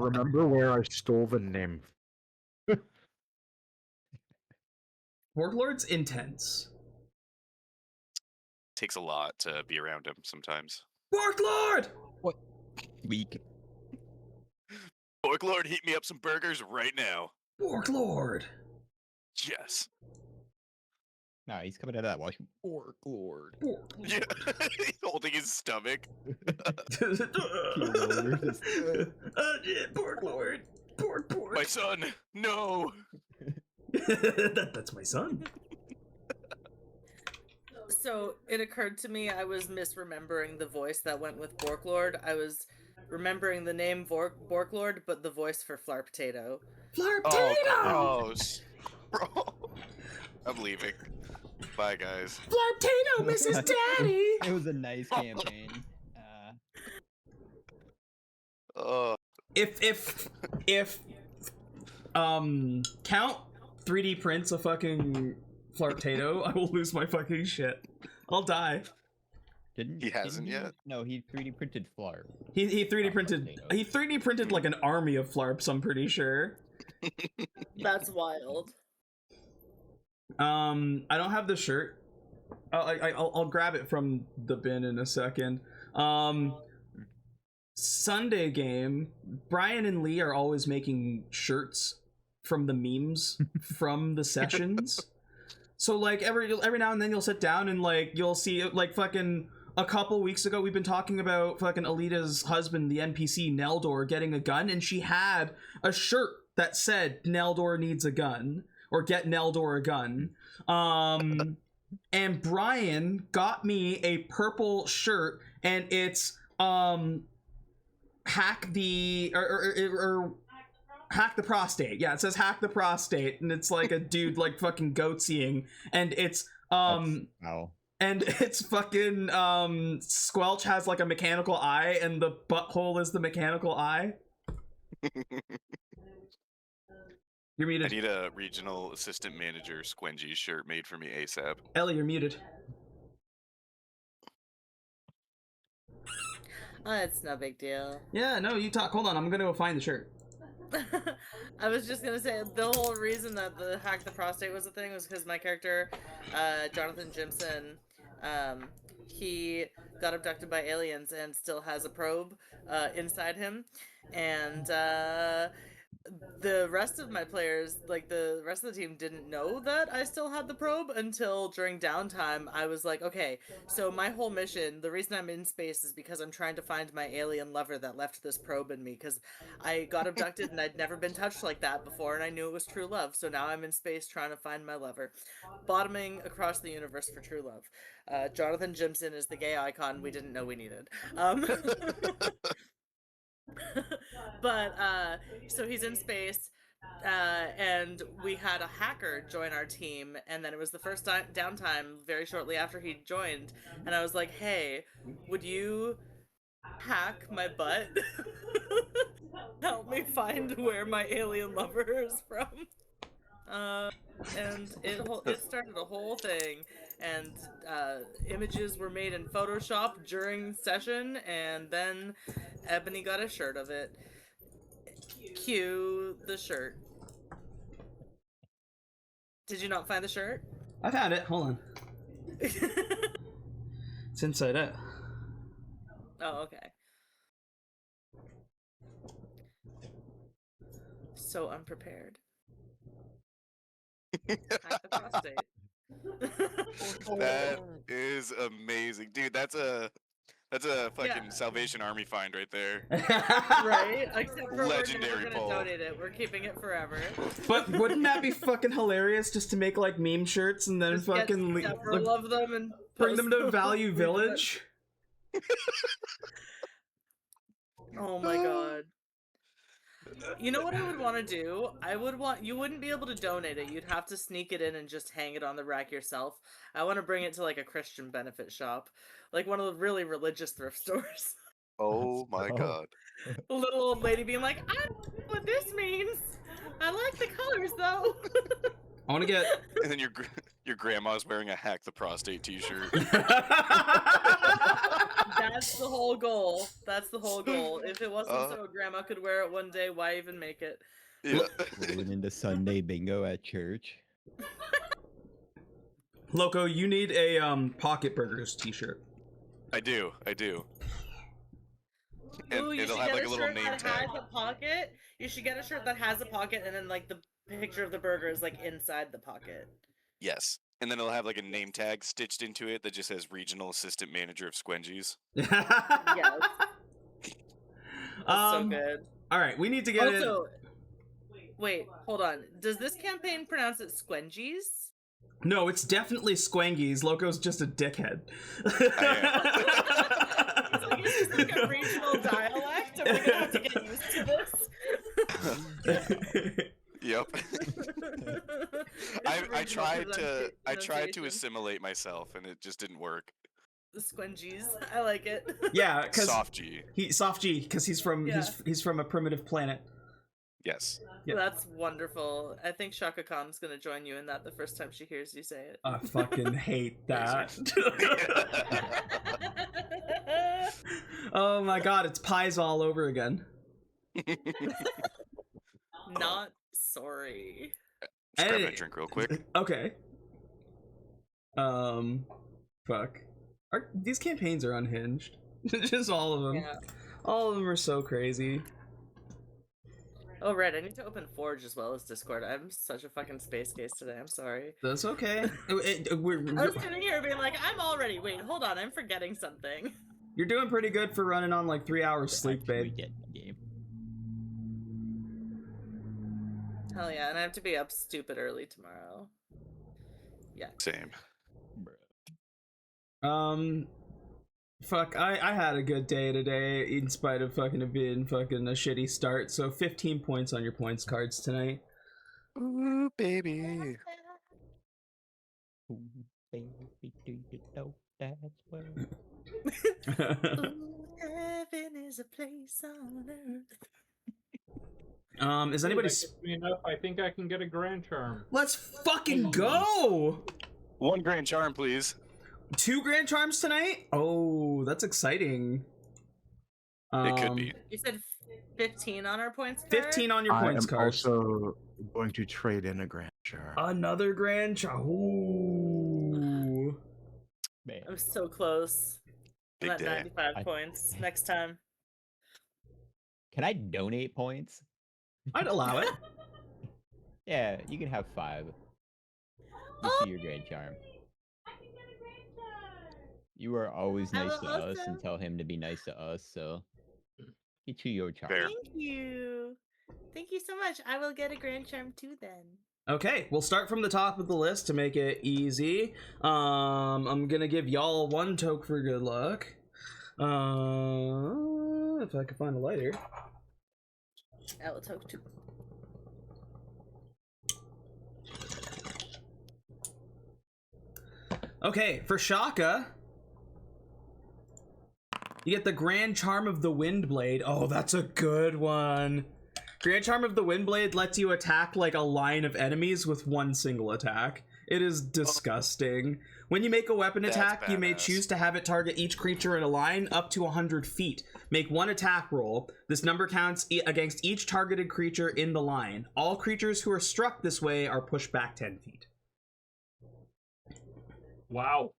remember where I stole the name. Warlord's intense. Takes a lot to be around him sometimes. Warlord! What? Weak. Warlord, heat me up some burgers right now. Warlord! Yes. Nah, he's coming out of that wash. Warlord. Yeah. He's holding his stomach. Warlord. Pork. My son, no. That's my son. So it occurred to me I was misremembering the voice that went with Borklord. I was remembering the name Borklord, but the voice for Flar Potato. Flar Potato! Oh, gross. Bro. I'm leaving. Bye, guys. Flar Potato, Mrs. Daddy! It was a nice campaign. If Count 3D prints a fucking Flar Potato, I will lose my fucking shit. I'll die. He hasn't yet? No, he 3D printed Flarp. He 3D printed. He 3D printed like an army of Flarps. I'm pretty sure. That's wild. I don't have the shirt. I'll grab it from the bin in a second. Sunday game. Brian and Lee are always making shirts from the memes from the sessions. So like every now and then you'll sit down and like you'll see like fucking a couple weeks ago we've been talking about fucking Alita's husband, the NPC Neldor, getting a gun, and she had a shirt that said Neldor needs a gun or get Neldor a gun. And Brian got me a purple shirt and it's hack the hack the prostate. Yeah, it says hack the prostate, and it's like a dude like fucking goatseeing, and it's Wow. and it's fucking Squelch has like a mechanical eye, and the butthole is the mechanical eye. You're I muted. need a regional assistant manager Squengy shirt made for me ASAP. Ellie, you're muted. It's no big deal. Yeah, no, you talk. Hold on, I'm gonna go find the shirt. I was just gonna say the whole reason that the hack the prostate was a thing was because my character, Jonathan Jimson, he got abducted by aliens and still has a probe inside him, and the rest of my players, like the rest of the team, didn't know that I still had the probe until during downtime. I was like, okay, so my whole mission, the reason I'm in space is because I'm trying to find my alien lover that left this probe in me, because I got abducted and I'd never been touched like that before, and I knew it was true love. So now I'm in space trying to find my lover, bottoming across the universe for true love. Jonathan Jimson is the gay icon we didn't know we needed. But so he's in space, and we had a hacker join our team, and then it was the first downtime very shortly after he joined, and I was like, hey, would you hack my butt? Help me find where my alien lover is from. And it started a whole thing, and images were made in Photoshop during session, and then Ebony got a shirt of it. Cue the shirt. Did you not find the shirt? I found it. Hold on. It's inside out. Oh, okay. So unprepared. Hack the prostate. That is amazing, dude. That's a fucking Salvation Army find right there. Right? Except for Legendary we're poll. gonna donate it. We're keeping it forever. But wouldn't that be fucking hilarious just to make like meme shirts and then Just fucking get several of them and bring post them to Value Village? Oh my god. You know what I would want to do? You wouldn't be able to donate it. You'd have to sneak it in and just hang it on the rack yourself. I want to bring it to like a Christian benefit shop. Like one of the really religious thrift stores. Oh my god. A little old lady being like, I don't know what this means. I like the colors though. I want to get. And then your grandma's wearing a Hack the Prostate t-shirt. That's the whole goal. That's the whole goal. If it wasn't so Grandma could wear it one day, why even make it? Yeah. Rolling into Sunday bingo at church. Loko, you need a Pocket Burgers t-shirt. I do. And Ooh, you it'll should have get like a a little shirt name that tag. has a pocket. You should get a shirt that has a pocket, and then like the picture of the burger is like inside the pocket. Yes. And then it'll have like a name tag stitched into it that just says Regional Assistant Manager of Squengies. Yes, that's so good. All right, we need to get Also, wait, hold on. Does this campaign pronounce it Squengies? No, it's definitely Squangies. Loko's just a dickhead. It's just like a regional dialect, and we're gonna have to get used to this. Yep. I tried to assimilate myself and it just didn't work. The Squengies, I like it. Yeah, because Soft G. Soft G, because he's from he's from a primitive planet. Yes. Yeah. That's wonderful. I think Chaka Khan's gonna join you in that the first time she hears you say it. I fucking hate that. Oh my god, it's pies all over again. Not sorry. Just grab Hey. a drink real quick. Okay. Fuck. These campaigns are unhinged. Just all of them. Yeah. All of them are so crazy. Oh, right. I need to open Forge as well as Discord. I'm such a fucking space case today. I'm sorry. That's okay. I was sitting here being like, I'm all ready. Wait, hold on. I'm forgetting something. You're doing pretty good for running on like 3 hours sleep, babe. Game. Hell yeah. And I have to be up stupid early tomorrow. Yeah. Same. Fuck, I had a good day today, in spite of fucking it being fucking a shitty start, so 15 points on your points cards tonight. Ooh, baby. Ooh, baby, do you know that's where? Ooh, heaven is a place on earth. Is anybody... That gets me enough. I think I can get a grand charm. Let's fucking go! 1 grand charm, please. 2 grand charms tonight? Oh, that's exciting. It could be. You said 15 on our points card? 15 on your I points am cards. also going to trade in a grand charm. Another grand charm. Ooh. Man. I'm so close. I'm Big at day. 95 points. Next time. Can I donate points? I'd allow it. Yeah, you can have 5. You see your grand charm. You are always I nice will to us also- and tell him to be nice to us, so get you your charm. Fair. Thank you. Thank you so much. I will get a grand charm too then. Okay, we'll start from the top of the list to make it easy. I'm gonna give y'all 1 toke for good luck. If I can find a lighter. I will talk too. Okay, for Chaka, you get the Grand Charm of the Windblade. Oh, that's a good one. Grand Charm of the Windblade lets you attack like a line of enemies with 1 single attack. It is disgusting. When you make a weapon That's attack, you may badass. choose to have it target each creature in a line up to 100 feet. Make 1 attack roll. This number counts against each targeted creature in the line. All creatures who are struck this way are pushed back 10 feet. Wow.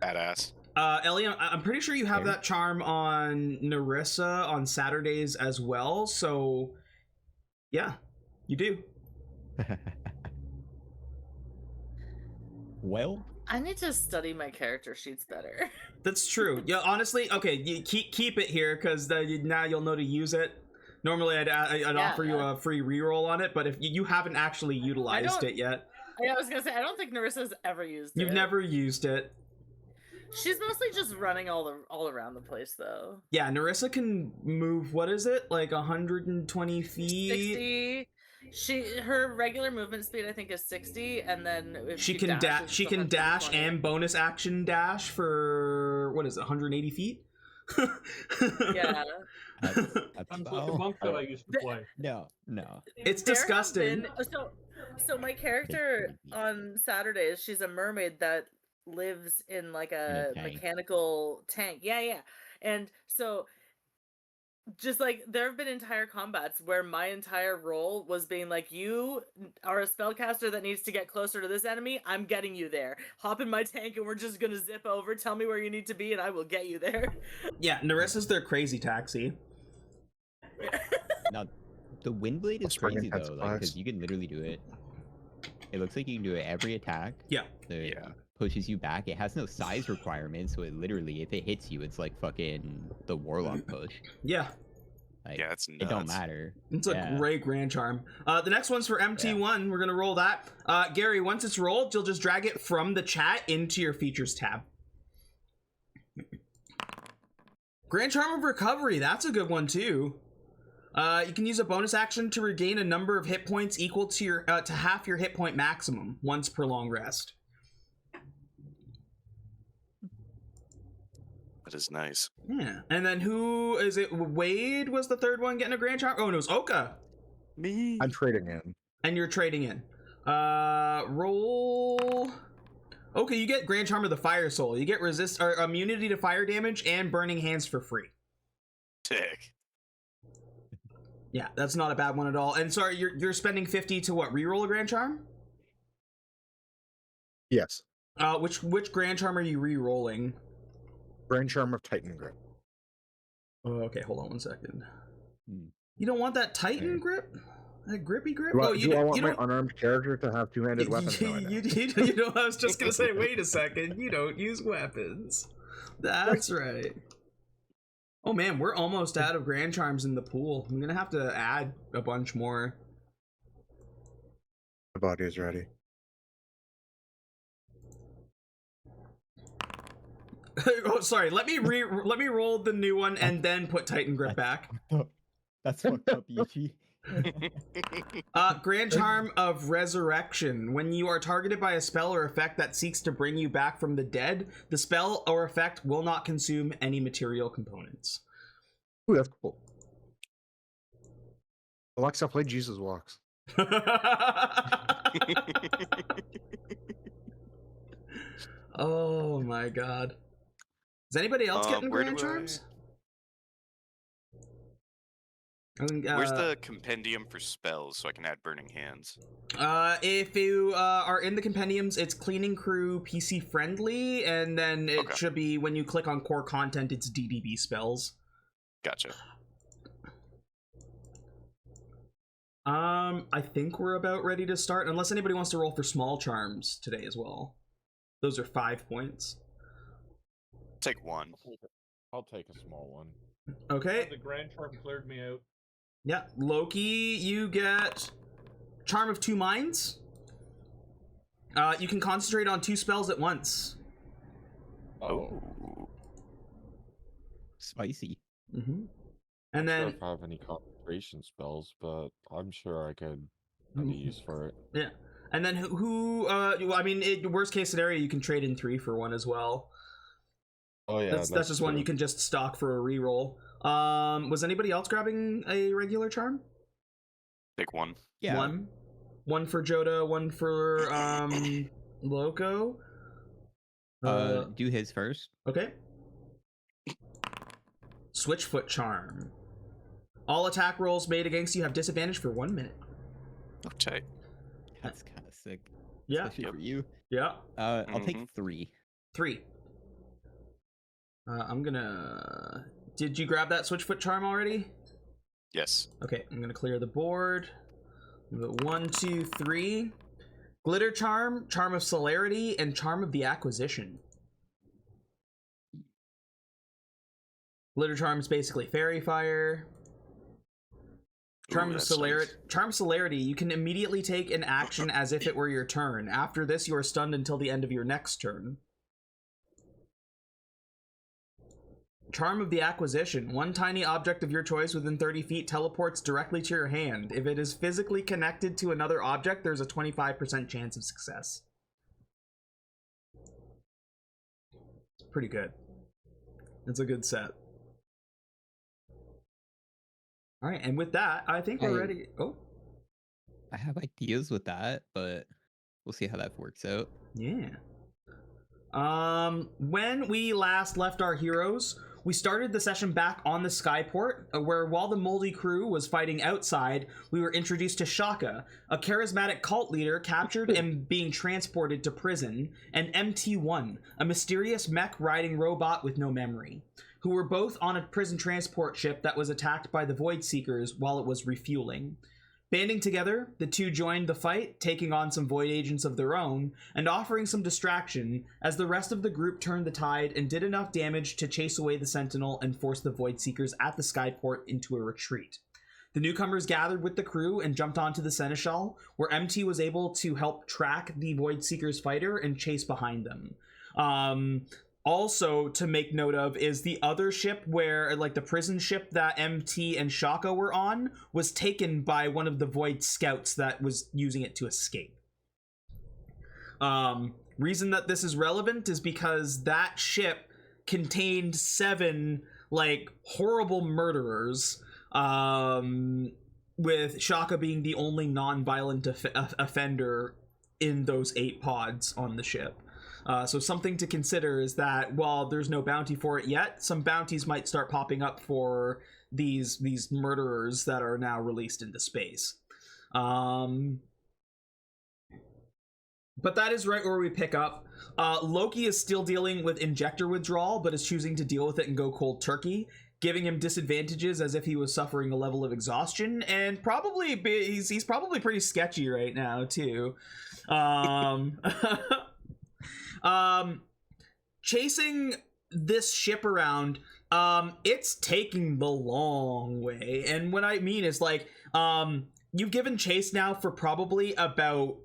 Badass. Ellie, I'm pretty sure you have Okay. that charm on Narissa on Saturdays as well, so yeah, you do. Well, I need to study my character sheets better. That's true. Yeah, honestly, okay, you keep it here because now you'll know to use it. Normally, I'd offer you a free reroll on it, but if you haven't actually utilized it yet, I was gonna say I don't think Narissa's ever used it. you've never used it. She's mostly just running all around the place though. Yeah, Narissa can move. What is it? Like 120 feet. 60. Her regular movement speed I think is 60, and then if She can dash. dashes, She it's can dash 120. and bonus action dash for what is it? 180 feet. Yeah. that's I'm like a monk that I used to play. no. It's There have disgusting. been- so my character on Saturdays, she's a mermaid that lives in like In a a tank. mechanical tank. Yeah. And so just like there have been entire combats where my entire role was being like, you are a spellcaster that needs to get closer to this enemy, I'm getting you there. Hop in my tank and we're just gonna zip over, tell me where you need to be and I will get you there. Yeah, Narissa's their crazy taxi. Now, the Windblade is Let's bring in crazy though, like supplies. because you can literally do it. It looks like you can do it every attack. Yeah. It Yeah. pushes you back. It has no size requirement, so it literally, if it hits you, it's like fucking the Warlock push. Yeah. Like, Yeah, it's it don't nuts. matter. It's a Yeah. great Grand Charm. The next one's for MT1. We're going to roll that. Gary, once it's rolled, you'll just drag it from the chat into your features tab. Grand Charm of Recovery. That's a good one, too. You can use a bonus action to regain a number of hit points equal to your to half your hit point maximum once per long rest. That is nice. Yeah. And then who is it? Wade was the third one getting a Grand Charm? Oh, no, it was Oka. Me. I'm trading in. And you're trading in. Roll. Okay, you get Grand Charm of the Fire Soul. You get resist or immunity to fire damage and burning hands for free. Sick. Yeah, that's not a bad one at all. And sorry, you're spending 50 to what? Reroll a Grand Charm? Yes. Which Grand Charm are you re-rolling? Brain Charm of Titan Grip. Oh, okay, hold on one second. Hmm. You don't want that Titan grip? That grippy grip? Do I, Oh, do I want you my don't. unarmed character to have two-handed weapons? No, I don't. You know, I was just gonna say, wait a second, you don't use weapons. That's right. Oh man, we're almost out of Grand Charms in the pool. I'm gonna have to add a bunch more. The body is ready. Oh, sorry. Let me roll the new one and then put Titan grip back. That's fucked up, Ichi. Grand Charm of Resurrection. When you are targeted by a spell or effect that seeks to bring you back from the dead, the spell or effect will not consume any material components. Ooh, that's cool. Alexa, play Jesus Walks. Oh my god. Is anybody else getting where Grand do I- Charms? I mean, Where's the compendium for spells so I can add Burning Hands? if you are in the compendiums, it's Cleaning Crew PC friendly, and then it Okay. should be when you click on core content, it's DDB spells. Gotcha. I think we're about ready to start, unless anybody wants to roll for small charms today as well. Those are 5 points. Take one. I'll take a small one. Okay. The Grand Charm cleared me out. Yeah, Loki, you get Charm of Two Minds. You can concentrate on 2 spells at once. Oh. Spicy. Mm-hmm. And I don't then, know if I have any concentration spells, but I'm sure I could find a use for it. yeah. And then I mean, worst case scenario, you can trade in 3 for 1 as well. Oh yeah, That's just one true. you can just stock for a reroll. Was anybody else grabbing a regular charm? Take one. Yeah. One for Joda, one for Loko. Do his first. Okay. Switchfoot charm. All attack rolls made against you have disadvantage for 1 minute. Oh, tight. That's kind of sick. Yeah. Especially for you. Yeah. I'll take Mhm. 3. 3. I'm gonna. Did you grab that Switchfoot charm already? Yes. Okay, I'm gonna clear the board. 1, 2, 3. Glitter charm, charm of celerity, and charm of the acquisition. Glitter charm is basically fairy fire. Charm Ooh, of that's celerity. nice. Charm celerity. You can immediately take an action as if it were your turn. After this, you are stunned until the end of your next turn. Charm of the acquisition. One tiny object of your choice within 30 feet teleports directly to your hand. If it is physically connected to another object, there's a 25% chance of success. It's pretty good. It's a good set. All right, and with that, I think we're Hey. ready. Oh, I have ideas with that, but we'll see how that works out. yeah. When we last left our heroes, we started the session back on the Skyport, where while the Moldy Crew was fighting outside, we were introduced to Chaka, a charismatic cult leader captured and being transported to prison, and MT1, a mysterious mech-riding robot with no memory, who were both on a prison transport ship that was attacked by the Voidseekers while it was refueling. Banding together, the two joined the fight, taking on some Void agents of their own, and offering some distraction as the rest of the group turned the tide and did enough damage to chase away the Sentinel and force the Voidseekers at the Skyport into a retreat. The newcomers gathered with the crew and jumped onto the Seneschal, where MT was able to help track the Voidseekers fighter and chase behind them. Also, to make note of is the other ship where, like, the prison ship that MT and Chaka were on was taken by one of the Void scouts that was using it to escape. Reason that this is relevant is because that ship contained 7, like, horrible murderers, with Chaka being the only non-violent offender in those 8 pods on the ship. So something to consider is that while there's no bounty for it yet, some bounties might start popping up for these murderers that are now released into space. But that is right where we pick up. Loki is still dealing with injector withdrawal, but is choosing to deal with it and go cold turkey, giving him disadvantages as if he was suffering a level of exhaustion, and probably he's probably pretty sketchy right now too. Chasing this ship around, it's taking the long way, and what I mean is, like, you've given chase now for probably about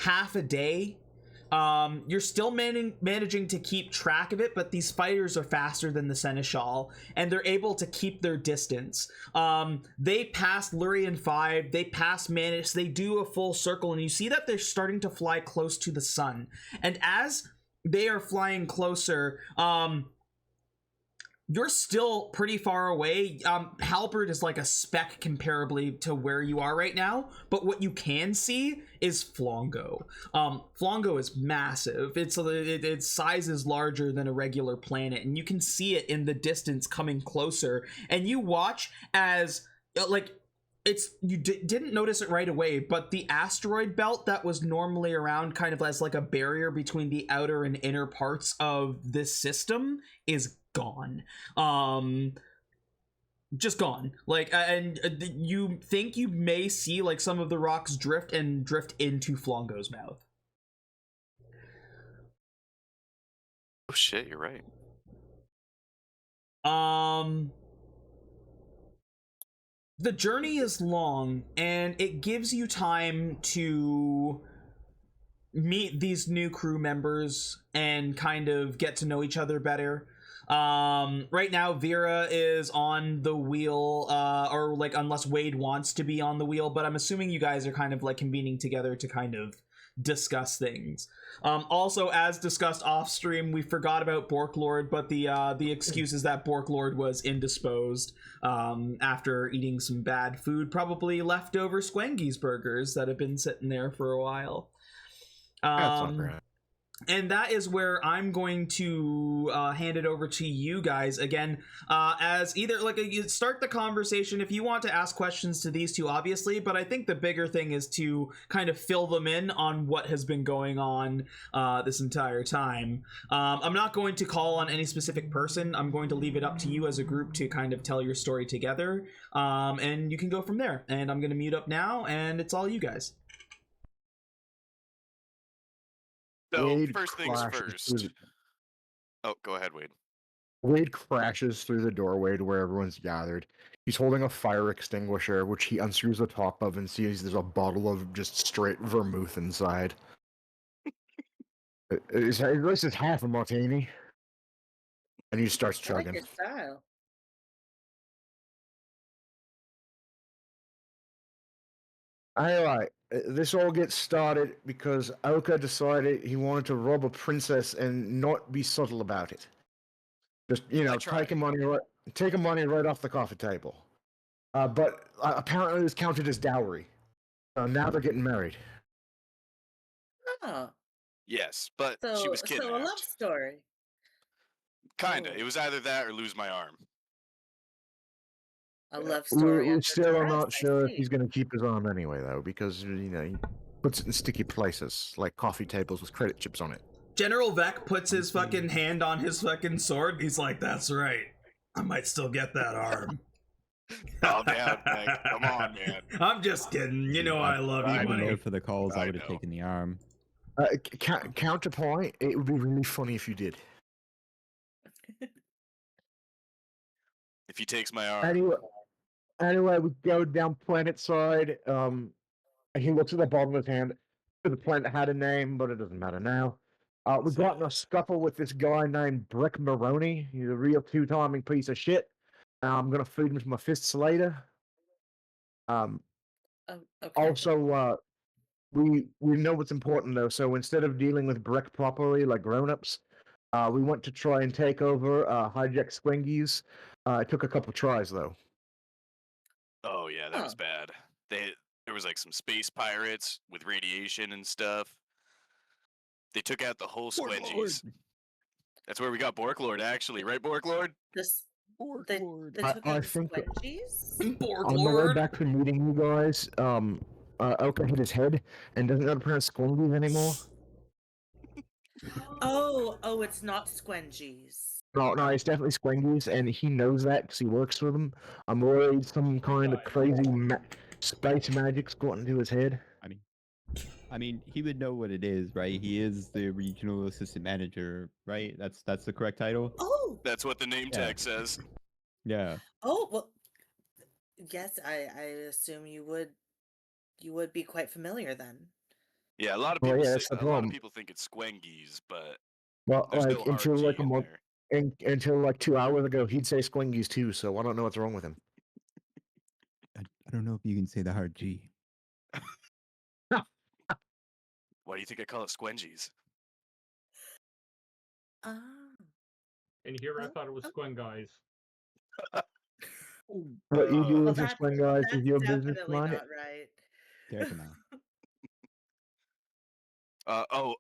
half a day. You're still managing to keep track of it, but these fighters are faster than the Seneschal, and they're able to keep their distance. They pass Lurian 5, they pass Manus, they do a full circle, and you see that they're starting to fly close to the sun. And as they are flying closer, you're still pretty far away. Halberd is like a speck comparably to where you are right now, but what you can see is Flongo. Flongo is massive. Its size is larger than a regular planet, and you can see it in the distance coming closer, and you watch as, like, you didn't notice it right away, but the asteroid belt that was normally around kind of as like a barrier between the outer and inner parts of this system is gone. Just gone. Like, and you think you may see like some of the rocks drift into Flongo's mouth. Oh shit, you're right. The journey is long, and it gives you time to meet these new crew members and kind of get to know each other better. Right now Vera is on the wheel, or like, unless Wade wants to be on the wheel, but I'm assuming you guys are kind of like convening together to kind of discuss things. Also, as discussed off stream, we forgot about Borklord, but the excuse is that Borklord was indisposed after eating some bad food, probably leftover Squengies burgers that have been sitting there for a while. That's not right. And that is where I'm going to hand it over to you guys again, as either like you start the conversation if you want to ask questions to these two, obviously, but I think the bigger thing is to kind of fill them in on what has been going on this entire time. I'm not going to call on any specific person. I'm going to leave it up to you as a group to kind of tell your story together, and you can go from there. And I'm going to mute up now, and it's all you guys. So, Wade first things crashes first. Oh, go ahead, Wade. Wade crashes through the doorway to where everyone's gathered. He's holding a fire extinguisher, which he unscrews the top of and sees there's a bottle of just straight vermouth inside. This is half a martini. And he starts I like chugging. your style. Alright, this all gets started because Oka decided he wanted to rob a princess and not be subtle about it. Just, take money right off the coffee table. But apparently it's counted as dowry. Now they're getting married. Oh. Yes, but she was So a love kidnapped. story. Kinda. Oh. It was either that or lose my arm. A love story We under still are duress, not I sure if see. he's going to keep his arm anyway, though, because he puts it in sticky places, like coffee tables with credit chips on it. General Vec puts his fucking hand on his fucking sword. He's like, "That's right. I might still get that arm." Calm down, Meg. Come on, man. I'm just kidding. You know I love you, If it money. weren't for the calls, I I would have know. taken the arm. Counterpoint, it would be really funny if you did. If he takes my arm. Anyway, we go down planet side. He looks at the bottom of his hand. The planet had a name, but it doesn't matter now. We got in a scuffle with this guy named Brick Maroney. He's a real two-timing piece of shit. I'm gonna feed him to my fists later. Oh, okay. Also, we know what's important though. So instead of dealing with Brick properly, like grown-ups, we went to try and take over hijack Squingies. It took a couple tries though. Oh yeah, that was bad. There was like some space pirates with radiation and stuff. They took out the whole Squengies. That's where we got Borklord, actually, right, Borklord? They took I out the think Squengies? on the way back from meeting you guys, Elka hit his head and doesn't know how to pronounce Squingies anymore. Oh, it's not Squengies. No, it's definitely Squingies, and he knows that because he works for them. I'm worried some kind of crazy space magic's got into his head. I mean, he would know what it is, right? He is the regional assistant manager, right? That's the correct title. Oh, That's what the name tag says. Yeah. oh, well, yes, I assume you would be quite familiar then. Yeah, a lot of Well, people yeah, say, that's the a lot of problem. people think it's Squengies, but Well, there's like no until RG like a in month, there. until like 2 hours ago, he'd say Squingies too. So I don't know what's wrong with him. I don't know if you can say the hard G. Why do you think I call it Squengies? Ah. And here I Well, thought it was Squen guys. What you do Well, with your Squingies that's is your business, definitely mind not it. right. Definitely.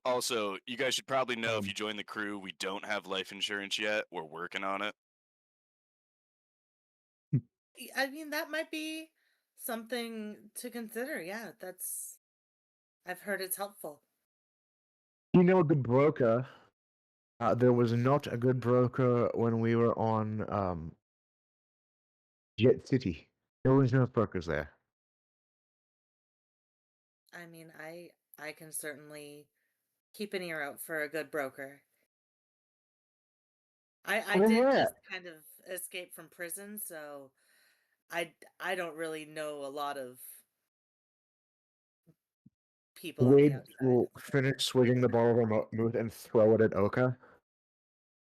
Also, you guys should probably know if you join the crew, we don't have life insurance yet. We're working on it. I mean, that might be something to consider. Yeah, I've heard it's helpful. You know a good broker. There was not a good broker when we were on Jet City. There was no brokers there. I mean, I can certainly keep an ear out for a good broker. I Oh, did yeah. just kind of escape from prison, so I don't really know a lot of people on the Wade outside. will finish swigging the bottle of vermouth and throw it at Oka.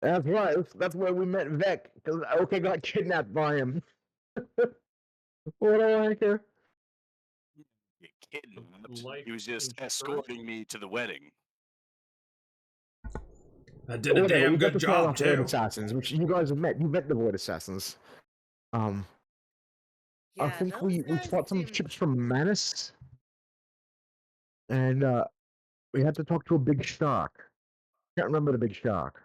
That's right. That's where we met Vec, because Oka got kidnapped by him. What a wanker. You're kidding. Life He was just insurance? escorting me to the wedding. I did a Whatever, damn we got good to fight job off Void too. Assassins, which you guys have met. You met the Void Assassins. I Yeah, think those we guys fought some seem- ships from Manus. And we had to talk to a big shark. Can't remember the big shark.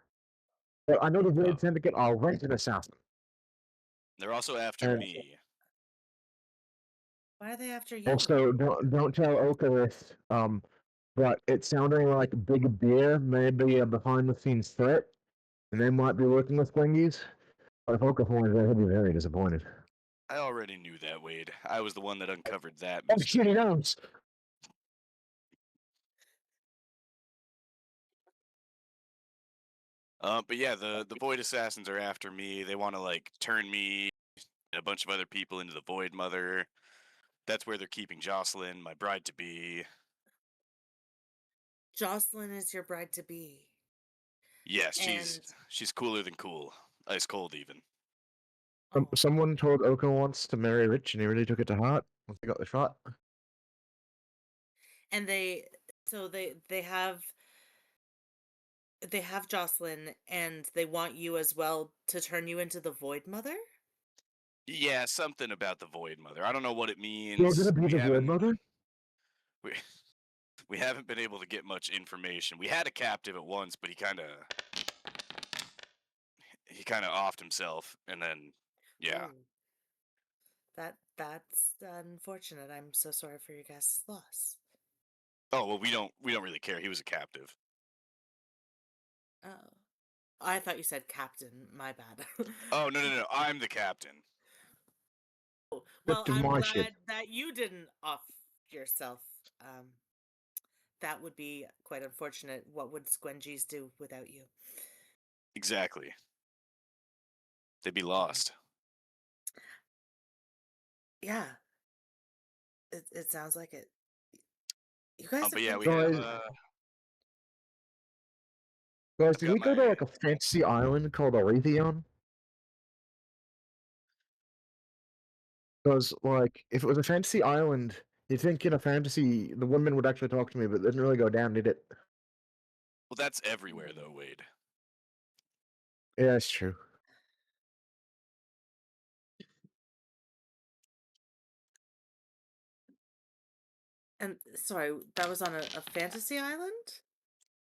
But I know the Void Syndicate are rented assassin. They're also after And me. Why are they after you? also, don't tell Oka this. But it's sounding like Big Beer may be a behind-the-scenes threat, and they might be working with Squingies. But if Oka finds that, he'll be very disappointed. I already knew that, Wade. I was the one that uncovered that Oh mystery. shit, he knows. But yeah, the Void Assassins are after me. They want to like turn me and a bunch of other people into the Void Mother. That's where they're keeping Jocelyn, my bride to be. Jocelyn is your bride to be. Yes, And she's cooler than cool. Ice cold even. Someone told Oka once to marry Rich, and he really took it to heart once he got the shot. and they have Jocelyn, and they want you as well to turn you into the Void Mother. Yeah, something about the Void Mother. I don't know what it means. You're gonna be We the Void haven't- Mother? we- We haven't been able to get much information. We had a captive at once, but he kind of offed himself, and then yeah. Ooh. That's unfortunate. I'm so sorry for your guys' loss. Oh well, we don't really care. He was a captive. Oh, I thought you said captain. My bad. Oh no! I'm the captain. Oh, well, That's I'm my glad shit. that you didn't off yourself. That would be quite unfortunate. What would Squengies do without you? Exactly. They'd be lost. Yeah, it sounds like it. You guys have But yeah, been we Guys, have. guys, I've did got we go to my- like a fantasy island called Arethion? Because, like, if it was a fantasy island, you'd think in a fantasy the woman would actually talk to me, but it didn't really go down, did it? Well, that's everywhere though, Wade. Yeah, that's true. And sorry, that was on a fantasy island?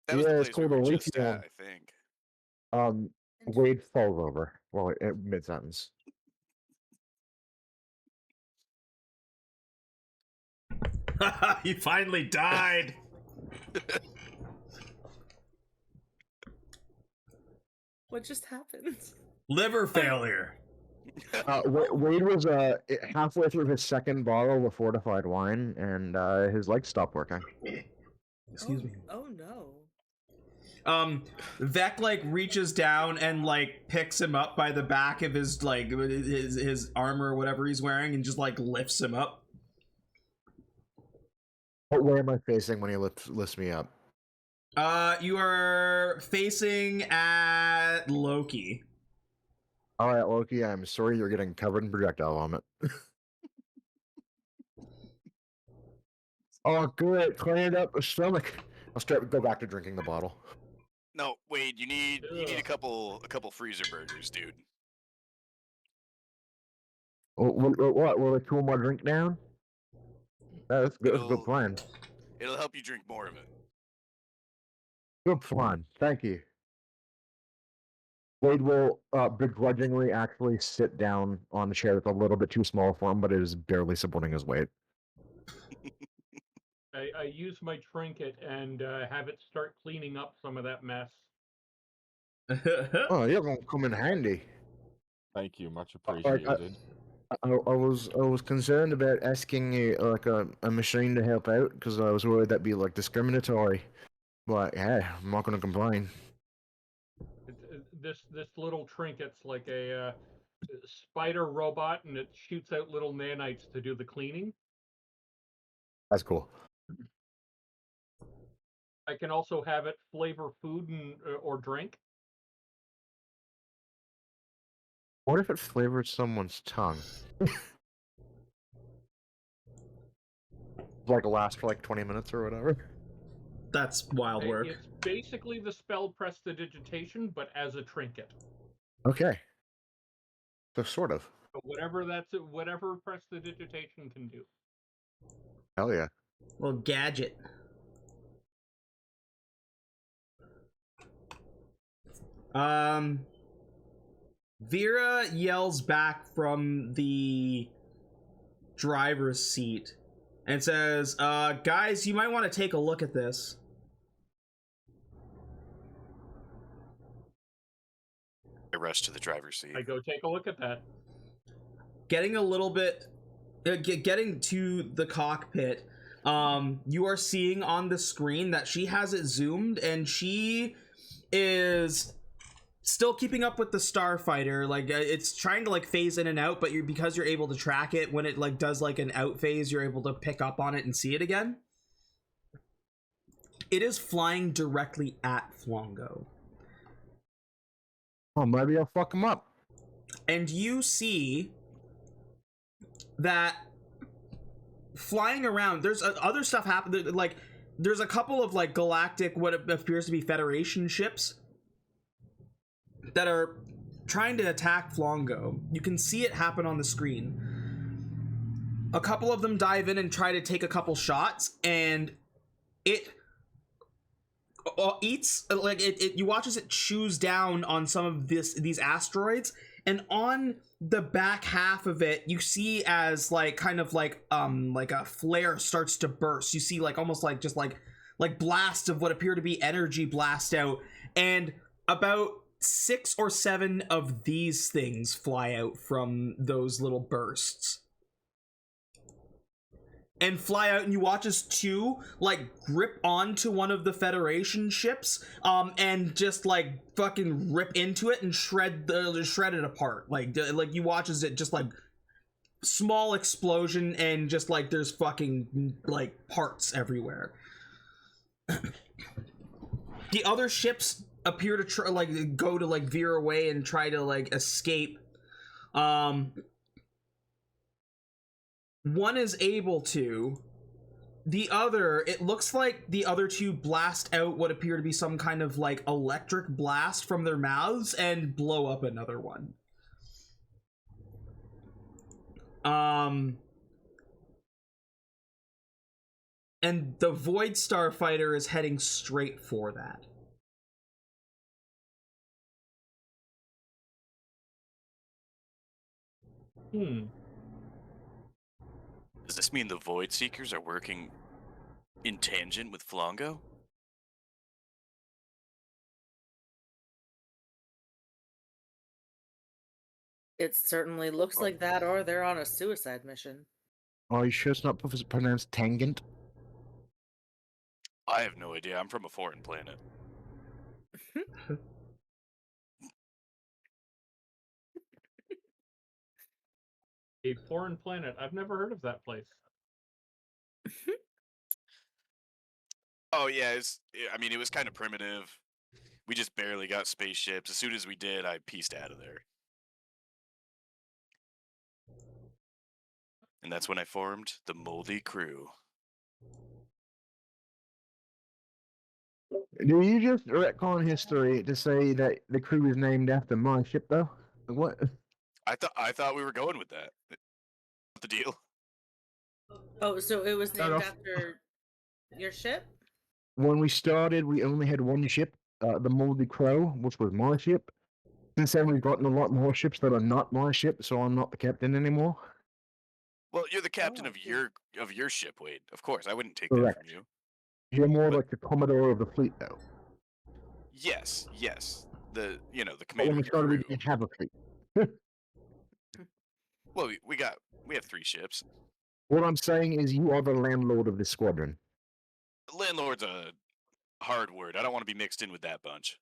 That was the Yeah, it's place we called were just Arethion. at, I think. Wade falls over. Well, mid sentence. He finally died. What just happened? Liver failure. Wade was halfway through his second bottle of fortified wine, and his legs stopped working. Excuse me. Oh no. Vec like reaches down and like picks him up by the back of his like his armor or whatever he's wearing and just like lifts him up. What way am I facing when he lifts me up? You are facing at Loki. All right, Loki. I'm sorry you're getting covered in projectile vomit. Oh, good. Cleaned up the stomach. Go back to drinking the bottle. No, Wade, you need a couple freezer burgers, dude. What? Will I cool my drink down? That's good. That's a good plan. It'll help you drink more of it. Good plan. Thank you. Wade will begrudgingly actually sit down on the chair that's a little bit too small for him, but it is barely supporting his weight. I use my trinket and have it start cleaning up some of that mess. Oh, you're gonna come in handy. Thank you, much Like, appreciated. I was concerned about asking a machine to help out because I was worried that'd be like discriminatory. But hey, I'm not gonna complain. This little trinket's like a spider robot, and it shoots out little nanites to do the cleaning. That's cool. I can also have it flavor food and or drink. What if it flavors someone's tongue? Like last for like 20 minutes or whatever. That's wild work. It's basically the spell prestidigitation, but as a trinket. Okay. So sort of. So whatever prestidigitation can do. Hell yeah. Well, gadget. Vera yells back from the driver's seat and says, guys, you might want to take a look at this. I rush to the driver's seat. I go take a look at that. Getting a little bit, getting to the cockpit, you are seeing on the screen that she has it zoomed and she is still keeping up with the starfighter. Like it's trying to like phase in and out, but because you're able to track it when it like does like an out phase, you're able to pick up on it and see it again. It is flying directly at Flongo. Oh, maybe I'll fuck him up. And you see that flying around, there's other stuff happening. Like there's a couple of like galactic, what appears to be Federation ships that are trying to attack Flongo. You can see it happen on the screen. A couple of them dive in and try to take a couple shots, and it eats like it you watch as it chews down on some of these asteroids, and on the back half of it you see as like kind of like a flare starts to burst. You see like almost like just like blasts of what appear to be energy blast out, and about 6 or 7 of these things fly out from those little bursts and fly out, and you watch as 2 like grip onto one of the Federation ships and just like fucking rip into it and shred it apart. Like you watch as it just like small explosion, and just like there's fucking like parts everywhere. The other ships appear to try like go to like veer away and try to like escape. One is able to. The other, it looks like the other 2 blast out what appear to be some kind of like electric blast from their mouths and blow up another one. And the Void Starfighter is heading straight for that. Does this mean the Voidseekers are working in tangent with Flongo? It certainly looks like that, or they're on a suicide mission. Are you sure it's not pronounced tangent? I have no idea. I'm from a foreign planet. A foreign planet. I've never heard of that place. Oh yeah, it was kind of primitive. We just barely got spaceships. As soon as we did, I pieced out of there. And that's when I formed the Moldy Crew. Do you just retcon history to say that the crew is named after my ship, though? What? I thought we were going with that. What's the deal? Oh, so it was Start named off- after your ship? When we started, we only had one ship, the Moldy Crow, which was my ship. Since then, we've gotten a lot more ships that are not my ship, so I'm not the captain anymore. Well, you're the captain Oh, of I see. your ship, Wade. Of course, I wouldn't take Correct. that from you. You're more But- like the commodore of the fleet, though. Yes. The But when commander we of the started, we crew. didn't have a fleet. Well, we have 3 ships. What I'm saying is, you are the landlord of this squadron. Landlord's a hard word. I don't want to be mixed in with that bunch.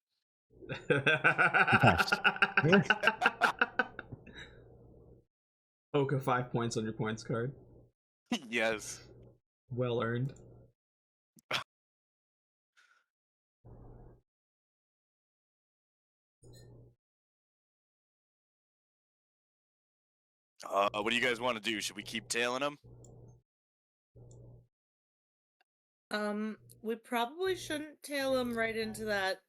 Oka, 5 points on your points card. Yes. Well earned. What do you guys want to do? Should we keep tailing them? We probably shouldn't tail him right into that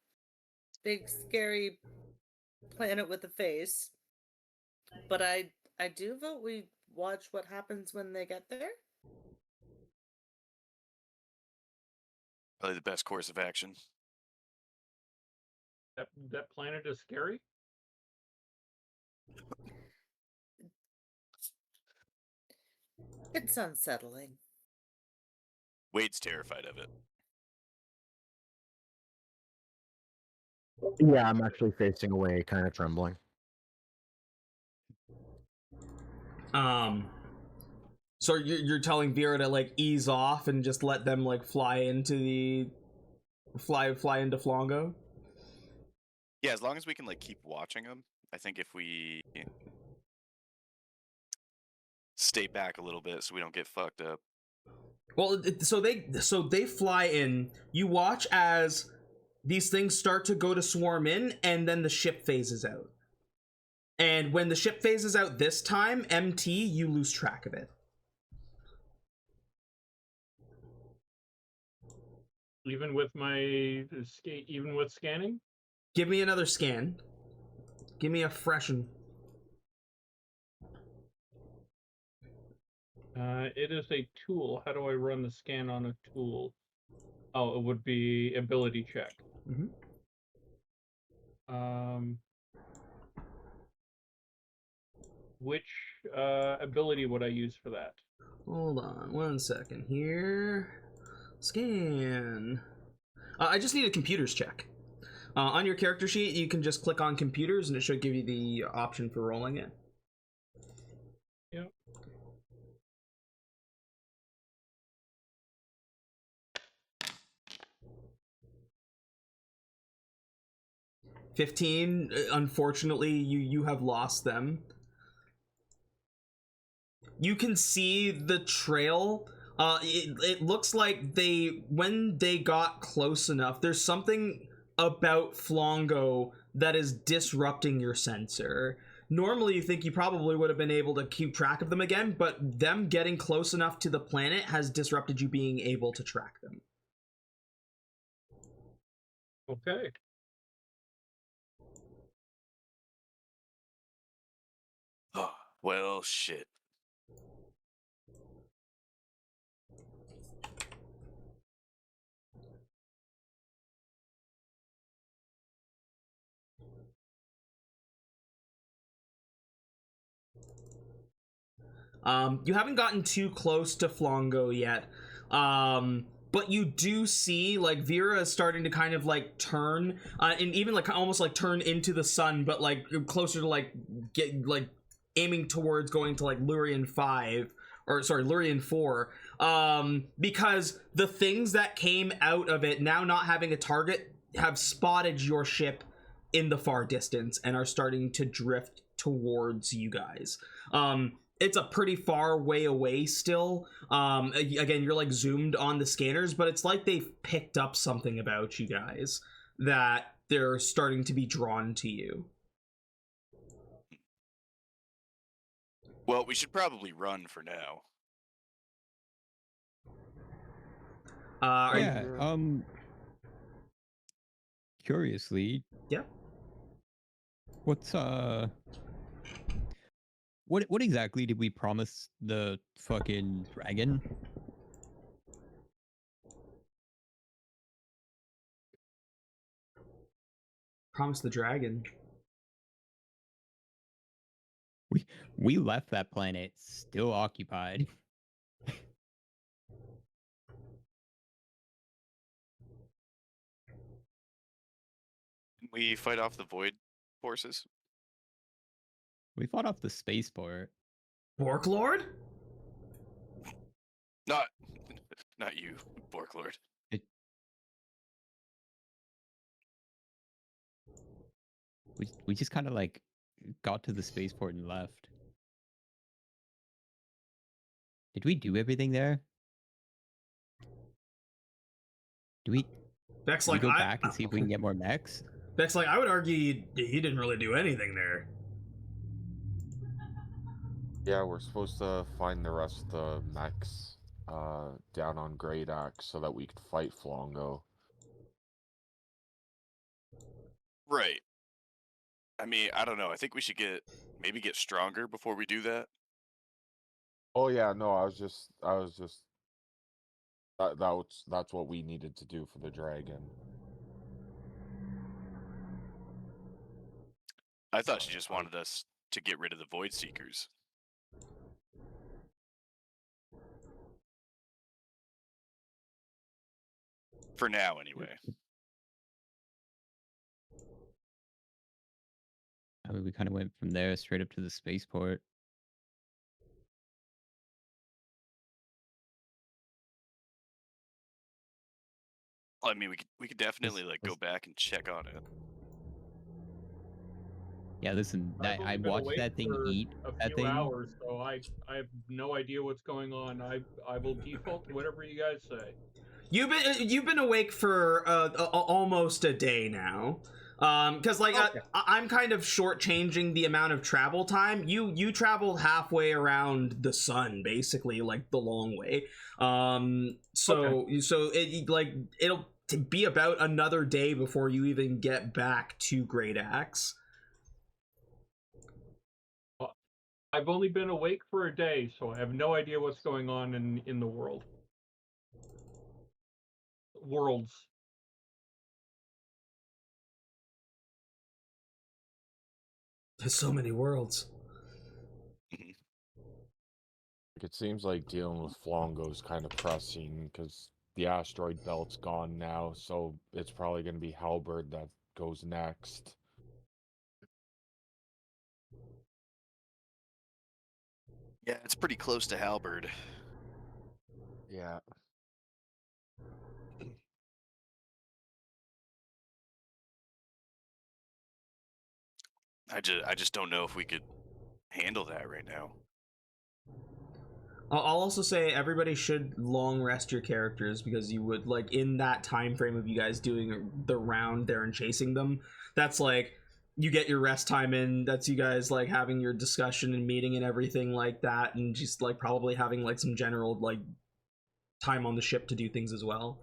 big scary planet with a face. But I do vote we watch what happens when they get there. Probably the best course of action. That planet is scary? It's unsettling. Wade's terrified of it. Yeah, I'm actually facing away, kind of trembling. So you're telling Vera to like ease off and just let them like fly into Flongo? Yeah, as long as we can like keep watching them. I think if we stay back a little bit so we don't get fucked up. Well, so they fly in. You watch as these things start to go to swarm in, and then the ship phases out. And when the ship phases out this time, MT, you lose track of it. Even with scanning? Give me another scan. Give me a freshen. It is a tool. How do I run the scan on a tool? Oh, it would be ability check. Mm-hmm. Which ability would I use for that? Hold on 1 second here. Scan. I just need a computers check. On your character sheet, you can just click on computers and it should give you the option for rolling it. Yep. $15. Unfortunately, you have lost them. You can see the trail. It looks like when they got close enough, there's something about Flongo that is disrupting your sensor. Normally, you think you probably would have been able to keep track of them again, but them getting close enough to the planet has disrupted you being able to track them. Okay. Oh, well, shit. You haven't gotten too close to Flongo yet, but you do see like Vera is starting to kind of like turn, and even like almost like turn into the sun, but like closer to like get like aiming towards going to like Lurian 5, or sorry, Lurian 4, because the things that came out of it now not having a target have spotted your ship in the far distance and are starting to drift towards you guys. It's a pretty far way away still. Again, you're like zoomed on the scanners, but it's like they've picked up something about you guys that they're starting to be drawn to you. Well, we should probably run for now. Curiously. Yeah. What's What exactly did we promise the fucking dragon? Promise the dragon. We left that planet still occupied. Didn't we fight off the Void forces? We fought off the spaceport. Bork Lord? Not you, Bork Lord. We just kind of like got to the spaceport and left. Did we do everything there? Do we? Beck's do we like, go back and see if we can get more mechs? Beck's like, I would argue he didn't really do anything there. Yeah, we're supposed to find the rest of the mechs down on Great Axe so that we could fight Flongo. Right. I mean, I don't know. I think we should maybe get stronger before we do that. Oh yeah, no, I was just that's what we needed to do for the dragon. I thought she just wanted us to get rid of the Voidseekers. For now, anyway. I mean, we kind of went from there straight up to the spaceport. I mean, we could definitely like go back and check on it. Yeah, listen, I've only I been watched awake that thing for eat a that few thing. hours, so I have no idea what's going on. I will default to whatever you guys say. You've been awake for almost a day now, because like Okay. I'm kind of shortchanging the amount of travel time. You traveled halfway around the sun, basically, like the long way. So it like it'll be about another day before you even get back to Great Axe. I've only been awake for a day, so I have no idea what's going on in the world. worlds. There's so many worlds. It seems like dealing with Flongo's kind of pressing because the asteroid belt's gone now, so it's probably going to be Halberd that goes next. Yeah, it's pretty close to Halberd. Yeah. I just don't know if we could handle that right now. I'll also say everybody should long rest your characters, because you would, like, in that time frame of you guys doing the round there and chasing them, that's like you get your rest time in, that's you guys like having your discussion and meeting and everything like that, and just like probably having like some general like time on the ship to do things as well.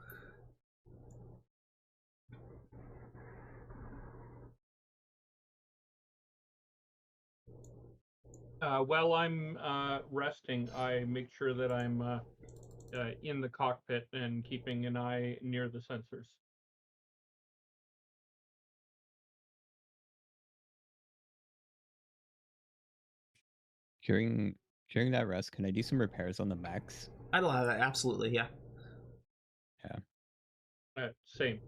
While I'm resting, I make sure that I'm in the cockpit and keeping an eye near the sensors. During that rest, can I do some repairs on the mechs? I'd allow that, absolutely, yeah. Same.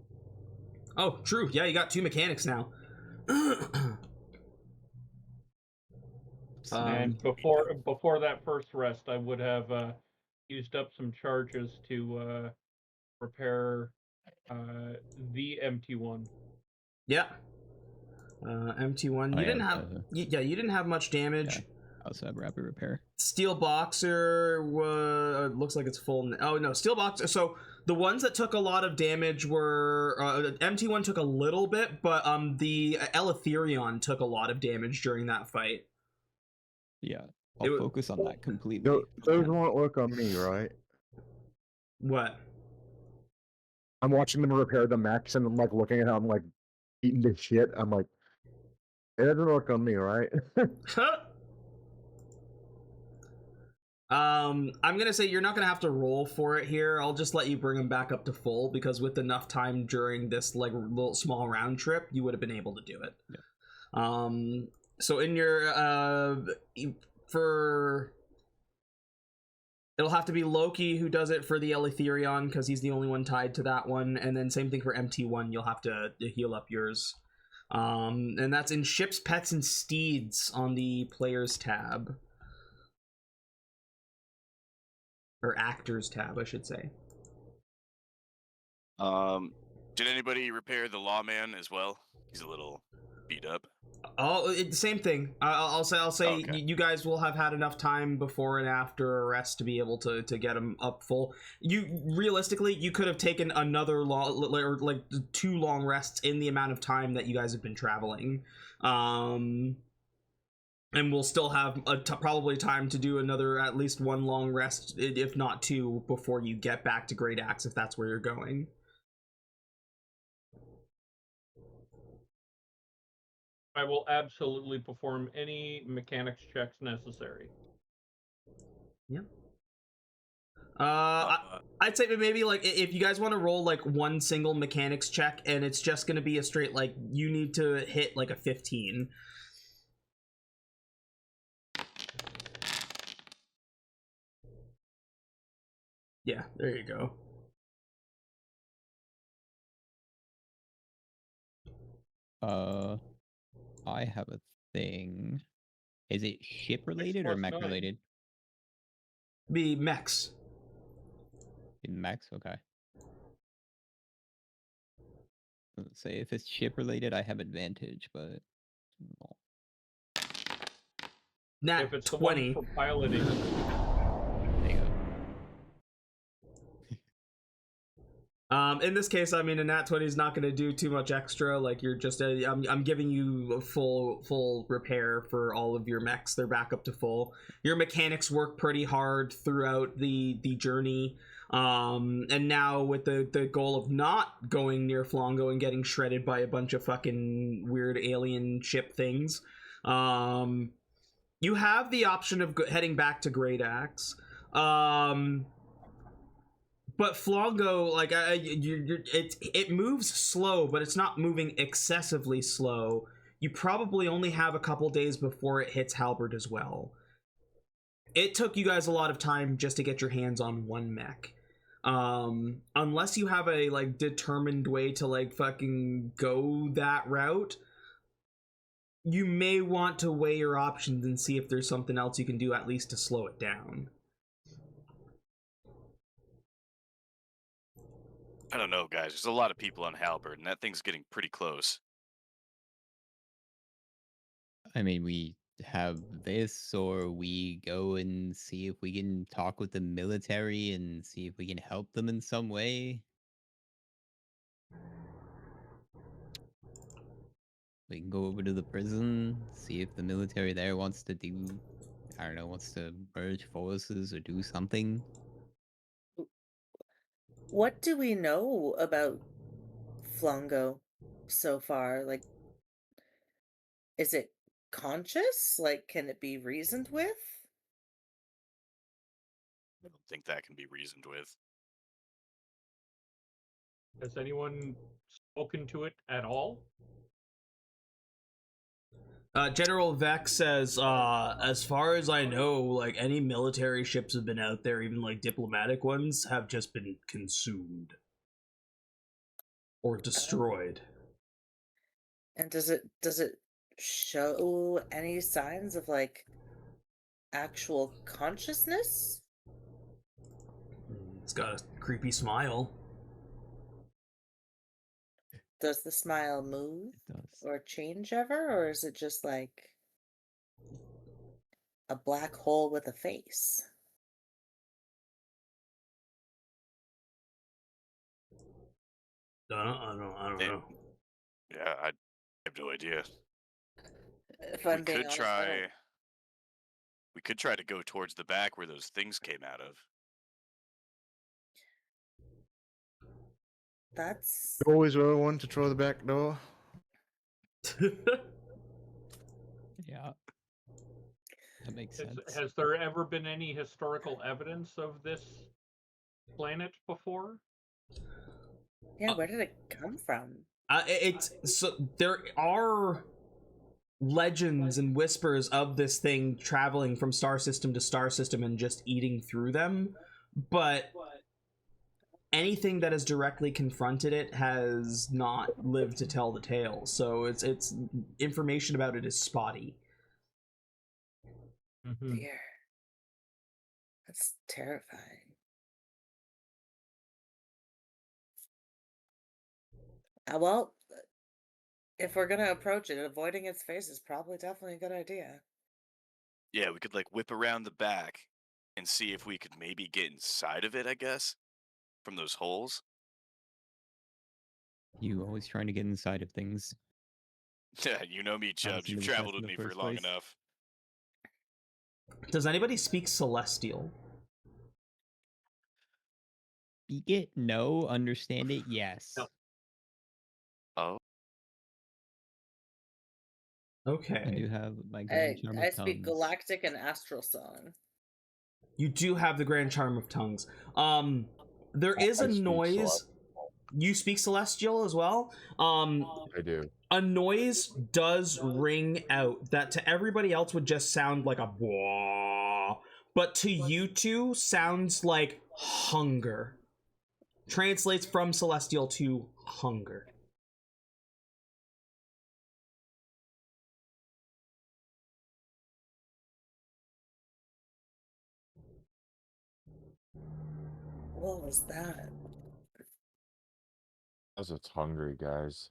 Oh, true, yeah, you got 2 mechanics now. And before that first rest, I would have used up some charges to repair the MT1. Yeah. MT1. You didn't have. Yeah, you didn't have much damage. Yeah. I also have rapid repair. Steel Boxer looks like it's full. Oh no, Steel Boxer. So the ones that took a lot of damage were MT1 took a little bit, but the Eletherion took a lot of damage during that fight. Yeah, I'll focus on that completely. Those won't work on me, right? What? I'm watching them repair the mechs, and I'm like looking at how I'm like eating this shit. I'm like, it doesn't work on me, right? I'm gonna say you're not gonna have to roll for it here. I'll just let you bring them back up to full, because with enough time during this like little small round trip, you would have been able to do it. Yeah. So in your it'll have to be Loki who does it for the Eletherion, because he's the only one tied to that one, and then same thing for MT1. You'll have to heal up yours. And that's in Ships, Pets, and Steeds on the Players tab. Or Actors tab, I should say. Did anybody repair the Lawman as well? He's a little beat up. Oh, same thing. I'll say Okay. you guys will have had enough time before and after a rest to be able to get them up full. You realistically, you could have taken another like 2 long rests in the amount of time that you guys have been traveling. And we'll still have probably time to do another at least 1 long rest, if not 2, before you get back to Great Axe, if that's where you're going. I will absolutely perform any mechanics checks necessary. Yeah. I'd say maybe like if you guys want to roll like 1 single mechanics check, and it's just gonna be a straight like you need to hit like a 15. Yeah, there you go. I have a thing. Is it ship related or mech related? Be mechs. Mechs, okay. Let's say if it's ship related, I have advantage, but Nat If it's 20. the one for piloting, there you go. In this case, I mean, a nat 20 is not going to do too much extra. Like you're just, I'm giving you a full repair for all of your mechs. They're back up to full. Your mechanics work pretty hard throughout the journey. And now with the goal of not going near Flongo and getting shredded by a bunch of fucking weird alien ship things, you have the option of heading back to Great Axe. But Flongo, like, it moves slow, but it's not moving excessively slow. You probably only have a couple days before it hits Halberd as well. It took you guys a lot of time just to get your hands on one mech. Unless you have a, like, determined way to, like, fucking go that route, you may want to weigh your options and see if there's something else you can do, at least to slow it down. I don't know, guys. There's a lot of people on Halberd, and that thing's getting pretty close. I mean, we have this, or we go and see if we can talk with the military and see if we can help them in some way. We can go over to the prison, see if the military there wants to do, I don't know, wants to merge forces or do something. What do we know about Flongo so far? Like, is it conscious? Like, can it be reasoned with? I don't think that can be reasoned with. Has anyone spoken to it at all? General Vex says, as far as I know, like, any military ships have been out there, even like diplomatic ones, have just been consumed or destroyed. And does it show any signs of like actual consciousness? It's got a creepy smile. Does the smile move It does. or change ever, or is it just like a black hole with a face? I don't know. Yeah, I have no idea. If We I'm being could honest, I try. don't- We could try to go towards the back where those things came out of. That's You always were one to throw the back door. Yeah. That makes sense. Has there ever been any historical evidence of this planet before? yeah. Where did it come from? It's so there are legends and whispers of this thing traveling from star system to star system and just eating through them, but anything that has directly confronted it has not lived to tell the tale. So it's information about it is spotty. Mm-hmm. Dear, that's terrifying. Well, if we're gonna approach it, avoiding its face is probably definitely a good idea. Yeah, we could like whip around the back and see if we could maybe get inside of it, I guess, from those holes. You always trying to get inside of things. Yeah, you know me, Chubbs. Honestly, You've the best traveled in with the me for first long place. enough. Does anybody speak Celestial? Speak it? No. Understand it? Yes. No. Oh, I do Okay. have my grand charm of I speak tongues. Galactic and Astral Song. You do have the Grand Charm of Tongues. There is I a speak noise. Celestial. You speak Celestial as well? I do. A noise does ring out that to everybody else would just sound like a wah, but to you two sounds like hunger. Translates from Celestial to hunger. What was that? As it's hungry, guys.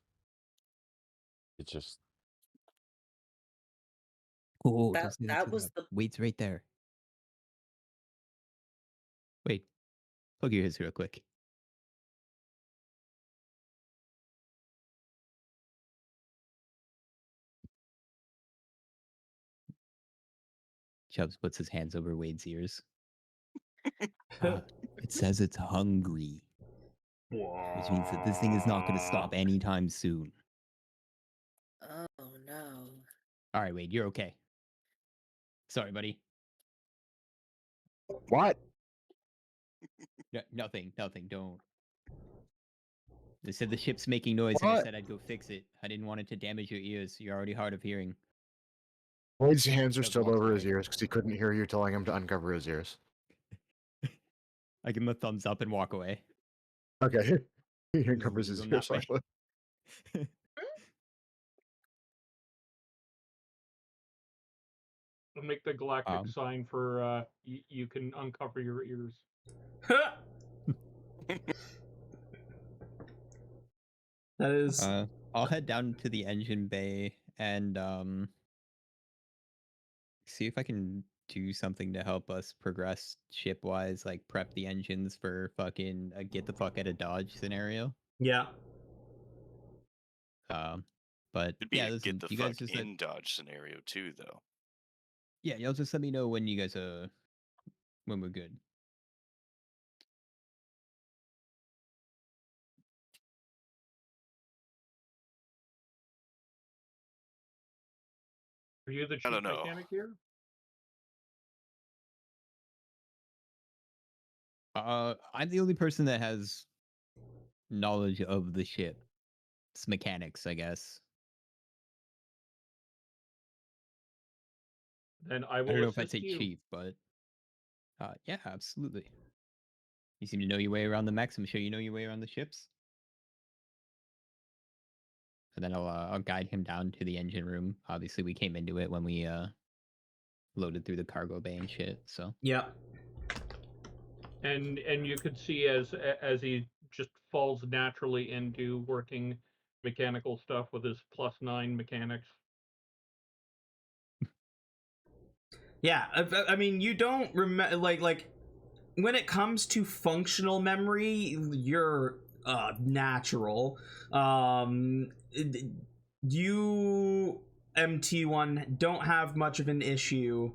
It just Oh, That- don't say that too was loud. the- Wait's right there. Wait. Plug your ears real quick. Chubbs puts his hands over Wade's ears. It says it's hungry, which means that this thing is not going to stop anytime soon. Oh no. All right, Wade, you're okay. Sorry, buddy. What? Nothing. Don't. They said the ship's making noise, and I What? said I'd go fix it. I didn't want it to damage your ears. You're already hard of hearing. Lloyd's hands are Chubbs still walks over his away. ears because he couldn't hear you telling him to uncover his ears. I give him a thumbs up and walk away. Okay. He Just uncovers leave his him ears. that way. I'll make the galactic sign for you can uncover your ears. That is. I'll head down to the engine bay and see if I can do something to help us progress ship-wise, like prep the engines for fucking get the fuck out of Dodge scenario. Yeah. But It'd be yeah, a listen, get the you fuck guys just in Dodge scenario too, though. yeah, y'all just let me know when you guys when we're good. Are you the chief don't know. mechanic here? I'm the only person that has knowledge of the ship. It's mechanics, I guess. Then I I will don't know if I'd assist say you. chief, but yeah, absolutely. You seem to know your way around the mechs. I'm sure you know your way around the ships. And then I'll guide him down to the engine room. Obviously, we came into it when we loaded through the cargo bay and shit. So Yeah. And you could see as he just falls naturally into working mechanical stuff with his +9 mechanics. Yeah. I mean, you don't remember like when it comes to functional memory, you're natural. You MT1 don't have much of an issue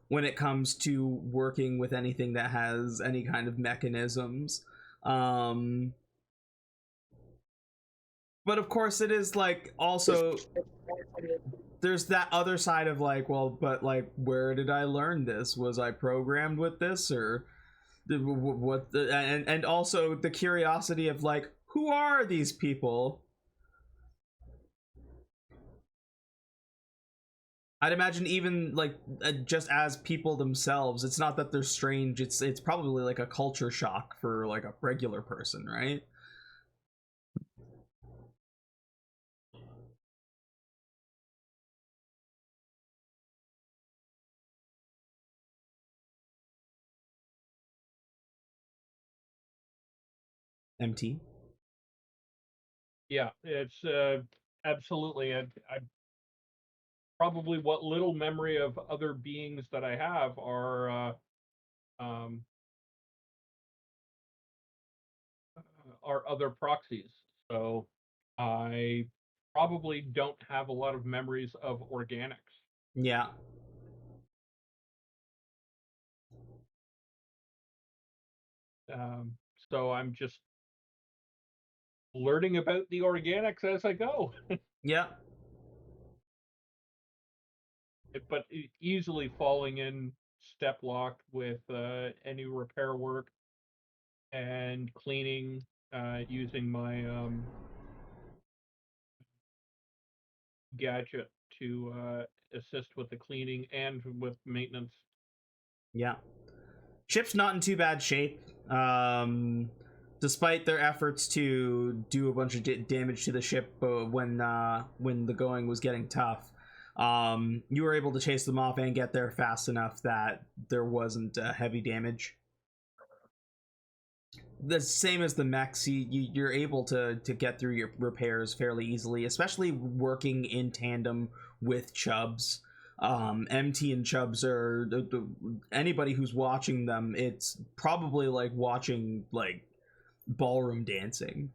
when it comes to working with anything that has any kind of mechanisms. But of course it is like also there's that other side of like, well, but like, where did I learn this? Was I programmed with this, or what? And also the curiosity of like, who are these people? I'd imagine even like just as people themselves, it's not that they're strange. It's probably like a culture shock for like a regular person, right? MT. Yeah, it's absolutely. I probably what little memory of other beings that I have are other proxies. So I probably don't have a lot of memories of organics. Yeah. So I'm just learning about the organics as I go. Yeah. But easily falling in step locked with any repair work and cleaning using my gadget to assist with the cleaning and with maintenance. Yeah. Ship's not in too bad shape. Despite their efforts to do a bunch of damage to the ship when the going was getting tough, you were able to chase them off and get there fast enough that there wasn't heavy damage. The same as the mechs, you're able to get through your repairs fairly easily, especially working in tandem with Chubbs. MT and Chubbs are anybody who's watching them, it's probably like watching like ballroom dancing.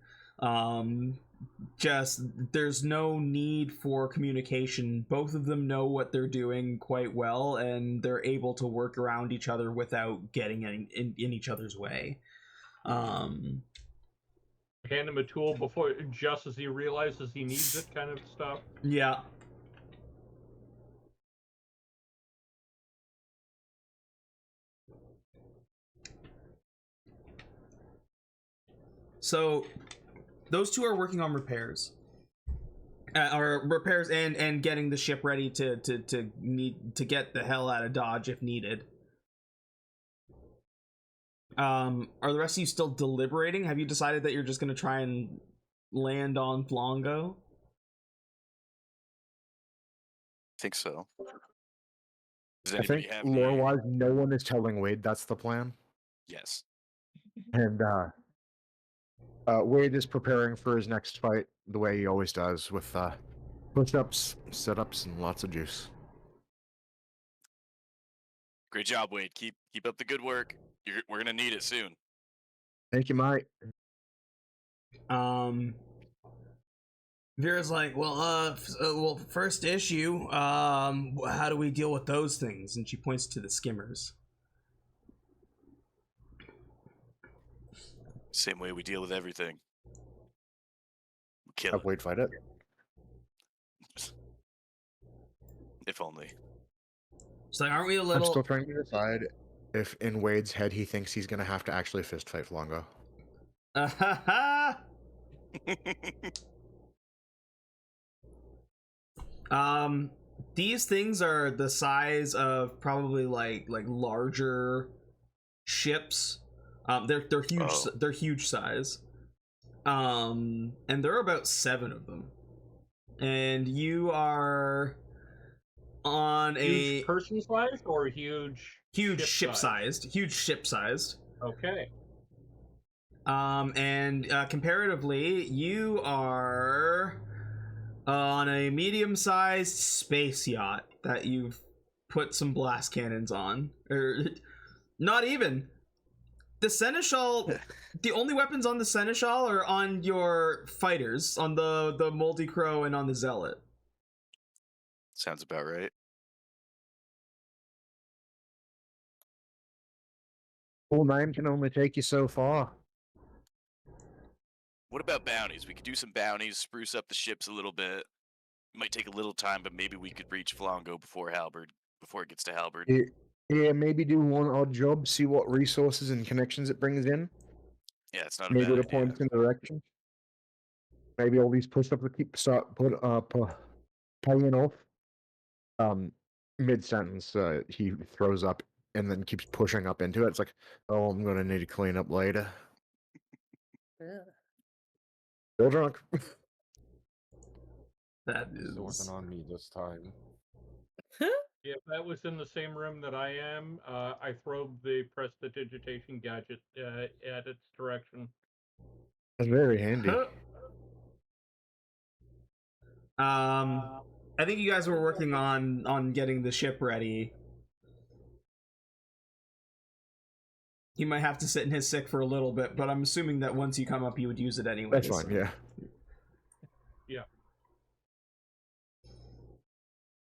Just there's no need for communication. Both of them know what they're doing quite well, and they're able to work around each other without getting in each other's way. Hand him a tool before, just as he realizes he needs it, kind of stuff. Yeah. So those two are working on repairs. Or repairs and getting the ship ready to get the hell out of Dodge if needed. Are the rest of you still deliberating? Have you decided that you're just gonna try and land on Flongo? I think so. Does I anybody think have any? lore-wise, no one is telling Wade that's the plan. Yes. And Wade is preparing for his next fight the way he always does, with push-ups, sit-ups, and lots of juice. Great job, Wade. Keep up the good work. We're gonna need it soon. Thank you, Mike. Vera's like, well, first issue, how do we deal with those things? And she points to the skimmers. Same way we deal with everything. Kill Have it, Wade fight it. if only. It's like, aren't we a I'm little... still trying to decide if in Wade's head he thinks he's going to have to actually fist fight Flongo. These things are the size of probably like larger ships. They're huge. Oh. They're huge size. And there are about 7 of them. And you are on Huge person sized or huge ship sized. Huge ship sized. Okay. And comparatively, you are on a medium-sized space yacht that you've put some blast cannons on. Or not even. The Seneschal, the only weapons on the Seneschal are on your fighters, on the Moldy Crew and on the Zealot. Sounds about right. Full name can only take you so far. What about bounties? We could do some bounties, spruce up the ships a little bit. It might take a little time, but maybe we could reach Flongo before it gets to Halberd. Yeah, maybe do one odd job, see what resources and connections it brings in. Yeah, it's not a Maybe bad to idea. point in direction. Maybe all these push-ups will paying off. Mid-sentence, he throws up and then keeps pushing up into it. It's like, oh, I'm gonna need to clean up later. Still drunk. That It wasn't is... on me this time. If that was in the same room that I am, I throw the prestidigitation gadget at its direction. That's very handy. I think you guys were working on getting the ship ready. He might have to sit in his sick for a little bit, but I'm assuming that once you come up, you would use it anyway. That's fine, yeah. Yeah.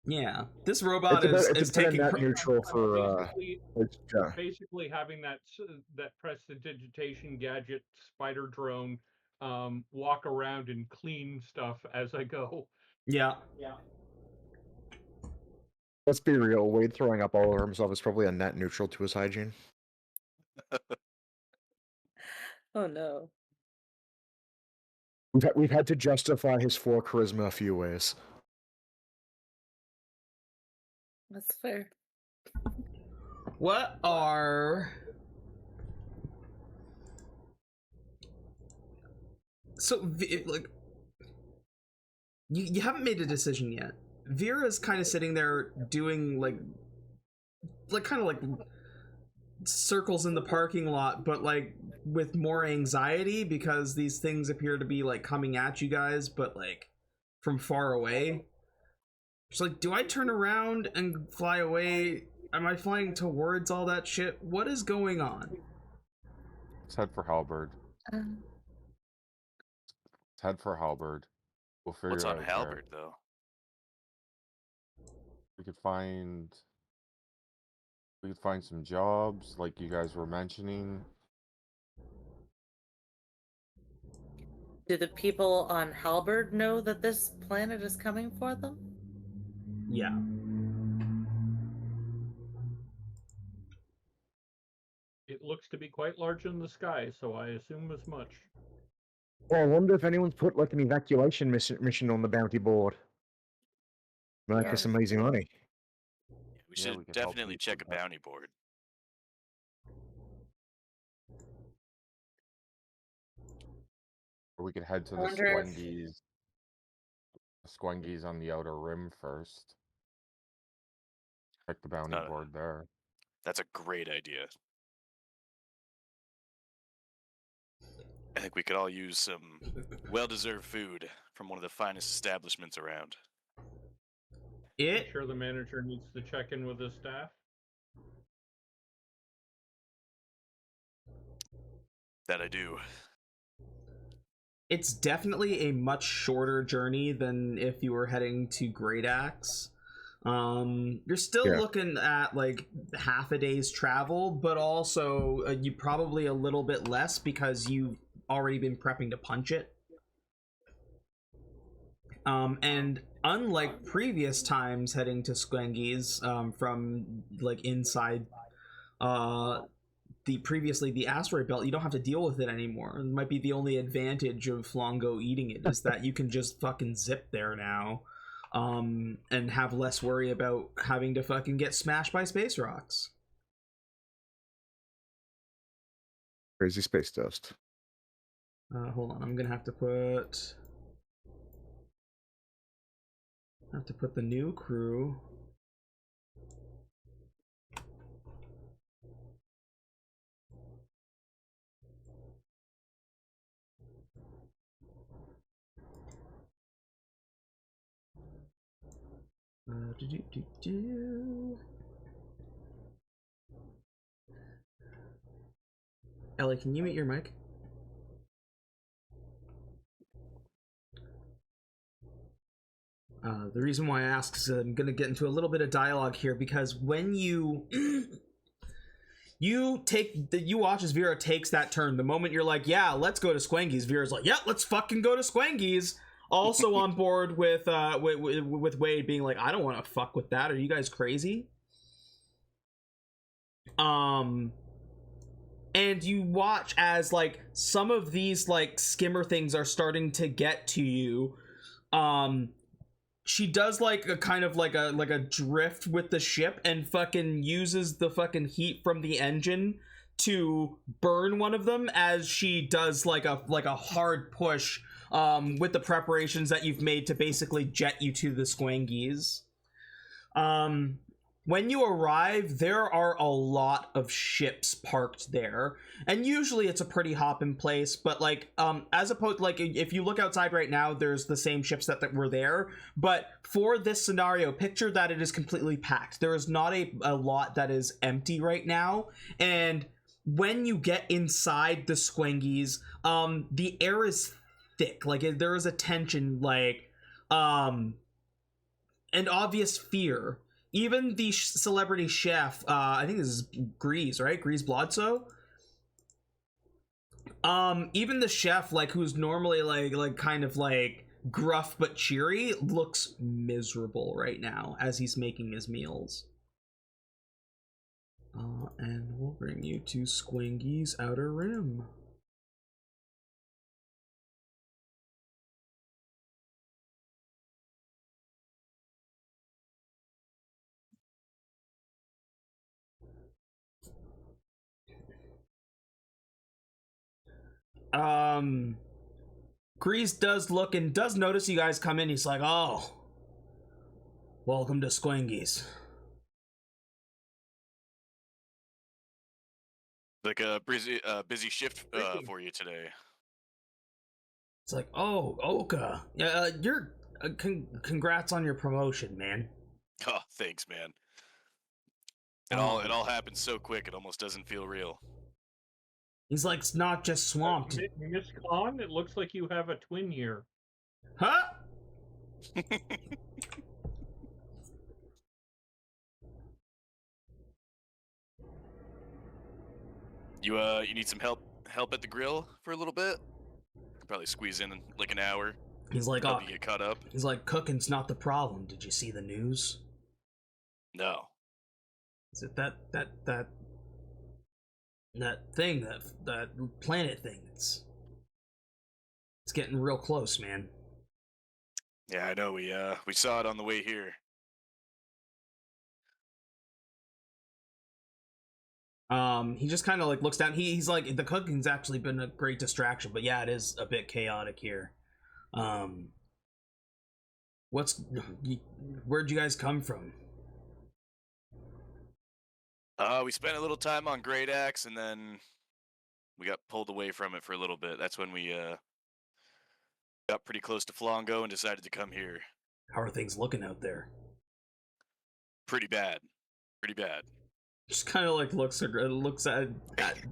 Yeah, this robot is taking net neutral for basically having that prestidigitation gadget spider drone walk around and clean stuff as I go. Yeah. Let's be real, Wade throwing up all over himself is probably a net neutral to his hygiene. Oh no. We've had to justify his 4 charisma a few ways. That's fair. What are... So, like... You haven't made a decision yet. Vera's kind of sitting there doing, like kind of like circles in the parking lot, but, like, with more anxiety because these things appear to be, like, coming at you guys, but, like, from far away. She's like, do I turn around and fly away? Am I flying towards all that shit? What is going on? Let's head for Halberd. Let's head for Halberd. We'll figure What's it on out Halberd, there. though? We could find some jobs, like you guys were mentioning. Do the people on Halberd know that this planet is coming for them? Yeah. It looks to be quite large in the sky, so I assume as much. Oh, I wonder if anyone's put like an evacuation mission on the bounty board. Make us amazing money. We Yeah, should we could help definitely people check a with that. bounty board. Or we could head to I the wonder if- Squengies on the Outer Rim first. Check the bounty board there. That's a great idea. I think we could all use some well-deserved food from one of the finest establishments around. I'm sure the manager needs to check in with his staff. That I do. It's definitely a much shorter journey than if you were heading to Great Axe. You're still looking at like half a day's travel, but also you probably a little bit less because you've already been prepping to punch it. And unlike previous times heading to Squengies from like inside the asteroid belt, you don't have to deal with it anymore. It might be the only advantage of Flongo eating it is that you can just fucking zip there now, and have less worry about having to fucking get smashed by space rocks. Crazy space dust. Hold on, I'm gonna have to put the new crew. Ellie, can you mute your mic? The reason why I ask is I'm gonna get into a little bit of dialogue here because when you you watch as Vera takes that turn, the moment you're like, yeah, let's go to Squengies, Vera's like, yeah, let's fucking go to Squengies. Also on board with Wade being like, I don't want to fuck with that. Are you guys crazy? And you watch as like some of these like skimmer things are starting to get to you. She does like a kind of like a drift with the ship and fucking uses the fucking heat from the engine to burn one of them as she does like a hard push with the preparations that you've made to basically jet you to the Squengies. When you arrive, there are a lot of ships parked there, and usually it's a pretty hopping place, but like as opposed, like if you look outside right now, there's the same ships that were there, but for this scenario, picture that it is completely packed. There is not a lot that is empty right now, and when you get inside the Squengies, the air is thick, like there is a tension, like an obvious fear. Even the celebrity chef, I think this is Grease, right? Grease Blodso. Even the chef, like who's normally like kind of like gruff but cheery, looks miserable right now as he's making his meals. And we'll bring you to Squengies Outer Rim. Grease does look and does notice you guys come in. He's like, oh, welcome to Squengies. Like a busy shift for you today. It's like, oh, Oka, you're congrats on your promotion, man. Oh, thanks, man. It all happened so quick it almost doesn't feel real. He's like, it's not just swamped. Miss Khan, it looks like you have a twin here. Huh? You need some help at the grill for a little bit? Could probably squeeze in like an hour. He's like, help you get caught up. He's like, cooking's not the problem. Did you see the news? No. Is it that thing, that planet thing? getting real close, man. Yeah, I know. We saw it on the way here. He just kind of like looks down. He's like, the cooking's actually been a great distraction, but yeah, it is a bit chaotic here. Where'd you guys come from? We spent a little time on Great Axe, and then we got pulled away from it for a little bit. That's when we got pretty close to Flongo and decided to come here. How are things looking out there? Pretty bad. Pretty bad. Just kind of like looks at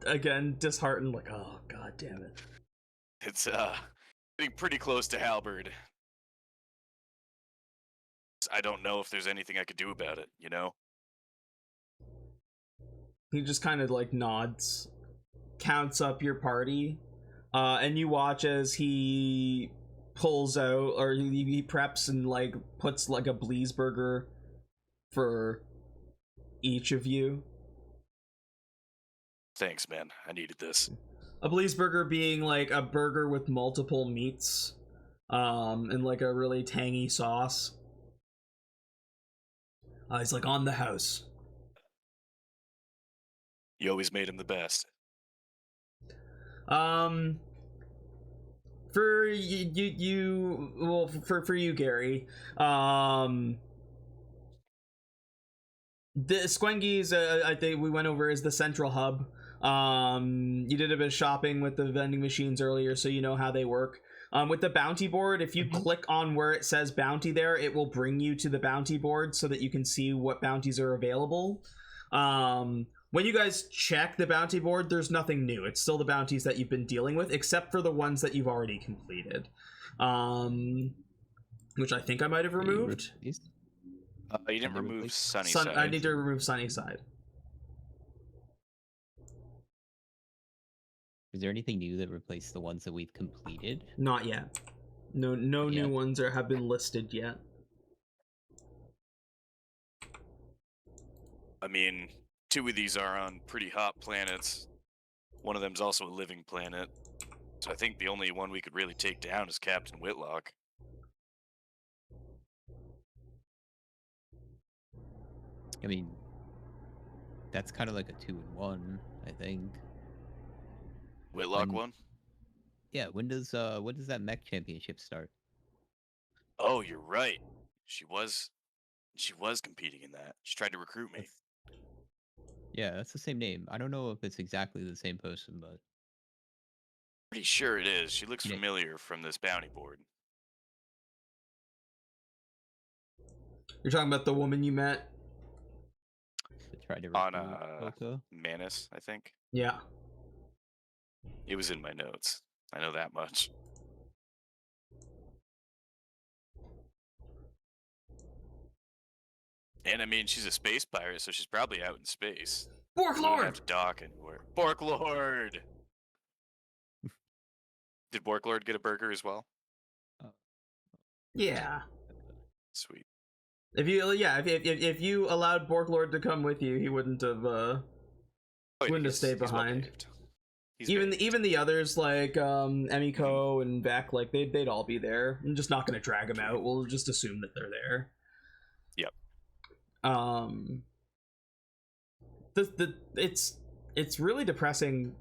again, disheartened, like, oh god damn it. It's getting pretty close to Halberd. I don't know if there's anything I could do about it, you know? He just kind of like nods, counts up your party, and you watch as he pulls out, or he preps and like puts like a Bleesburger for each of you. Thanks, man. I needed this. A Bleesburger being like a burger with multiple meats, and like a really tangy sauce. He's like, on the house. You always made him the best. For you, Gary, the Squengies, I think we went over, is the central hub. You did a bit of shopping with the vending machines earlier, so you know how they work. With the bounty board, if you click on where it says bounty there, it will bring you to the bounty board so that you can see what bounties are available. When you guys check the bounty board, there's nothing new. It's still the bounties that you've been dealing with, except for the ones that you've already completed. Which I think I might have removed. You didn't remove Sunnyside. I need to remove Sunnyside. Is there anything new that replaced the ones that we've completed? Not yet. No new ones have been listed yet. I mean, 2 of these are on pretty hot planets. One of them's also a living planet. So I think the only one we could really take down is Captain Whitlock. I mean, that's kind of like a 2-in-1, I think. Whitlock won? Yeah, when does that mech championship start? Oh, you're right. She was competing in that. She tried to recruit me. Yeah, that's the same name. I don't know if it's exactly the same person, but Pretty sure it is. She looks familiar from this bounty board. You're talking about the woman you met? tried to On Loka. Manus, I think. Yeah. It was in my notes. I know that much. And I mean, she's a space pirate, so she's probably out in space. Bork Don't Lord! have to dock anywhere. Bork Lord! Did Bork Lord get a burger as well? Yeah. Sweet. If you allowed Bork Lord to come with you, he wouldn't have wouldn't have stayed behind. Even the others like Emiko and Beck, like they'd all be there. I'm just not gonna drag them out. We'll just assume that they're there. Yep. It's really depressing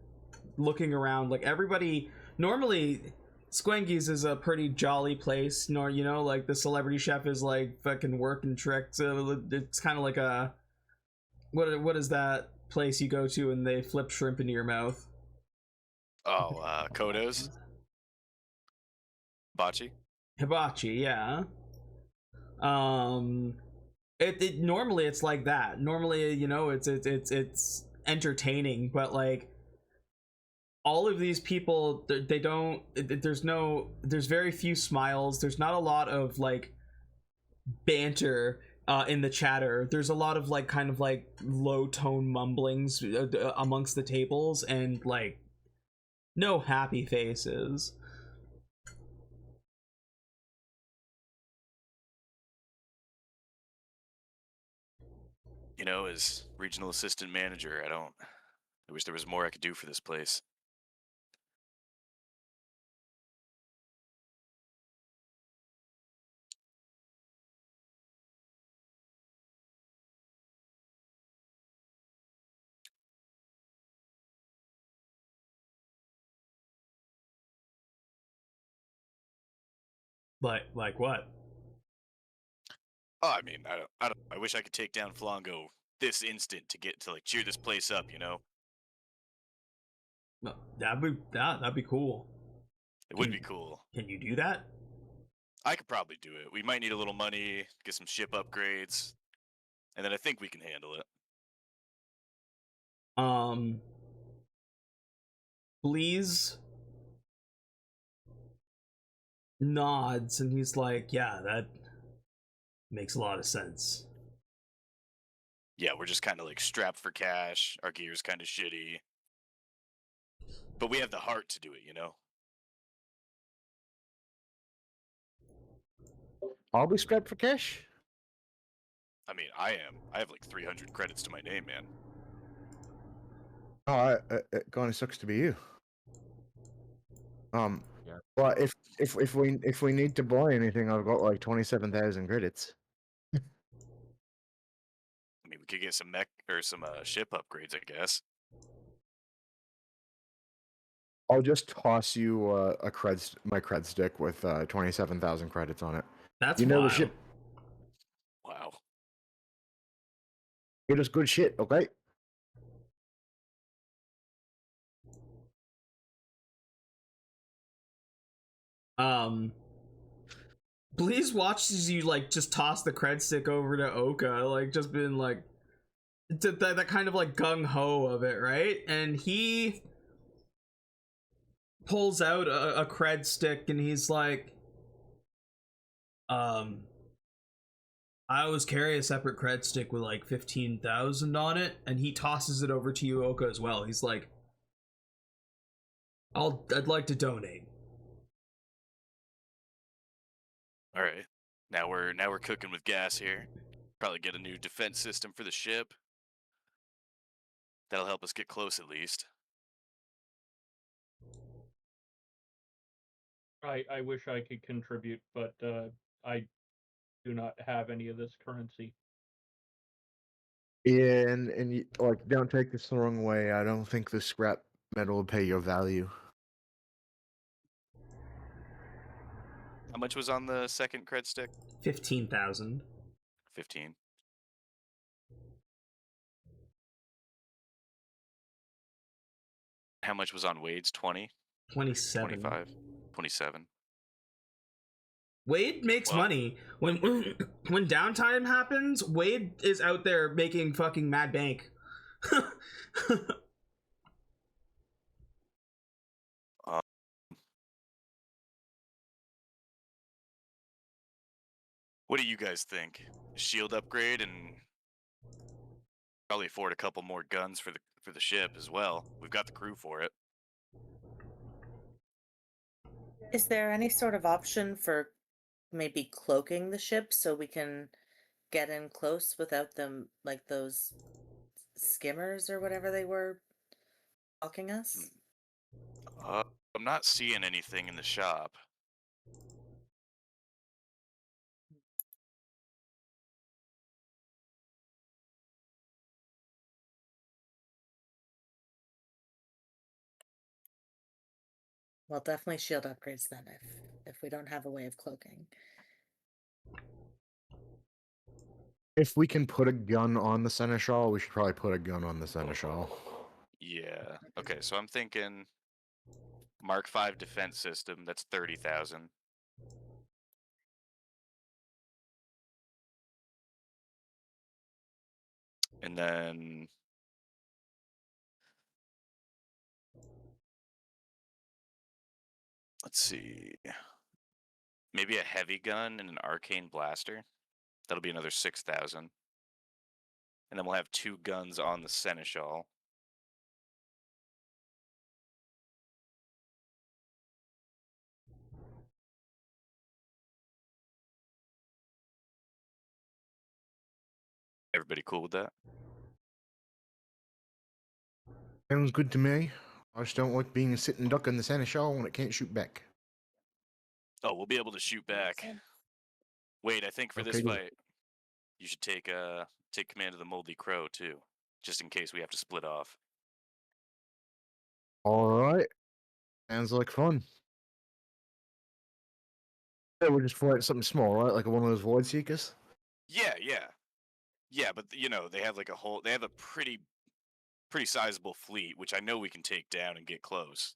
looking around. Like everybody normally, Squengies is a pretty jolly place. Like the celebrity chef is like fucking working tricks. It's kind of like a what is that place you go to and they flip shrimp into your mouth? Oh, Kodo's? Hibachi, yeah. It normally it's like that. Normally, it's entertaining, but like all of these people, they don't. There's very few smiles. There's not a lot of like banter in the chatter. There's a lot of like kind of like low tone mumblings amongst the tables, and like no happy faces. As regional assistant manager, I wish there was more I could do for this place. Like what? Oh, I mean, I don't. I wish I could take down Flongo this instant to get to like cheer this place up. You know, No, that'd be cool. it would be cool. Can you do that? I could probably do it. We might need a little money, get some ship upgrades, and then I think we can handle it. Please nods and he's like, yeah, that makes a lot of sense. Yeah, we're just kind of like strapped for cash. Our gear's kind of shitty, but we have the heart to do it. You know. I'll be strapped for cash. I mean, I am. I have like 300 credits to my name, man. Oh, it kind of sucks to be you. Yeah. But if we need to buy anything, I've got like 27,000 credits. I mean, we could get some mech or some ship upgrades, I guess. I'll just toss you my cred stick with 27,000 credits on it. That's You know wild. the ship. Wow. It is good shit, okay? Please watch as you like just toss the cred stick over to Oka, like just been like that kind of like gung ho of it, right? And he pulls out a cred stick and he's like, I always carry a separate cred stick with like 15,000 on it, and he tosses it over to you, Oka, as well. He's like, I'd like to donate. All right. Now we're cooking with gas here. Probably get a new defense system for the ship. That'll help us get close at least. I wish I could contribute, but I do not have any of this currency. Yeah, and like, don't take this the wrong way. I don't think the scrap metal will pay your value. How much was on the second cred stick? 15,000. 15. How much was on Wade's? 20? 27. 25? 27. Wade makes Well- money when downtime happens. Wade is out there making fucking mad bank. What do you guys think? Shield upgrade and probably afford a couple more guns for the ship as well. We've got the crew for it. Is there any sort of option for maybe cloaking the ship so we can get in close without them, like those skimmers or whatever they were, stalking us? I'm not seeing anything in the shop. Well, definitely shield upgrades then, if we don't have a way of cloaking. If we can put a gun on the Seneschal, we should probably put a gun on the Seneschal. Yeah. Okay, so I'm thinking Mark V defense system, that's 30,000. And then let's see. Maybe a heavy gun and an arcane blaster. That'll be another 6,000. And then we'll have 2 guns on the Seneschal. Everybody cool with that? Sounds good to me. I just don't like being a sitting duck in the Seneschal when it can't shoot back. Oh, we'll be able to shoot back. Wait, I think for this Okay, good. fight, you should take command of the Moldy Crew too, just in case we have to split off. All right. Sounds like fun. Yeah, we're just fighting something small, right? Like one of those Voidseekers. Yeah, but you know, they have like they have a pretty sizable fleet, which I know we can take down and get close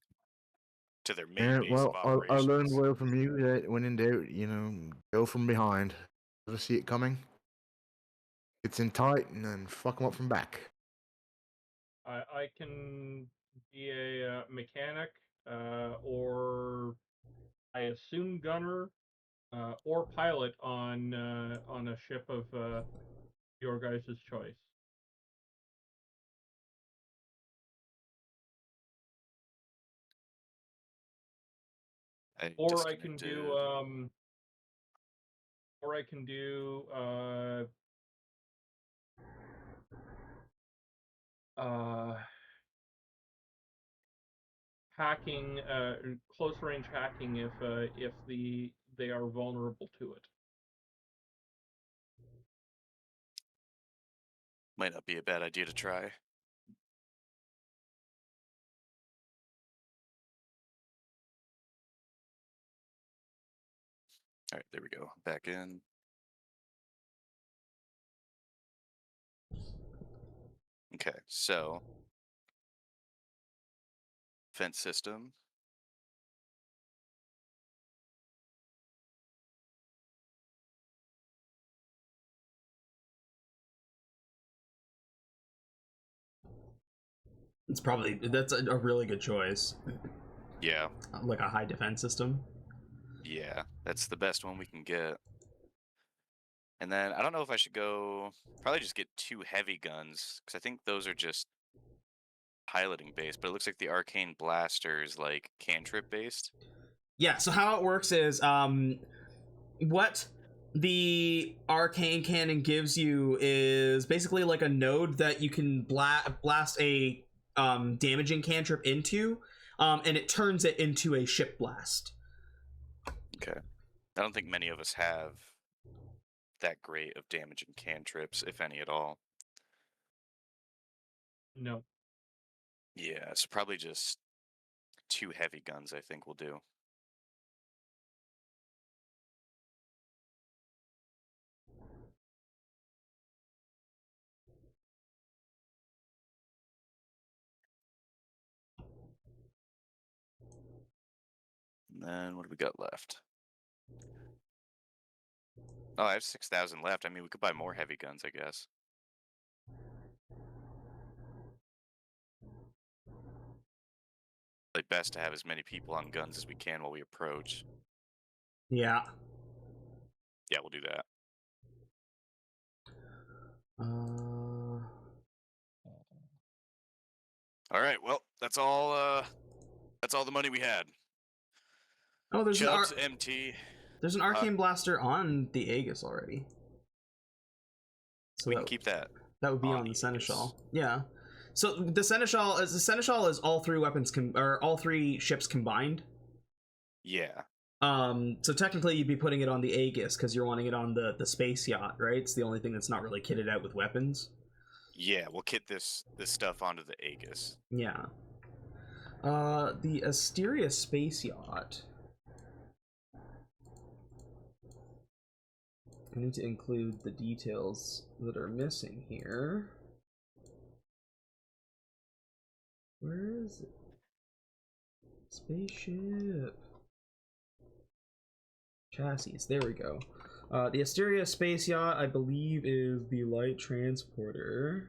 to their main Yeah, base well, of I operations. learned well from you that when in doubt, go from behind. Never see it coming. It's in tight, and then fuck them up from back. I can be a mechanic, or I assume gunner, or pilot on a ship of your guys' choice. Or I can do hacking, close range hacking if they are vulnerable to it. Might not be a bad idea to try. All right, there we go. Back in. Okay, so defense system. That's a really good choice. Yeah. Like a high defense system. Yeah, that's the best one we can get. And then I don't know if I should probably just get 2 heavy guns, because I think those are just piloting based, but it looks like the arcane blaster is like cantrip based. Yeah, so how it works is what the arcane cannon gives you is basically like a node that you can blast a damaging cantrip into, and it turns it into a ship blast. Okay. I don't think many of us have that great of damaging cantrips, if any at all. No. Yeah, so probably just 2 heavy guns I think will do. And then what do we got left? Oh, I have 6,000 left. I mean, we could buy more heavy guns, I guess. Like best to have as many people on guns as we can while we approach. Yeah. Yeah, we'll do that. All right. Well, that's all the money we had. Oh, there's Chubbs, MT. There's an arcane blaster on the Aegis already. So we can keep that. That would be on the Seneschal. Yeah. So the Seneschal is all 3 weapons or all 3 ships combined. Yeah. So technically you'd be putting it on the Aegis because you're wanting it on the space yacht, right? It's the only thing that's not really kitted out with weapons. Yeah, we'll kit this stuff onto the Aegis. Yeah. The Asteria space yacht. I need to include the details that are missing here. Where is it? Spaceship. Chassis. There we go. The Asteria space yacht, I believe, is the light transporter.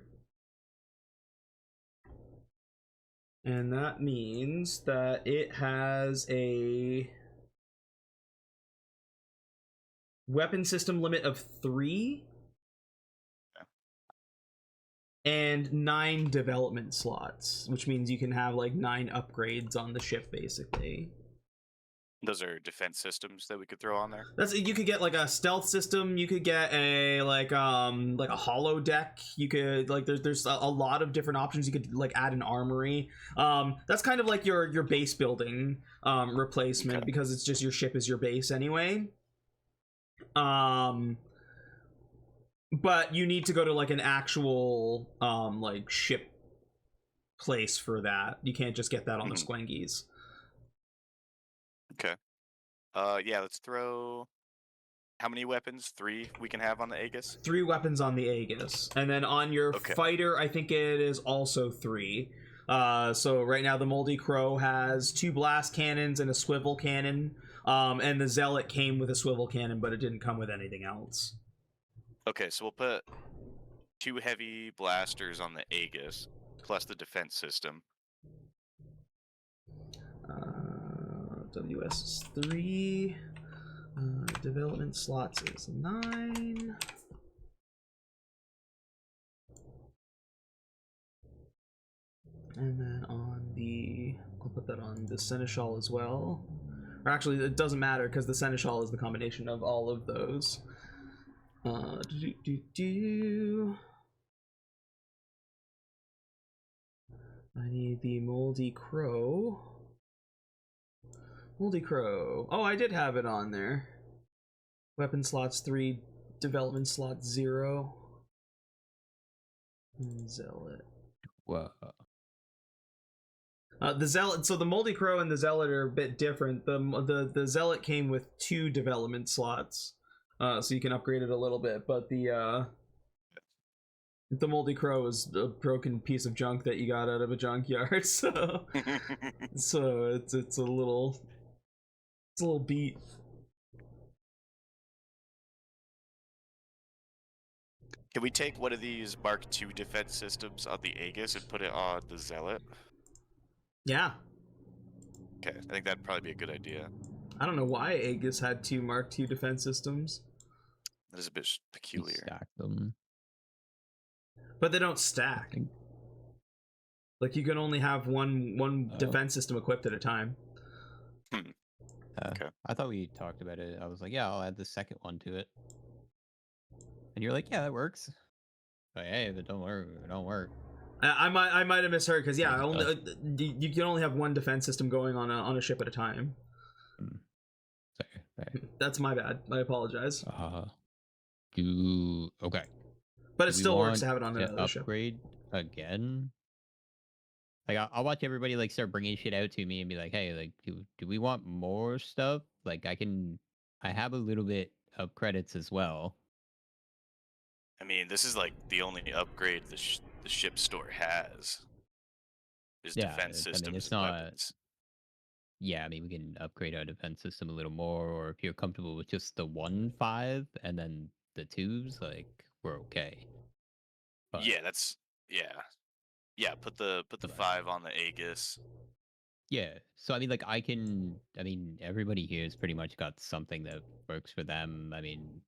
And that means that it has a weapon system limit of 3 and 9 development slots, which means you can have like 9 upgrades on the ship basically. Those are defense systems that we could throw on there. You could get like a stealth system, you could get a like a hollow deck, you could like there's a lot of different options. You could like add an armory. That's kind of like your base building replacement, because it's just your ship is your base anyway. But you need to go to like an actual like ship place for that. You can't just get that on the Squengies. Okay. Yeah, let's throw. How many weapons? 3 we can have on the Aegis? 3 weapons on the Aegis. And then on your Okay. fighter, I think it is also 3. So right now the Moldy Crow has 2 blast cannons and a swivel cannon. And the Zealot came with a swivel cannon, but it didn't come with anything else. Okay, so we'll put 2 heavy blasters on the Aegis, plus the defense system. WS is 3. Development slots is 9. And then on the... I'll put that on the Seneschal as well. Or actually, it doesn't matter, because the Seneschal is the combination of all of those. I need the Moldy Crow. Moldy Crow. Oh, I did have it on there. Weapon slots 3, development slot 0. And Zealot. Whoa. The Zealot. So the Moldy Crow and the Zealot are a bit different. The Zealot came with 2 development slots, so you can upgrade it a little bit. But the Moldy Crow is a broken piece of junk that you got out of a junkyard. So it's a little beat. Can we take one of these Mark II defense systems on the Aegis and put it on the Zealot? Yeah. Okay, I think that'd probably be a good idea. I don't know why Aegis had 2 Mark II defense systems. That is a bit You peculiar. stack them. But they don't stack. Like, you can only have one defense system equipped at a time. Okay. I thought we talked about it. I was like, yeah, I'll add the second one to it. And you're like, yeah, that works. But hey, if it don't work, it don't work. I might have misheard, because yeah, you can only have one defense system going on a ship at a time. Sorry. That's my bad. I apologize. Okay. But it Do we still works to want have it on to another ship. upgrade again? Like, I'll watch everybody like start bringing shit out to me and be like, hey, like, do we want more stuff? Like, I have a little bit of credits as well. I mean, this is like the only upgrade the ship store has. Is Yeah, defense I mean, systems it's and not- weapons. Yeah, I mean, we can upgrade our defense system a little more, or if you're comfortable with just the 1-5 and then the 2s, like, we're okay. But, Yeah, that's yeah. Put the But- 5 on the Aegis. Yeah, so I mean, like, everybody here has pretty much got something that works for them. I mean,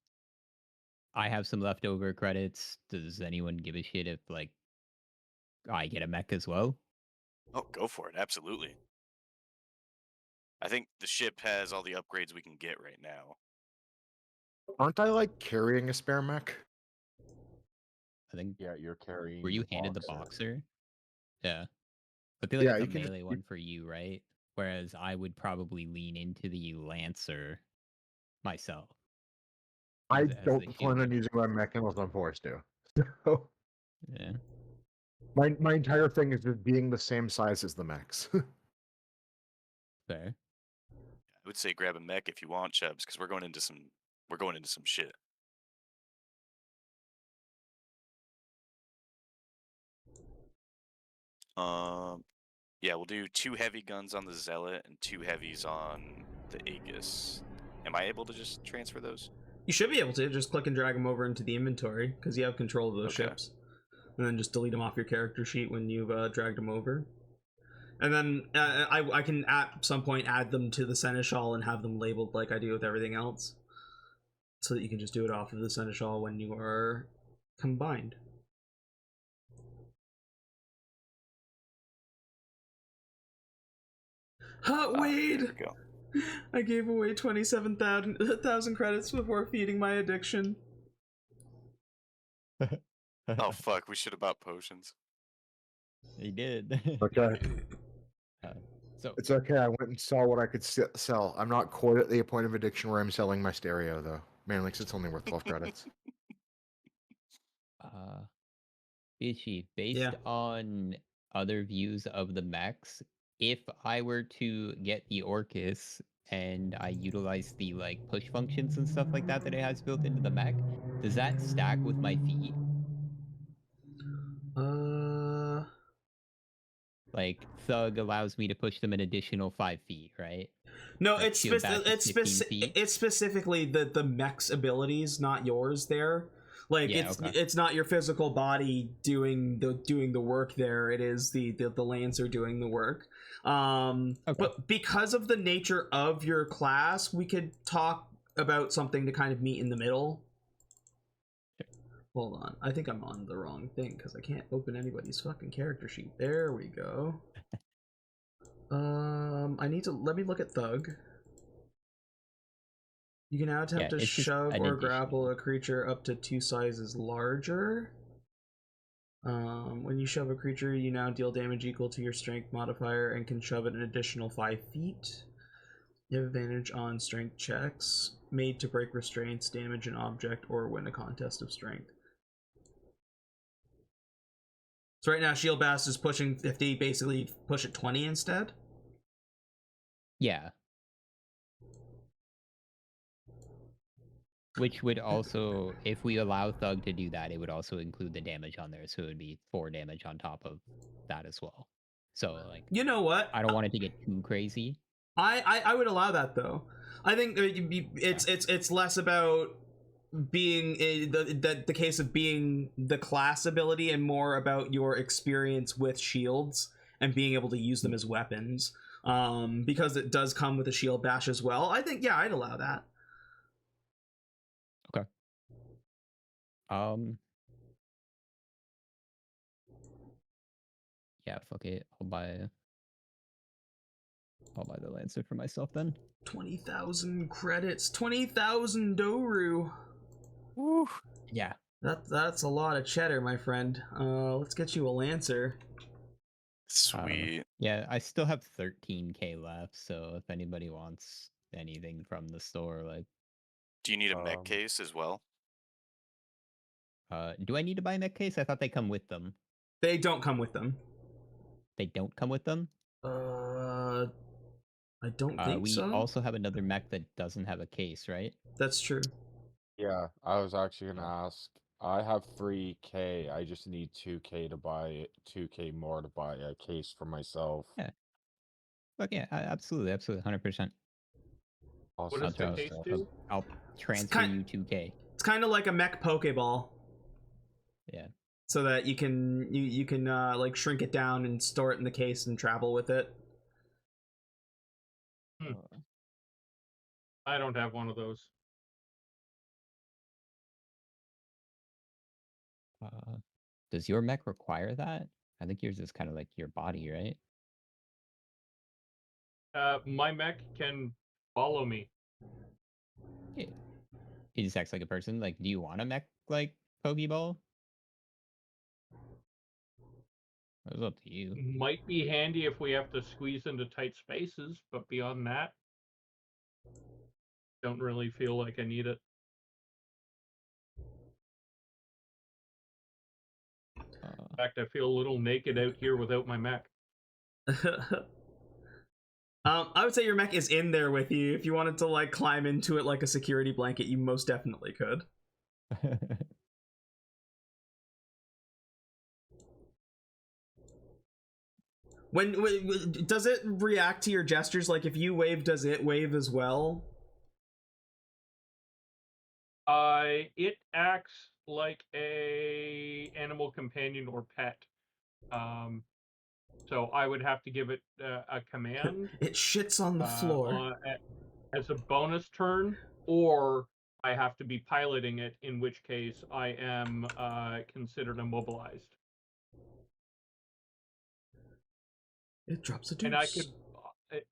I have some leftover credits. Does anyone give a shit if, like, I get a mech as well? Oh, go for it! Absolutely. I think the ship has all the upgrades we can get right now. Aren't I like carrying a spare mech? I think, Yeah, you're carrying. were you the handed the boxer. boxer? Yeah. I feel like Yeah, it's a you can just- melee one for you, right? Whereas I would probably lean into the Lancer myself. I because it has don't the plan on shield. using my mech unless I'm forced to. So Yeah. my entire thing is just being the same size as the mechs. Fair. I would say grab a mech if you want, Chubbs, because we're going into some shit. Yeah, we'll do 2 heavy guns on the Zealot and 2 heavies on the Aegis. Am I able to just transfer those? You should be able to just click and drag them over into the inventory, because you have control of those Okay. ships. And then just delete them off your character sheet when you've dragged them over. And then I can at some point add them to the Seneschal and have them labeled like I do with everything else. So that you can just do it off of the Seneschal when you are combined. Hot There Wade! we go. I gave away 27,000 credits before feeding my addiction. Oh fuck, we should have bought potions. He did. Okay. So It's okay. I went and saw what I could sell. I'm not quite at the point of addiction where I'm selling my stereo, though. Mainly because it's only worth 12 credits. Ishi, based Yeah. on other views of the mechs, if I were to get the Orcus and I utilize the like push functions and stuff like that it has built into the mech, does that stack with my feet? Like Thug allows me to push them an additional 5 feet, right? No, Like, shield bash is 15 feet. it's specifically the mech's abilities, not yours. There, like Yeah, okay. it's not your physical body doing the work. There, it is the Lancer doing the work. Okay. But because of the nature of your class, we could talk about something to kind of meet in the middle. Hold on, I think I'm on the wrong thing because I can't open anybody's fucking character sheet. There we go. Let me look at Thug. You can now attempt to it's just shove an or additional. grapple a creature up to 2 sizes larger. When you shove a creature, you now deal damage equal to your strength modifier and can shove it an additional 5 feet. You have advantage on strength checks made to break restraints, damage an object, or win a contest of strength. So right now, Shield Bash is pushing 50, basically push it 20 instead? Yeah. Which would also, if we allow Thug to do that, it would also include the damage on there, so it would be 4 damage on top of that as well. So, like, You know what? I don't want it to get too crazy. I would allow that though. I think it's less about being the case of being the class ability and more about your experience with shields and being able to use them as weapons. Because it does come with a shield bash as well. I think, yeah, I'd allow that. Okay. Yeah, fuck it. I'll buy the Lancer for myself then. 20,000 credits, 20,000 Doru. Woo. Yeah. That's a lot of cheddar, my friend. Let's get you a Lancer. Sweet. Yeah, I still have 13k left, so if anybody wants anything from the store, like, Do you need a mech case as well? do I need to buy a mech case? I thought they come with them. They don't come with them. They don't come with them? I don't think we so. also have another mech that doesn't have a case, right? That's true. Yeah, I was actually gonna ask. I have 3k. I just need 2k to buy 2k more to buy a case for myself. Yeah. Fuck yeah, absolutely, 100%. What does the case do? I'll transfer you 2k. It's kind of like a mech Pokeball. Yeah. So that you can like shrink it down and store it in the case and travel with it. I don't have one of those. Does your mech require that? I think yours is kind of like your body, right? My mech can follow me. Yeah. He just acts like a person. Like, do you want a mech like Pokeball? It's up to you. Might be handy if we have to squeeze into tight spaces, but beyond that, don't really feel like I need it. In fact, I feel a little naked out here without my mech. I would say your mech is in there with you. If you wanted to like climb into it like a security blanket, you most definitely could. When does it react to your gestures? Like if you wave, does it wave as well? It acts like a animal companion or pet. So I would have to give it a command. It shits on the floor. As a bonus turn, or I have to be piloting it, in which case I am considered immobilized. It drops a deuce. And I could,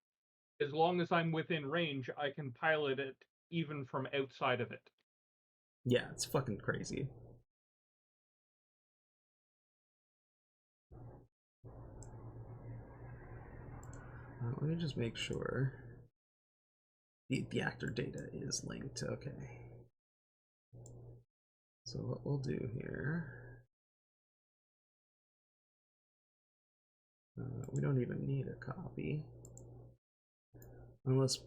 as long as I'm within range, I can pilot it even from outside of it. Yeah, it's fucking crazy. Let me just make sure the actor data is linked. Okay. So what we'll do here, we don't even need a copy unless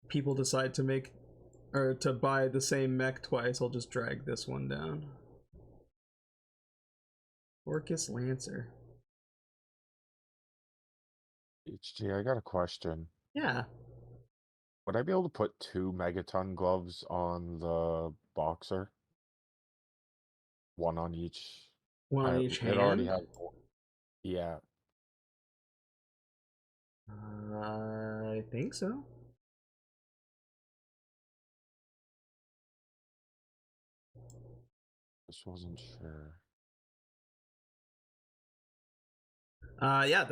people decide to make or to buy the same mech twice, I'll just drag this one down. Orcus Lancer. HG, I got a question. Yeah. Would I be able to put 2 megaton gloves on the boxer? One on each. One on each hand. It already has. Yeah. I think so. Just wasn't sure. Yeah,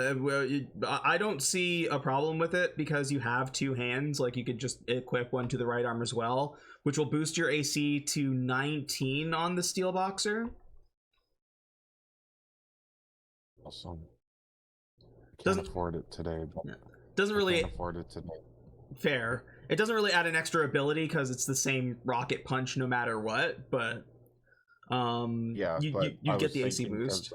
I don't see a problem with it because you have 2 hands. Like, you could just equip one to the right arm as well, which will boost your AC to 19 on the steel boxer. Awesome. Can't Doesn't afford it today. But yeah. Doesn't really can't afford it today. fair. It doesn't really add an extra ability because it's the same rocket punch no matter what. But Yeah, you get the AC boost.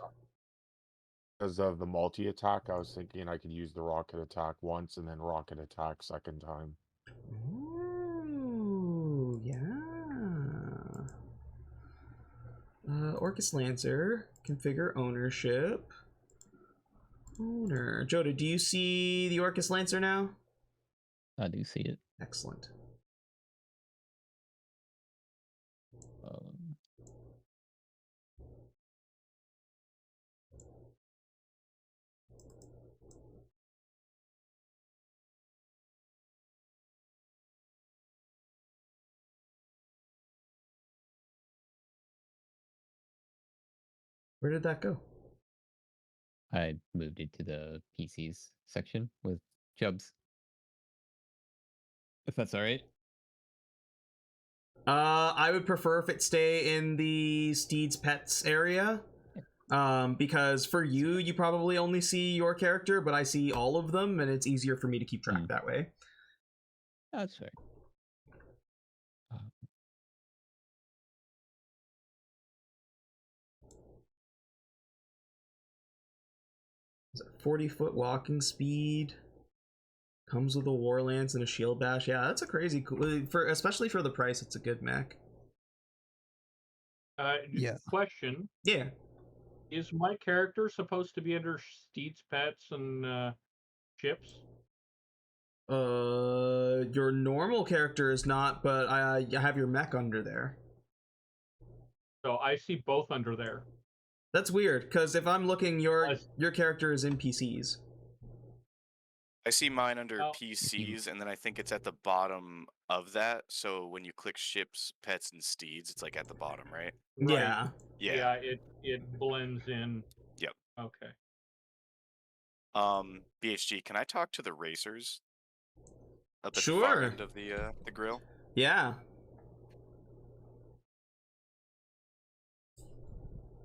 Because of the multi-attack, I was thinking I could use the rocket attack once and then rocket attack second time. Ooh, yeah. Orcus Lancer, configure ownership. Owner. Joda, do you see the Orcus Lancer now? I do see it. Excellent. Where did that go? I moved it to the PCs section with Chubbs. If that's all right. I would prefer if it stay in the Steed's Pets area. Because for you probably only see your character, but I see all of them, and it's easier for me to keep track that way. That's fair. Is it 40-foot walking speed? Comes with a war lance and a shield bash. Yeah, that's a crazy cool. Especially for the price, it's a good mech. Yeah. Question. Yeah. Is my character supposed to be under Steed's Pets and Chips? Your normal character is not, but I have your mech under there. So I see both under there. That's weird, because if I'm looking, your character is in PCs. I see mine under PCs, and then I think it's at the bottom of that. So when you click ships, pets, and steeds, it's like at the bottom, right? Yeah. Yeah. It blends in. Yep. Okay. BHG, can I talk to the racers up at Sure. the far end of the grill? Yeah.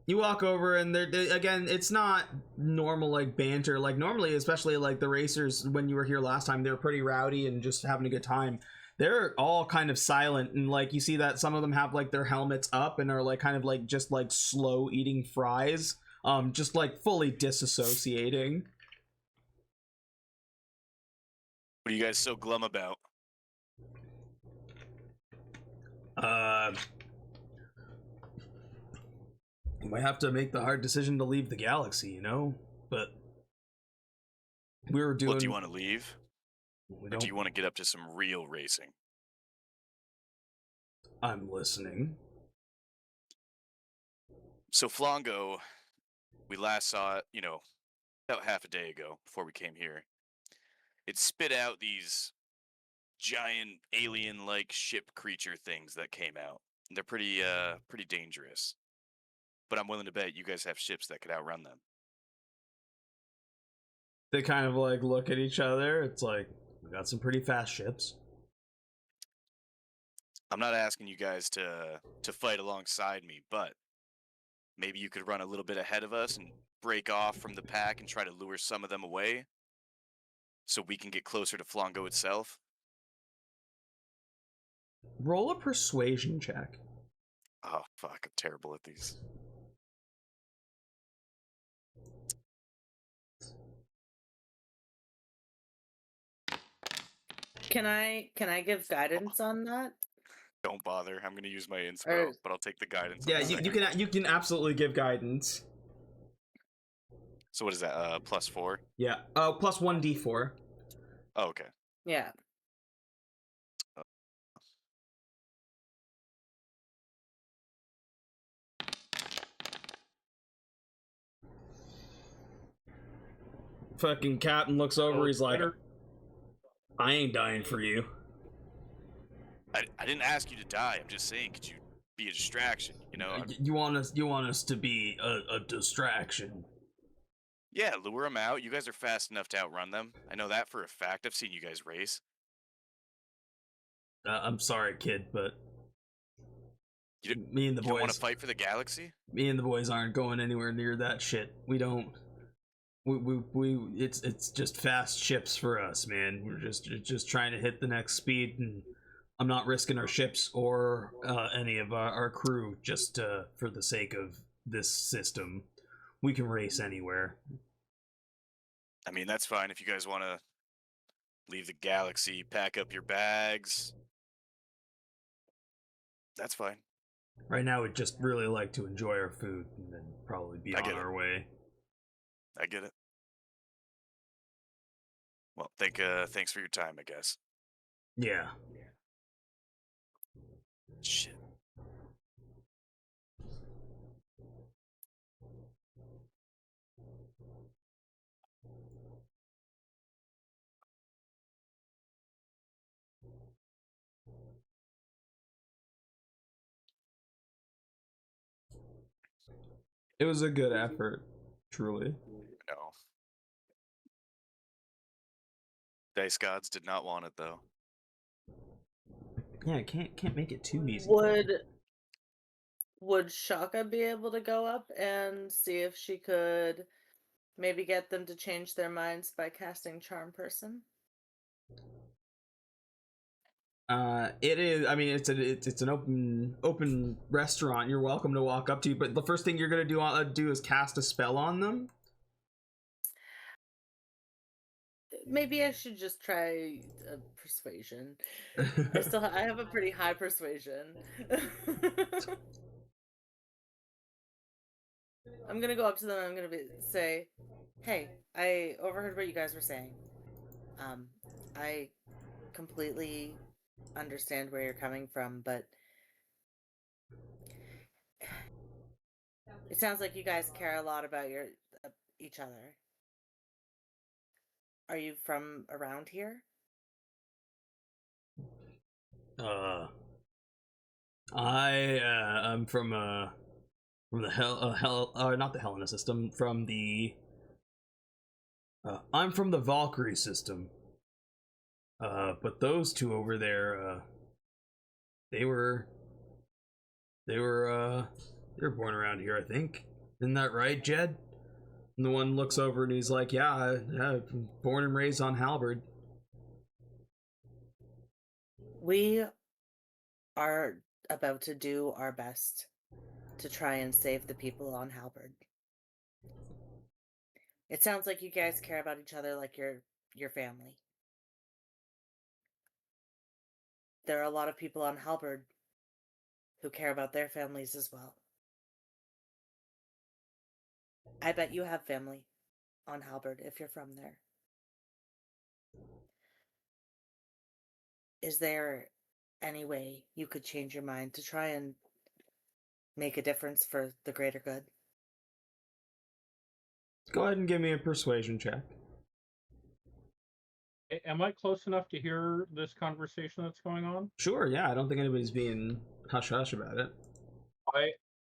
You walk over and again, it's not normal like banter. Like normally, especially like the racers when you were here last time, they were pretty rowdy and just having a good time. They're all kind of silent, and like you see that some of them have like their helmets up and are like kind of like just like slow eating fries, just like fully disassociating. What are you guys so glum about? You might have to make the hard decision to leave the galaxy, you know? But we were doing... Well, do you want to leave? Or do you want to get up to some real racing? I'm listening. So Flongo, we last saw it, about half a day ago before we came here. It spit out these giant alien-like ship creature things that came out. They're pretty dangerous. But I'm willing to bet you guys have ships that could outrun them. They kind of like look at each other. It's like, we got some pretty fast ships. I'm not asking you guys to fight alongside me, but maybe you could run a little bit ahead of us and break off from the pack and try to lure some of them away so we can get closer to Flongo itself. Roll a persuasion check. Oh, fuck. I'm terrible at these. Can I give guidance on that? Don't bother. I'm gonna use my inspo, Or- but I'll take the guidance. Yeah, on the you second can one. you can absolutely give guidance. So what is that? +4. Yeah. Oh, plus 1d4. Oh, okay. Yeah. Fucking captain looks over. Oh, He's like, better- I ain't dying for you. I didn't ask you to die. I'm just saying, could you be a distraction? You know? You want us to be a distraction. Yeah, lure them out. You guys are fast enough to outrun them. I know that for a fact. I've seen you guys race. I'm sorry, kid, but You me and the You don't want boys, to fight for the galaxy? me and the boys aren't going anywhere near that shit. We don't. We it's just fast ships for us, man. We're just trying to hit the next speed, and I'm not risking our ships or any of our crew just for the sake of this system. We can race anywhere. I mean, that's fine if you guys want to leave the galaxy, pack up your bags. That's fine. Right now, we'd just really like to enjoy our food and then probably be I on get it. our way. I get it. Well, thanks for your time, I guess. Yeah. Shit. It was a good effort, truly. No. Dice gods did not want it though. Yeah, can't make it too easy. Would Chaka be able to go up and see if she could maybe get them to change their minds by casting Charm Person? It is. I mean, it's an open restaurant. You're welcome to walk up to, but the first thing you're gonna do is cast a spell on them. Maybe I should just try persuasion. I have a pretty high persuasion. I'm gonna go up to them. I'm gonna say, "Hey, I overheard what you guys were saying. I completely understand where you're coming from, but it sounds like you guys care a lot about each other. Are you from around here?" I'm from the not the Helena system, I'm from the Valkyrie system. But those two over there, they were born around here, I think. Isn't that right, Jed? And the one looks over and he's like, yeah, born and raised on Halberd. We are about to do our best to try and save the people on Halberd. It sounds like you guys care about each other like your family. There are a lot of people on Halberd who care about their families as well. I bet you have family on Halberd if you're from there. Is there any way you could change your mind to try and make a difference for the greater good? Go ahead and give me a persuasion check. Am I close enough to hear this conversation that's going on? Sure, yeah. I don't think anybody's being hush-hush about it.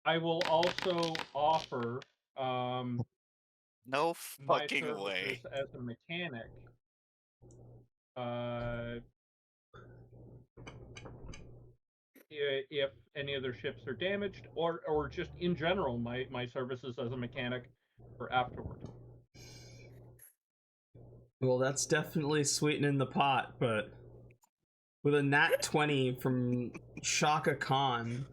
I will also offer No my fucking services way. as a mechanic. If any of their ships are damaged, or just in general, my services as a mechanic for afterward. Well, that's definitely sweetening the pot, but with a nat 20 from Chaka Khan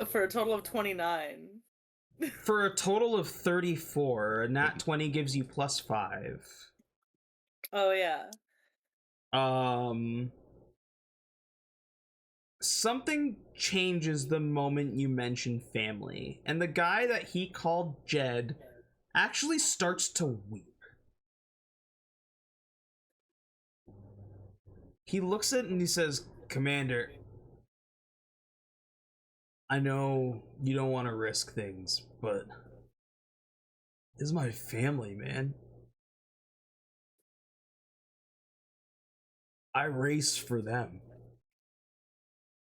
For a total of 29. for a total of 34, a nat 20 gives you +5. Oh, yeah. Something changes the moment you mention family, and the guy that he called Jed actually starts to weep. He looks at it and he says, Commander, I know you don't want to risk things, but this is my family, man. I race for them.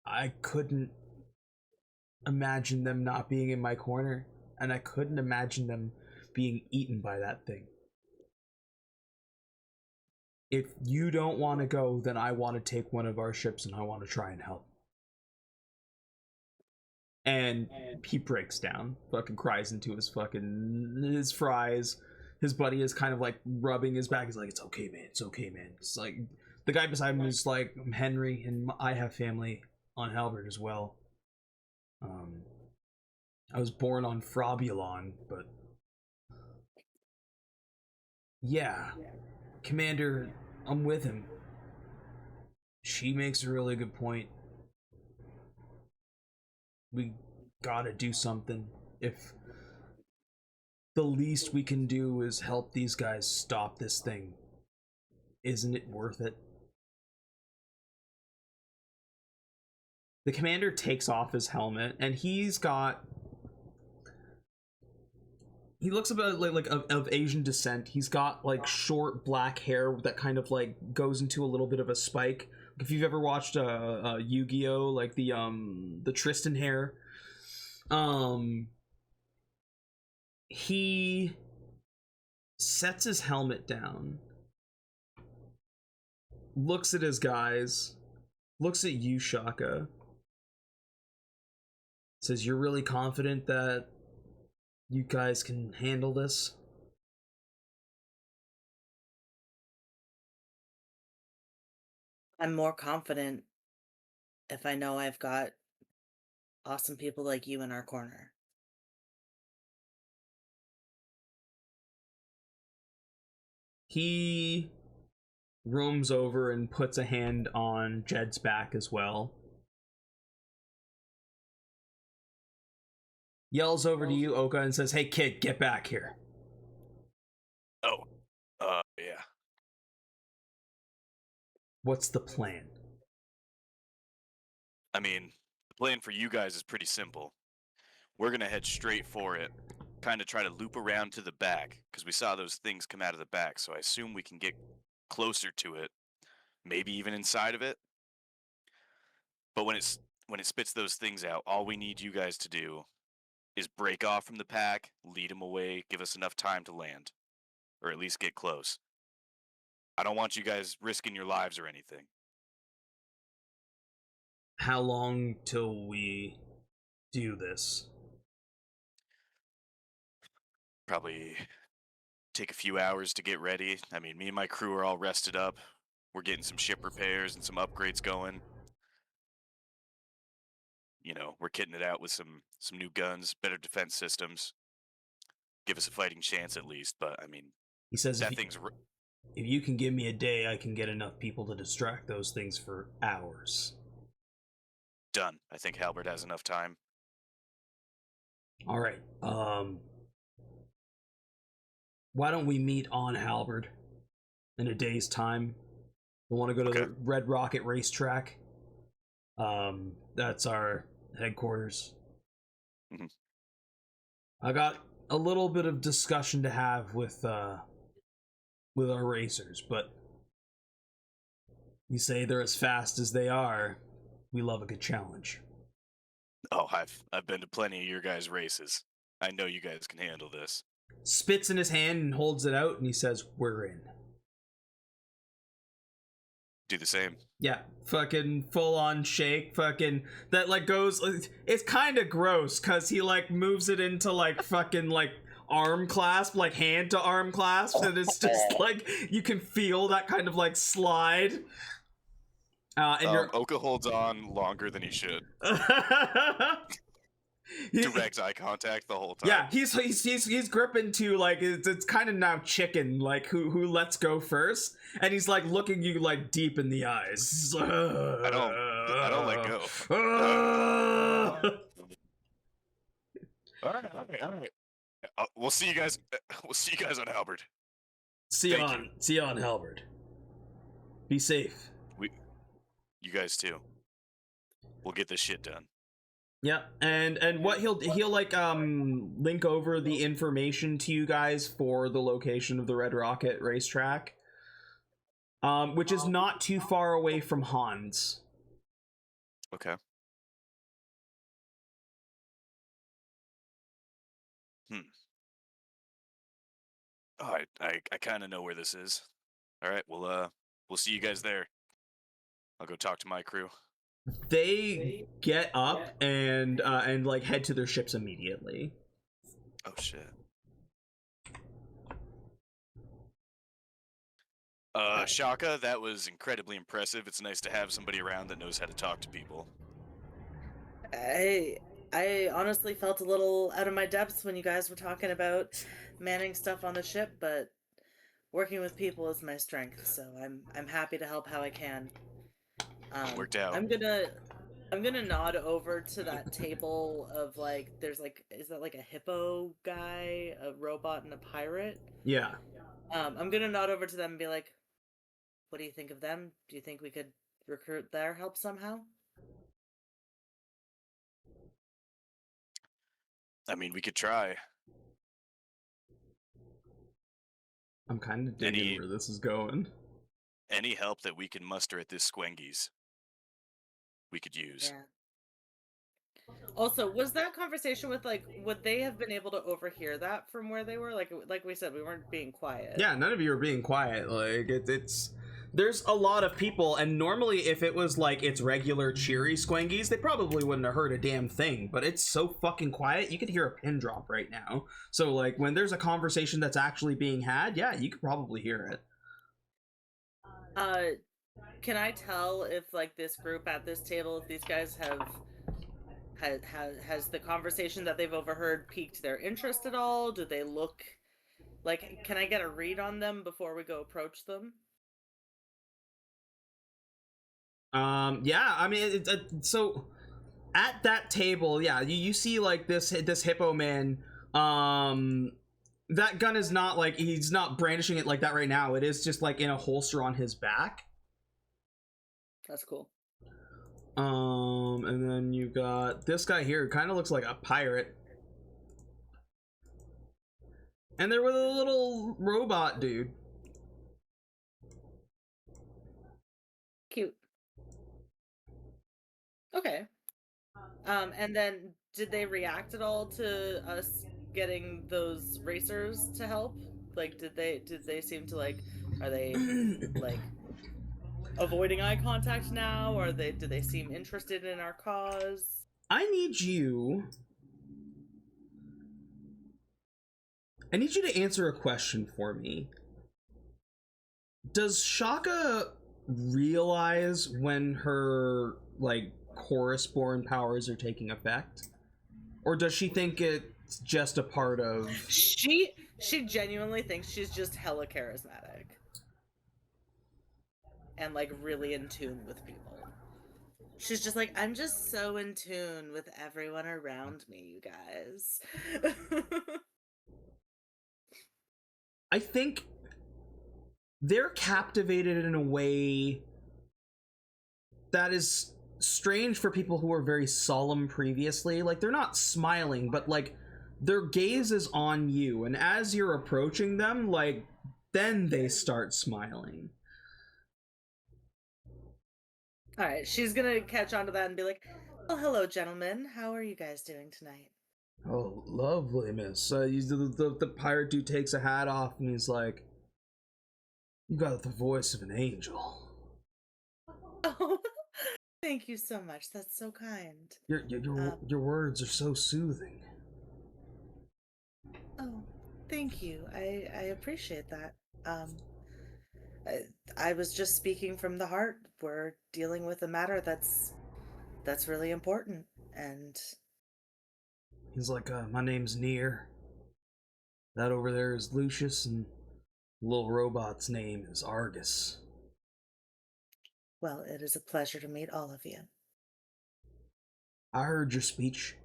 I couldn't imagine them not being in my corner, and I couldn't imagine them being eaten by that thing. If you don't want to go, then I want to take one of our ships and I want to try and help. And he breaks down, fucking cries into his fries. His buddy is kind of like rubbing his back. He's like, it's okay, man. It's okay, man. It's like, the guy beside him is like, I'm Henry, and I have family on Halberd as well. I was born on Frobulon, but yeah, Commander, I'm with him. She makes a really good point. We gotta do something. If the least we can do is help these guys stop this thing, isn't it worth it? The commander takes off his helmet, and he looks about like of Asian descent. He's got like short black hair that kind of like goes into a little bit of a spike. If you've ever watched Yu-Gi-Oh, like the Tristan hair, he sets his helmet down, looks at his guys, looks at you, Chaka, says, "You're really confident that you guys can handle this?" I'm more confident if I know I've got awesome people like you in our corner. He roams over and puts a hand on Jed's back as well. Yells over to you, Oka, and says, "Hey kid, get back here." Oh, yeah. What's the plan? I mean, the plan for you guys is pretty simple. We're gonna head straight for it, kind of try to loop around to the back, because we saw those things come out of the back, so I assume we can get closer to it, maybe even inside of it. But when it spits those things out, all we need you guys to do is break off from the pack, lead them away, give us enough time to land, or at least get close. I don't want you guys risking your lives or anything. How long till we do this? Probably take a few hours to get ready. I mean, me and my crew are all rested up. We're getting some ship repairs and some upgrades going. You know, we're kitting it out with some new guns, better defense systems. Give us a fighting chance at least, but I mean, He says, that if you can give me a day, I can get enough people to distract those things for hours. Done. I think Halberd has enough time. All right. Why don't we meet on Halberd in a day's time? We want to go to the Red Rocket racetrack. That's our headquarters. Mm-hmm. I got a little bit of discussion to have with our racers, but you say they're as fast as they are. We love a good challenge. Oh, I've been to plenty of your guys' races. I know you guys can handle this. Spits in his hand and holds it out, and he says, "We're in." Do the same. Yeah, fucking full on shake, fucking that like goes. It's kind of gross because he like moves it into like fucking like arm clasp, like hand to arm clasp, and it's just like you can feel that kind of like slide. And Oka holds on longer than he should. Direct eye contact the whole time. Yeah, he's gripping to like it's kind of now chicken, like who lets go first, and he's like looking you like deep in the eyes. I don't let go. All right. We'll see you guys. We'll see you guys on Halberd. See you on Halberd. Be safe. You guys too. We'll get this shit done. Yeah, and what he'll like link over the information to you guys for the location of the Red Rocket racetrack, which is not too far away from Hans. Okay. Oh, I kind of know where this is. All right, we'll see you guys there. I'll go talk to my crew. They get up and like head to their ships immediately. Oh shit. Chaka, that was incredibly impressive. It's nice to have somebody around that knows how to talk to people. I honestly felt a little out of my depths when you guys were talking about manning stuff on the ship, but working with people is my strength, so I'm happy to help how I can. Worked out. I'm gonna nod over to that table of like, there's like, is that like a hippo guy, a robot, and a pirate? Yeah. I'm gonna nod over to them and be like, what do you think of them? Do you think we could recruit their help somehow? I mean, we could try. I'm kind of digging where this is going. Any help that we can muster at this Squengies, we could use. Yeah. Also, was that conversation with like, would they have been able to overhear that from where they were? Like we said, we weren't being quiet. Yeah, none of you are being quiet. Like it's there's a lot of people, and normally if it was like it's regular cheery Squengies, they probably wouldn't have heard a damn thing. But it's so fucking quiet, you could hear a pin drop right now. So like when there's a conversation that's actually being had, yeah, you could probably hear it. Can I tell if like this group at this table, if these guys has the conversation that they've overheard piqued their interest at all? Do they look like, can I get a read on them before we go approach them? Yeah, I mean, so at that table, yeah, you see like this hippo man. That gun is not like, he's not brandishing it like that right now. It is just like in a holster on his back. That's cool. And then you got this guy here, kind of looks like a pirate. And there was a little robot dude. Cute. Okay. And then did they react at all to us getting those racers to help? Like, did they seem to like, are they like avoiding eye contact now, or do they seem interested in our cause? I need you to answer a question for me. Does Chaka realize when her like chorus-born powers are taking effect, or does she think it's just a part of? She genuinely thinks she's just hella charismatic and like really in tune with people. She's just like, I'm just so in tune with everyone around me, you guys. I think they're captivated in a way that is strange for people who were very solemn previously. Like, they're not smiling, but like their gaze is on you, and as you're approaching them, like, then they start smiling. All right, she's gonna catch on to that and be like, "Oh, hello, gentlemen. How are you guys doing tonight?" Oh, lovely, miss. The pirate dude takes a hat off and he's like, "You got the voice of an angel." Oh, thank you so much. That's so kind. Your words are so soothing. Oh, thank you. I appreciate that. I was just speaking from the heart. We're dealing with a matter that's really important, and He's like, my name's Near. That over there is Lucius, and the little robot's name is Argus. Well, it is a pleasure to meet all of you. I heard your speech.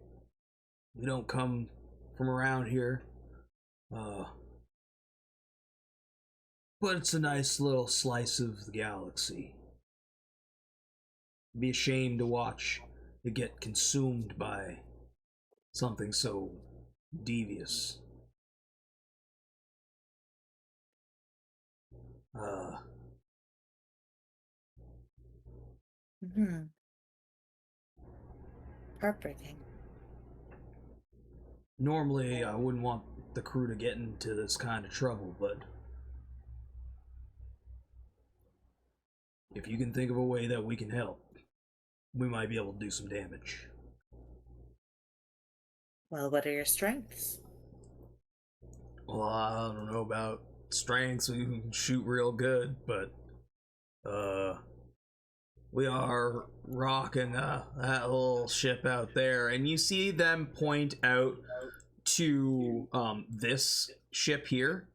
We don't come from around here. But it's a nice little slice of the galaxy. It'd be a shame to watch it get consumed by something so devious. Heartbreaking. Normally, I wouldn't want the crew to get into this kind of trouble, but if you can think of a way that we can help, we might be able to do some damage. Well, what are your strengths? Well, I don't know about strengths. We can shoot real good, but we are rocking that little ship out there, and you see them point out to this ship here.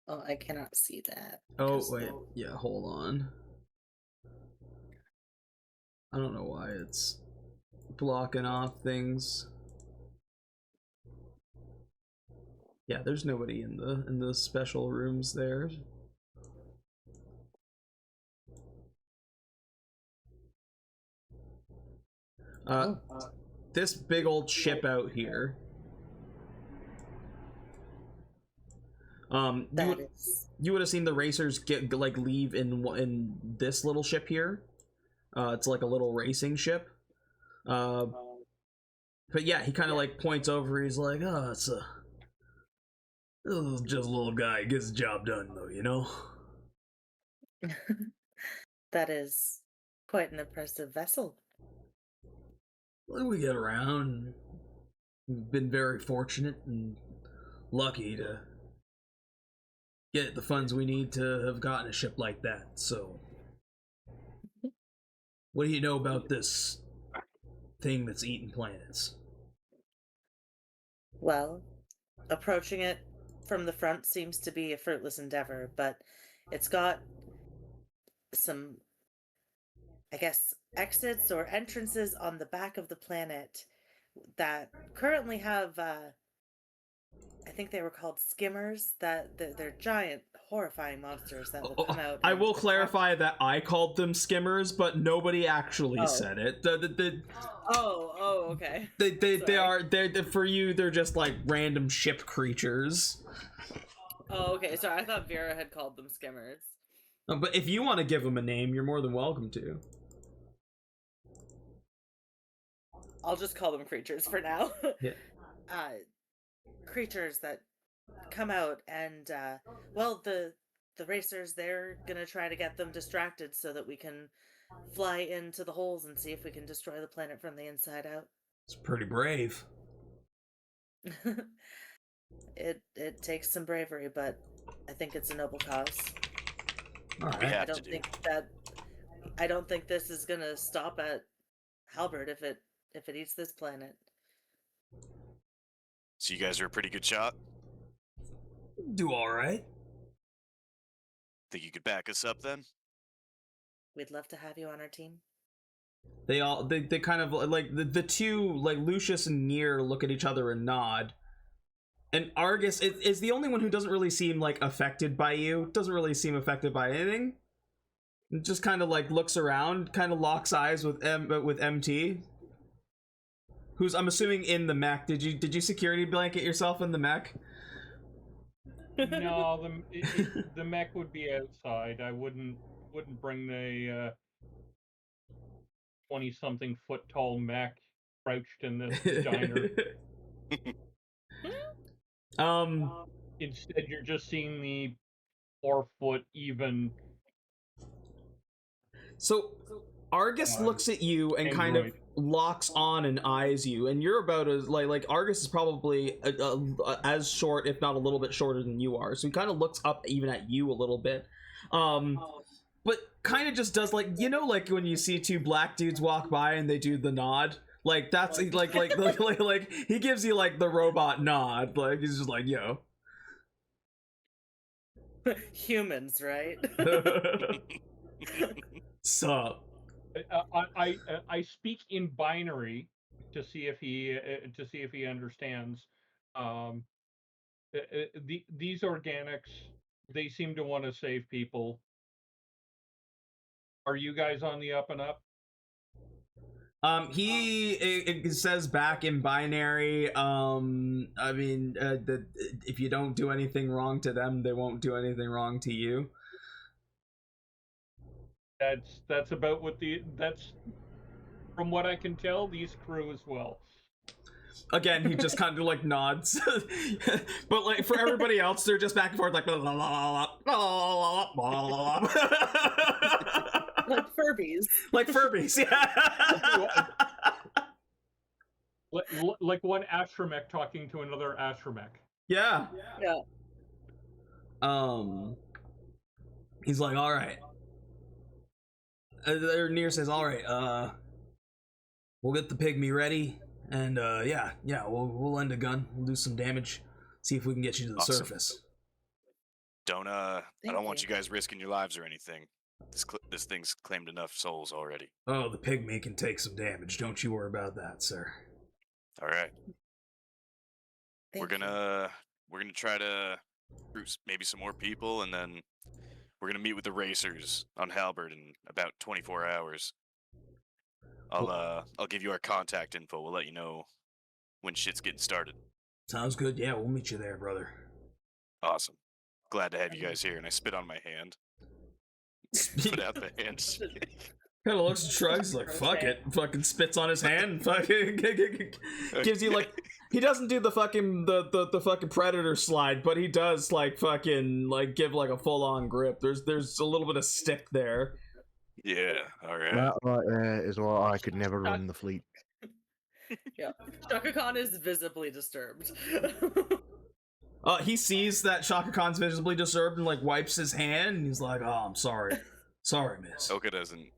Oh, I cannot see that. Oh wait, yeah, hold on. I don't know why it's blocking off things. Yeah, there's nobody in the special rooms there. This big old ship out here. You would have seen the racers leave in this little ship here. It's like a little racing ship. But yeah, he kind of like points over. He's like, "Oh, it's just a little guy. He gets the job done, though, you know." That is quite an impressive vessel. Well, we get around. We've been very fortunate and lucky to get the funds we need to have gotten a ship like that. So, what do you know about this thing that's eating planets? Well, approaching it from the front seems to be a fruitless endeavor, but it's got some, I guess, exits or entrances on the back of the planet that currently have, I think they were called skimmers, that they're giant, horrifying monsters that will come out. I will clarify that I called them skimmers, but nobody actually said it. Okay. They're for you. They're just like random ship creatures. Oh, okay. Sorry, I thought Vera had called them skimmers. But if you want to give them a name, you're more than welcome to. I'll just call them creatures for now. Yeah. Creatures that come out and, well, the racers, they're gonna try to get them distracted so that we can fly into the holes and see if we can destroy the planet from the inside out. It's pretty brave. It takes some bravery, but I think it's a noble cause. All right. I don't think this is gonna stop at Halberd if it eats this planet. So you guys are a pretty good shot? Do all right. Think you could back us up then? We'd love to have you on our team. They kind of like the two, like Lucius and Nier, look at each other and nod. And Argus is the only one who doesn't really seem like affected by you. Doesn't really seem affected by anything. Just kind of like looks around, kind of locks eyes with MT. Who's, I'm assuming, in the mech. Did you security blanket yourself in the mech? No, the mech would be outside. I wouldn't bring the 20-something foot tall mech crouched in this diner. Instead, you're just seeing the 4-foot even. So Argus looks at you and kind of locks on and eyes you, and you're about as like Argus is probably as short, if not a little bit shorter than you are, so he kind of looks up even at you a little bit, but kind of just does like, you know, like when you see two black dudes walk by and they do the nod, Like that's like he gives you like the robot nod. Like he's just like, yo. Humans, right? Sup? I speak in binary to see if he understands. These organics, they seem to want to save people. Are you guys on the up and up? It says back in binary. I mean, that if you don't do anything wrong to them, they won't do anything wrong to you. That's about what that's from what I can tell, these crew as well. Again, he just kind of like nods, but like for everybody else, they're just back and forth like la, la, la, la, la, la, la. Like Furbies. Like Furbies, yeah. Like one astromech talking to another astromech. Yeah. Yeah. He's like, all right. Nier says, all right, we'll get the pygmy ready, and yeah, we'll end a gun, we'll do some damage, see if we can get you to the surface. I don't want you guys risking your lives or anything. This thing's claimed enough souls already. Oh, the pygmy can take some damage. Don't you worry about that, sir. All right. We're gonna try to recruit maybe some more people, and then we're gonna meet with the racers on Halberd in about 24 hours. I'll give you our contact info. We'll let you know when shit's getting started. Sounds good. Yeah, we'll meet you there, brother. Awesome. Glad to have you guys here. And I spit on my hand. Put out the hands. Kind of looks and shrugs like, fuck it. Fucking spits on his hand. Fucking gives you like, he doesn't do the fucking the fucking predator slide, but he does like fucking like give like a full on grip. There's a little bit of stick there. Yeah. All right. That right there is why I could never run the fleet. Yeah. Chaka Khan is visibly disturbed. He sees that Chaka Khan's visibly disturbed and like wipes his hand, and he's like, "Oh, I'm sorry, sorry, miss." Oka doesn't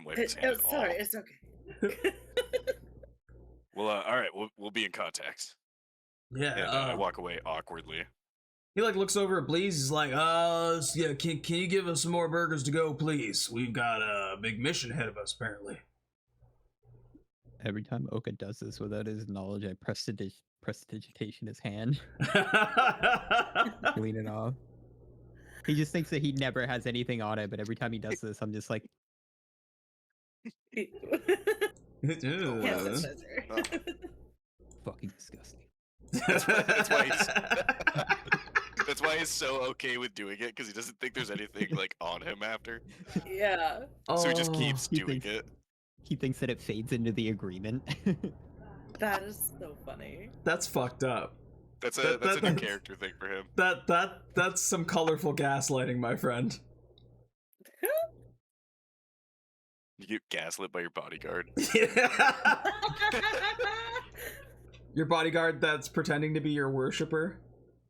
wipe his hand at all. Sorry, it's okay. Well, all right, we'll be in contact. Yeah. And I walk away awkwardly. He like looks over at Bleeze. He's like, yeah, can you give us some more burgers to go, please? We've got a big mission ahead of us, apparently. Every time Oka does this without his knowledge, I prestidigitation his hand. Clean it off. He just thinks that he never has anything on it, but every time he does this, I'm just like... Fucking disgusting. That's why he's so okay with doing it, because he doesn't think there's anything like on him after. Yeah. So he just keeps doing it. He thinks that it fades into the agreement. That is so funny. That's fucked up. That's a new character thing for him. That's some colorful gaslighting, my friend. You get gaslit by your bodyguard. Your bodyguard that's pretending to be your worshiper.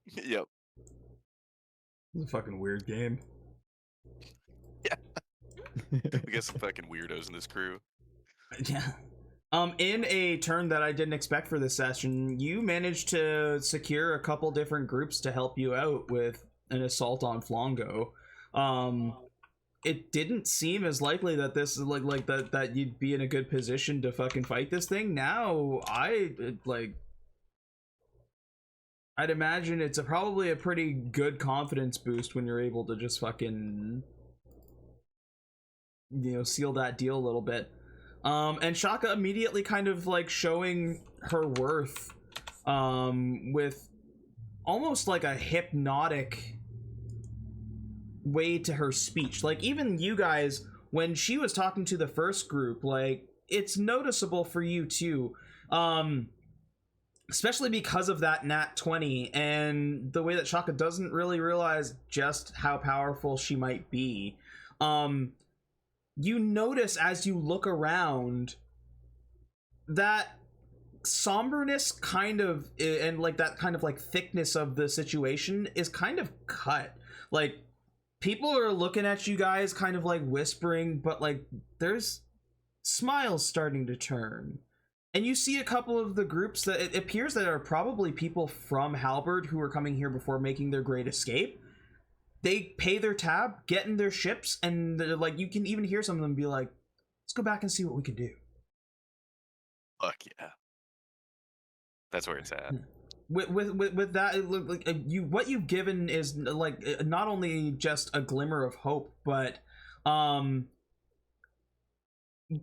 Yep. It's a fucking weird game. Yeah. We got some fucking weirdos in this crew. Yeah. In a turn that I didn't expect for this session, you managed to secure a couple different groups to help you out with an assault on Flongo. It didn't seem as likely that this is like that you'd be in a good position to fucking fight this thing. Now I'd imagine it's probably a pretty good confidence boost when you're able to just fucking, you know, seal that deal a little bit. And Chaka immediately kind of like showing her worth with almost like a hypnotic way to her speech. Like even you guys, when she was talking to the first group, like it's noticeable for you too, especially because of that nat 20 and the way that Chaka doesn't really realize just how powerful she might be. You notice as you look around that somberness kind of, and like that kind of like thickness of the situation is kind of cut. Like people are looking at you guys kind of like whispering, but like there's smiles starting to turn. And you see a couple of the groups that it appears that are probably people from Halberd who are coming here before making their great escape. They pay their tab, get in their ships, and they're like, you can even hear some of them be like, let's go back and see what we can do. Fuck yeah. That's where it's at. With that, it look like what you've given is like not only just a glimmer of hope, but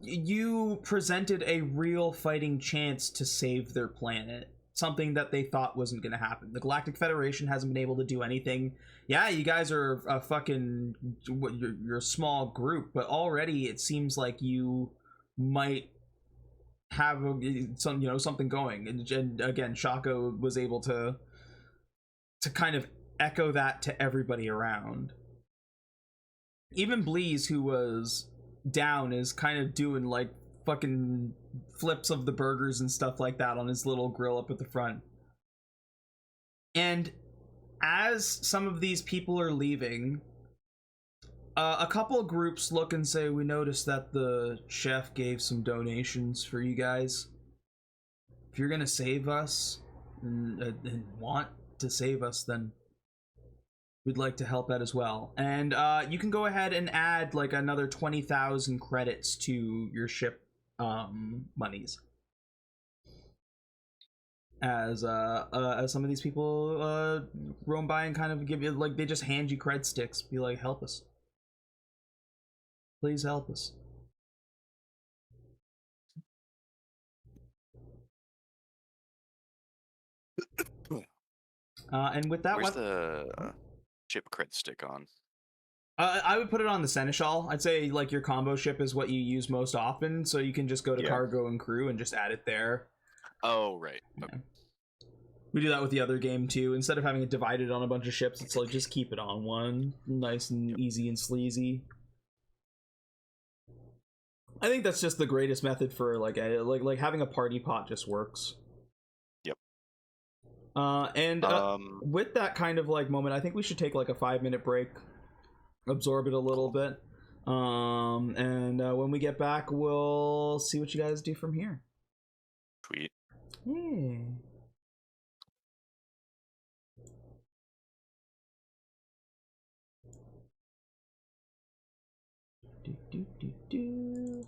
you presented a real fighting chance to save their planet, something that they thought wasn't going to happen. The Galactic Federation hasn't been able to do anything. Yeah, you guys are a fucking you're a small group, but already it seems like you might have something going. And again, Chaka was able to kind of echo that to everybody around. Even Bleeze, who was down, is kind of doing like fucking flips of the burgers and stuff like that on his little grill up at the front. And as some of these people are leaving, a couple of groups look and say, we noticed that the chef gave some donations for you guys. If you're gonna save us and want to save us, then we'd like to help out as well. And you can go ahead and add like another 20,000 credits to your ship monies. As some of these people roam by and kind of give you, like, they just hand you cred sticks, be like, help us. Please help us. And with that, where's the ship cred stick on? I would put it on the Seneschal. I'd say like your combo ship is what you use most often, so you can just go to cargo and crew and just add it there. Oh, right. Okay. Yeah. We do that with the other game too. Instead of having it divided on a bunch of ships, it's like just keep it on one, nice and easy and sleazy. I think that's just the greatest method for like having a party pot just works. Yep. And with that kind of like moment, I think we should take like a 5-minute break, absorb it a little bit, and when we get back, we'll see what you guys do from here. Sweet. Yeah. Do.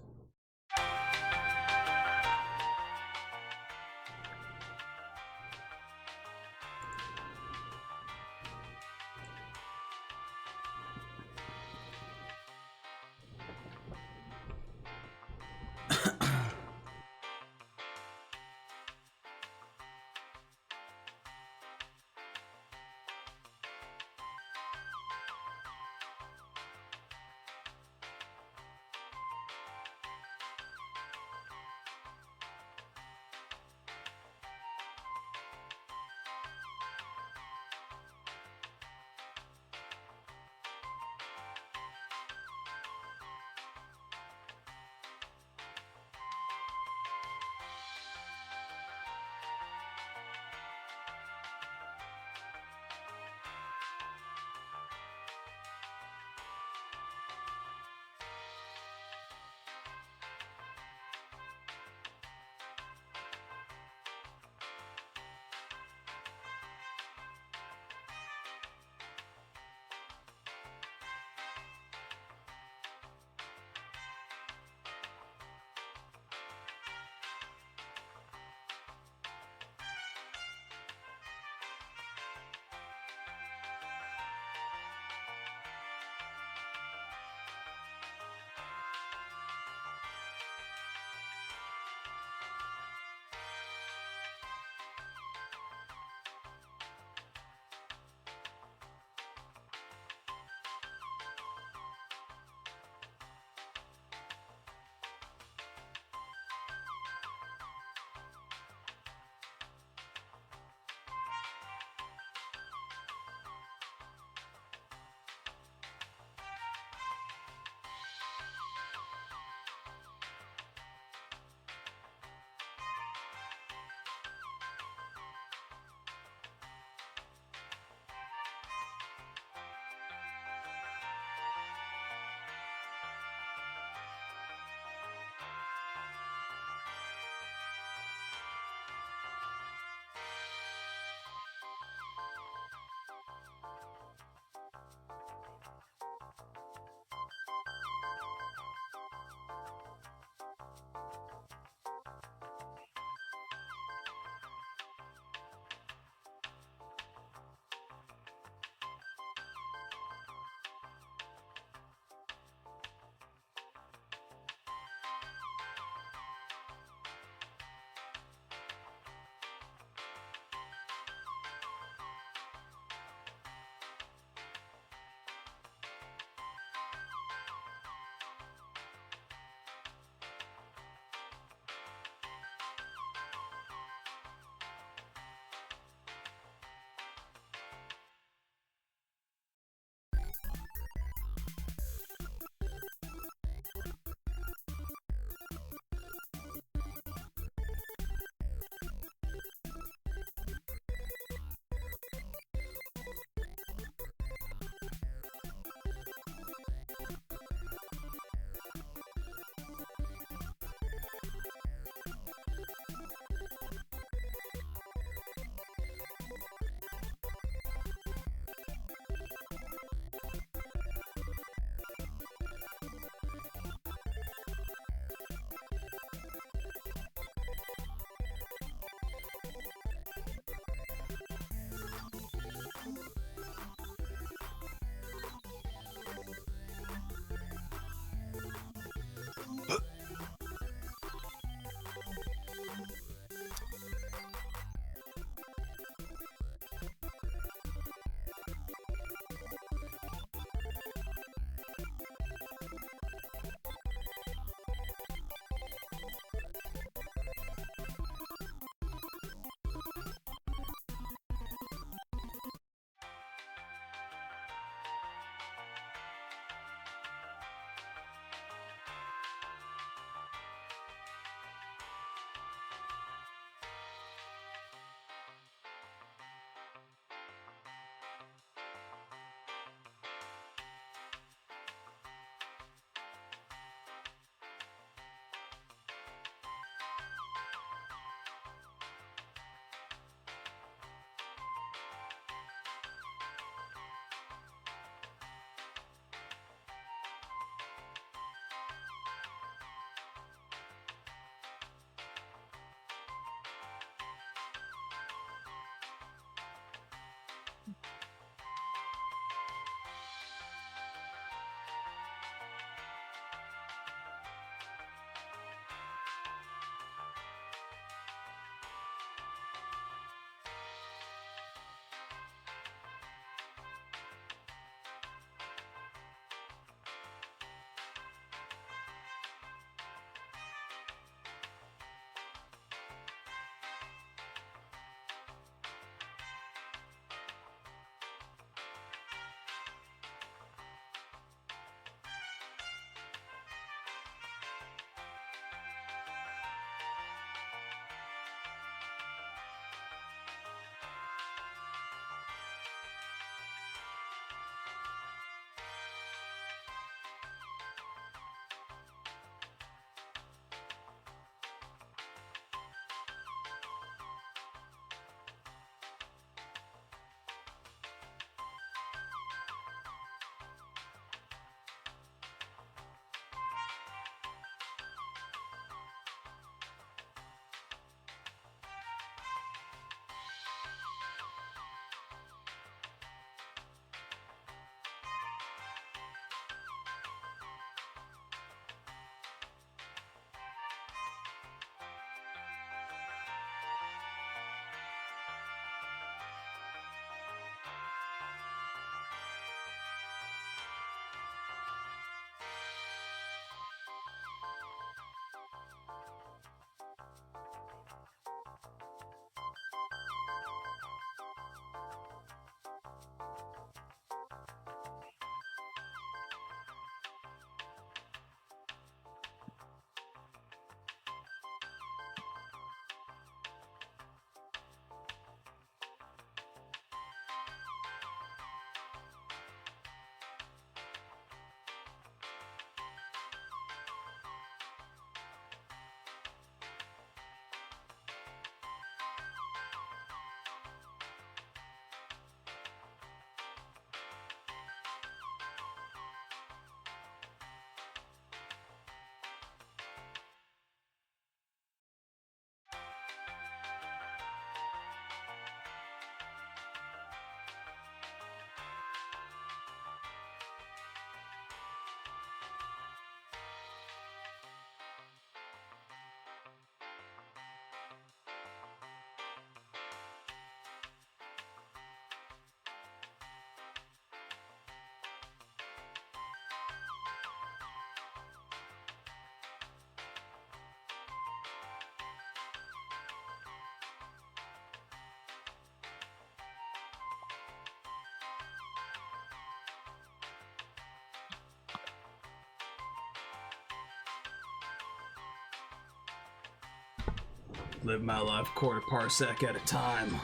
Live my life quarter parsec at a time.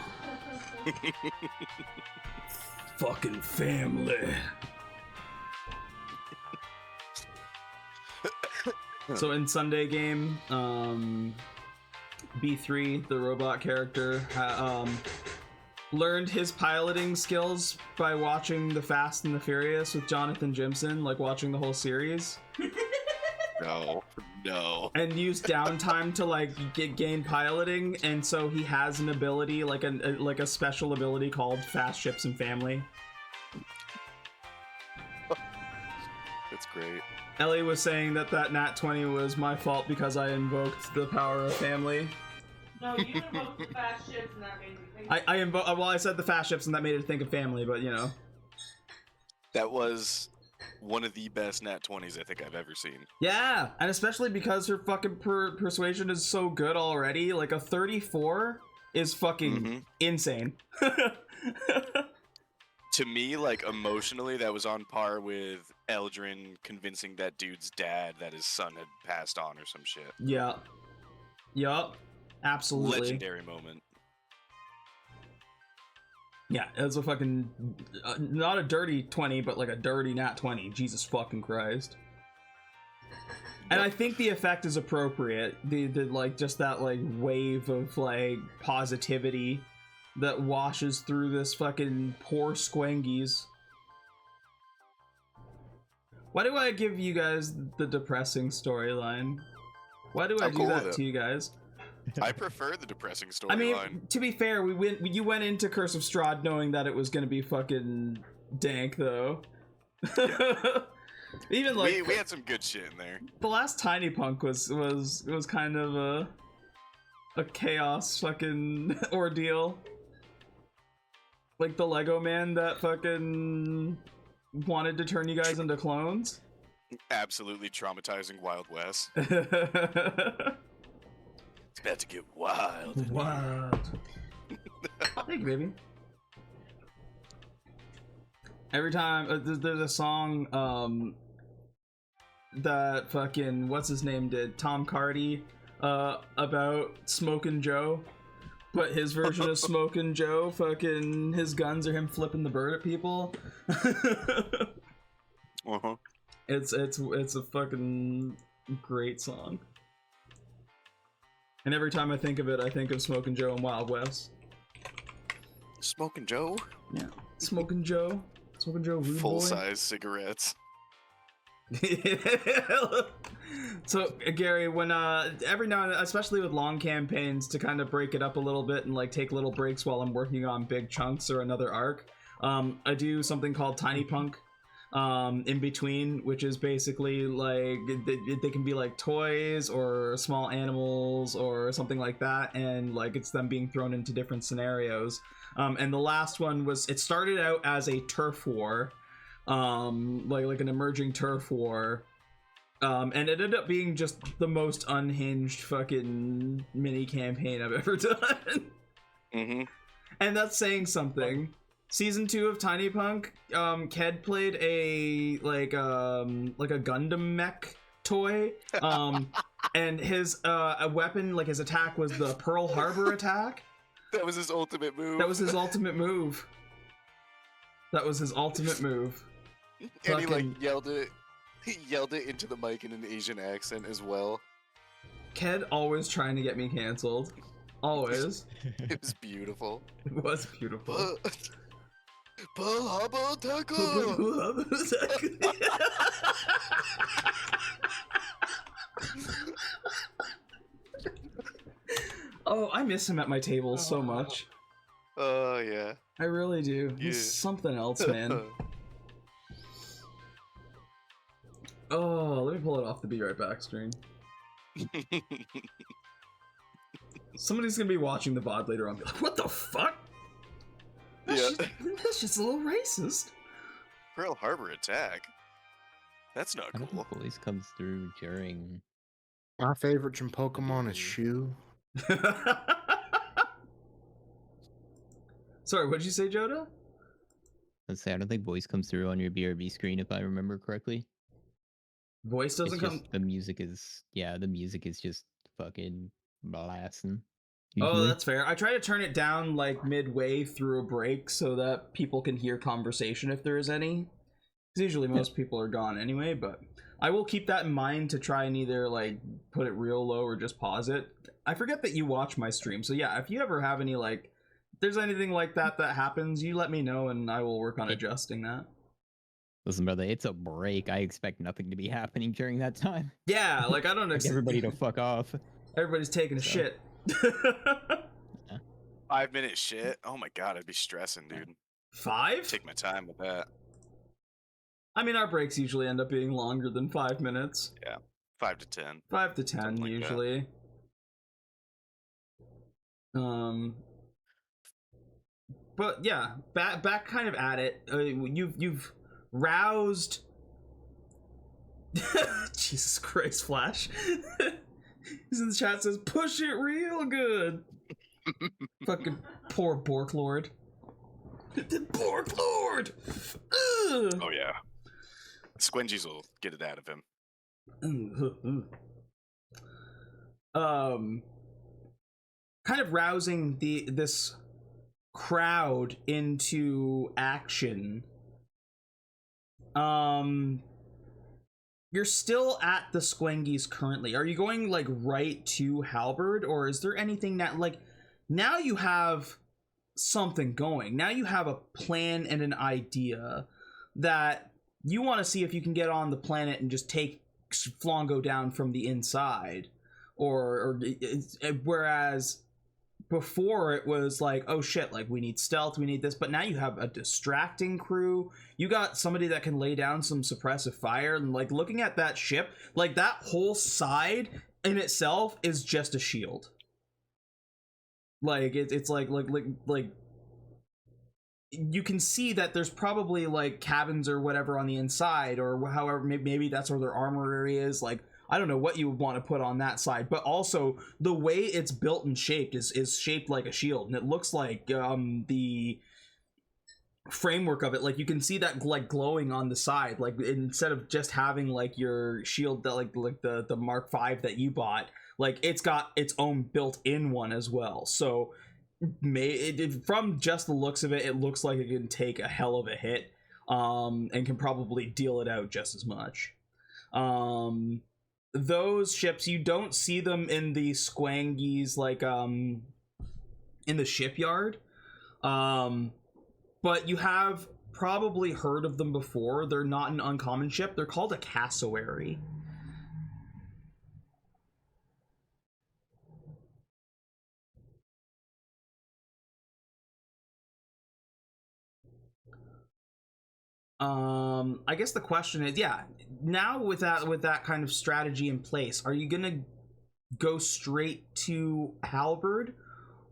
Fucking family. So in Sunday game, B3, the robot character, learned his piloting skills by watching The Fast and the Furious with Jonathan Jimson, like watching the whole series. No. And used downtime to like gain piloting, and so he has an ability, like a special ability called Fast Ships and Family. That's great. Ellie was saying that nat 20 was my fault because I invoked the power of family. No, you invoked the fast ships and that made me think. I said the fast ships and that made it think of family, but you know. That was one of the best nat 20s I think I've ever seen. Yeah, and especially because her fucking persuasion is so good already. Like a 34 is fucking insane. To me, like emotionally, that was on par with Eldrin convincing that dude's dad that his son had passed on or some shit. Yeah. Yup. Absolutely. Legendary moment. Yeah, it was a fucking not a dirty 20, but like a dirty nat 20. Jesus fucking Christ. And I think the effect is appropriate. The like just that like wave of like positivity that washes through this fucking poor squangies. Why do I give you guys the depressing storyline? Why do I do that to you guys? I prefer the depressing storyline. I mean, to be fair, you went into Curse of Strahd knowing that it was gonna be fucking dank, though. Yeah. Even like we had some good shit in there. The last Tiny Punk was kind of a chaos fucking ordeal. Like the Lego man that fucking wanted to turn you guys into clones. Absolutely traumatizing Wild West. It's about to get wild. Wild. Thank you, baby. Every time there's a song that fucking what's his name did, Tom Cardy, about Smokin' Joe, but his version of Smokin' Joe, fucking his guns are him flipping the bird at people. It's a fucking great song. And every time I think of it, I think of Smokin' Joe and Wild West. Smokin' Joe? Yeah. Smokin' Joe. Smokin' Joe Rude Full-size cigarettes. So, Gary, when every now and then, especially with long campaigns, to kind of break it up a little bit and like take little breaks while I'm working on big chunks or another arc, I do something called Tiny Punk in between, which is basically like they can be like toys or small animals or something like that, and like it's them being thrown into different scenarios. And the last one it started out as a turf war, like an emerging turf war, and it ended up being just the most unhinged fucking mini campaign I've ever done. And that's saying something. Season 2 of Tiny Punk, Ked played a like a Gundam mech toy, and his a weapon, like his attack, was the Pearl Harbor attack. That was his ultimate move. That was his ultimate move. That was his ultimate move. And he like yelled it into the mic in an Asian accent as well. Ked always trying to get me canceled. Always. It was beautiful. It was beautiful. Pearl Harbor Taco! Oh, I miss him at my table so much. Oh, yeah. I really do. Yeah. He's something else, man. Oh, let me pull it off the Be Right Back screen. Somebody's gonna be watching the VOD later on and be like, what the fuck? That's just a little racist. Pearl Harbor attack? That's not I don't cool. think voice comes through during. My favorite from Pokemon is Shoe. Sorry, what'd you say, Joda? Let's say I don't think voice comes through on your BRB screen if I remember correctly. Voice doesn't It's come. just, the music is just fucking blasting. Oh, Usually. that's fair. I try to turn it down like midway through a break so that people can hear conversation if there is any. Because usually most people are gone anyway, but I will keep that in mind to try and either like put it real low or just pause it. I forget that you watch my stream, so yeah, if you ever have any like, if there's anything like that that happens, you let me know and I will work on adjusting that. Listen, brother, it's a break. I expect nothing to be happening during that time. Yeah, like I don't Like everybody to fuck off. Everybody's taking a So. shit. 5-minute shit. Oh my god, I'd be stressing, dude. 5? Take my time with that. I mean, our breaks usually end up being longer than 5 minutes. Yeah, 5 to 10. 5 to 10 Something like usually. But yeah, back kind of at it. You've roused. Jesus Christ, Flash. He's in the chat, says push it real good. Fucking poor Bork Lord. The Bork Lord. Ugh. Oh yeah, Squingies will get it out of him. Kind of rousing this crowd into action. You're still at the Squengies currently. Are you going like right to Halberd, or is there anything that like now you have something going? Now you have a plan and an idea that you want to see if you can get on the planet and just take Flongo down from the inside, or whereas before it was like, oh shit, like we need stealth, we need this, but now you have a distracting crew. You got somebody that can lay down some suppressive fire, and like looking at that ship, like that whole side in itself is just a shield. Like it's like you can see that there's probably like cabins or whatever on the inside, or however maybe that's where their armory is. Like I don't know what you would want to put on that side, but also the way it's built and shaped is shaped like a shield, and it looks like the framework of it, like you can see that like glowing on the side, like instead of just having like your shield that like the Mark V that you bought, like it's got its own built-in one as well. So from just the looks of it, it looks like it can take a hell of a hit, and can probably deal it out just as much. Those ships, you don't see them in the Squangies, like in the shipyard, but you have probably heard of them before. They're not an uncommon ship. They're called a cassowary. I guess the question is, yeah, now with that kind of strategy in place, are you gonna go straight to Halberd,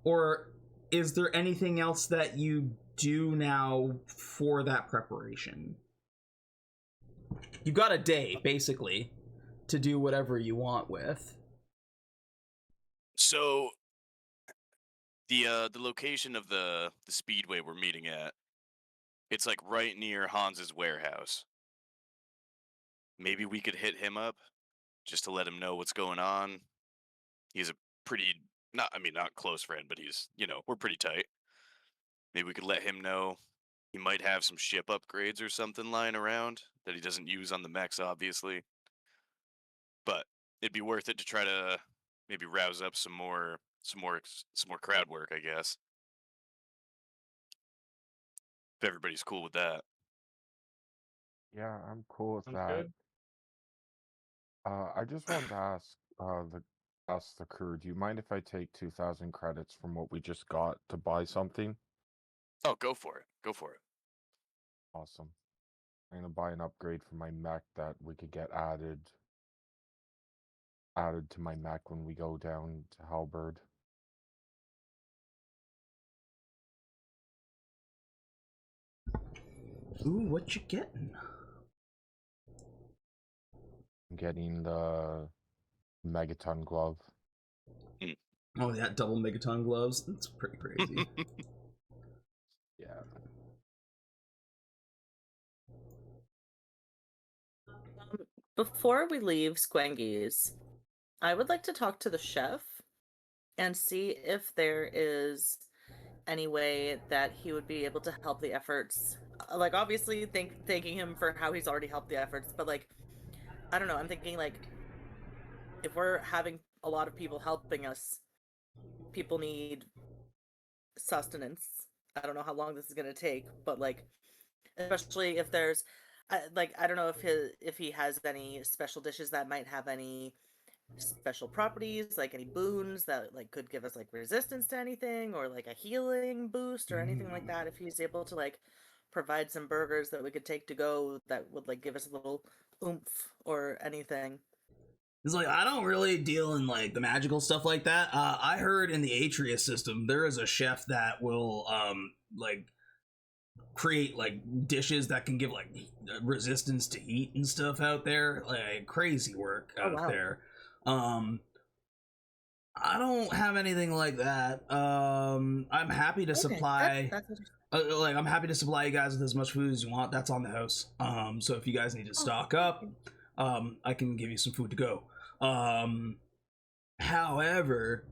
or is there anything else that you do now for that preparation? You've got a day basically to do whatever you want with. So the location of the speedway we're meeting at, it's like right near Hans's warehouse. Maybe we could hit him up just to let him know what's going on. He's a pretty not close friend, but he's, we're pretty tight. Maybe we could let him know he might have some ship upgrades or something lying around that he doesn't use on the mechs, obviously. But it'd be worth it to try to maybe rouse up some more crowd work, I guess. If everybody's cool with that. Yeah, I'm cool with Sounds that. good. I just wanted to ask the crew, do you mind if I take 2,000 credits from what we just got to buy something? Oh, go for it. Go for it. Awesome. I'm gonna buy an upgrade for my mech that we could get added to my mech when we go down to Halberd. Ooh, what you getting? I'm getting the Megaton glove. Oh, yeah, double Megaton gloves. That's pretty crazy. Yeah. Before we leave Squangies, I would like to talk to the chef. and see if there is any way that he would be able to help the efforts. Like, obviously, thanking him for how he's already helped the efforts, but like, I don't know. I'm thinking like, if we're having a lot of people helping us, people need sustenance. I don't know how long this is gonna take, but like, especially if there's, like, I don't know if he has any special dishes that might have any special properties, like any boons that like could give us like resistance to anything, or like a healing boost or anything like that. If he's able to like provide some burgers that we could take to go that would like give us a little oomph or anything. It's like, I don't really deal in like the magical stuff like that. I heard in the Atria system there is a chef that will like create like dishes that can give like resistance to heat and stuff out there. Like crazy work out there. I don't have anything like that. I'm happy to supply. Like, I'm happy to supply you guys with as much food as you want. That's on the house. So if you guys need to stock up, I can give you some food to go. However,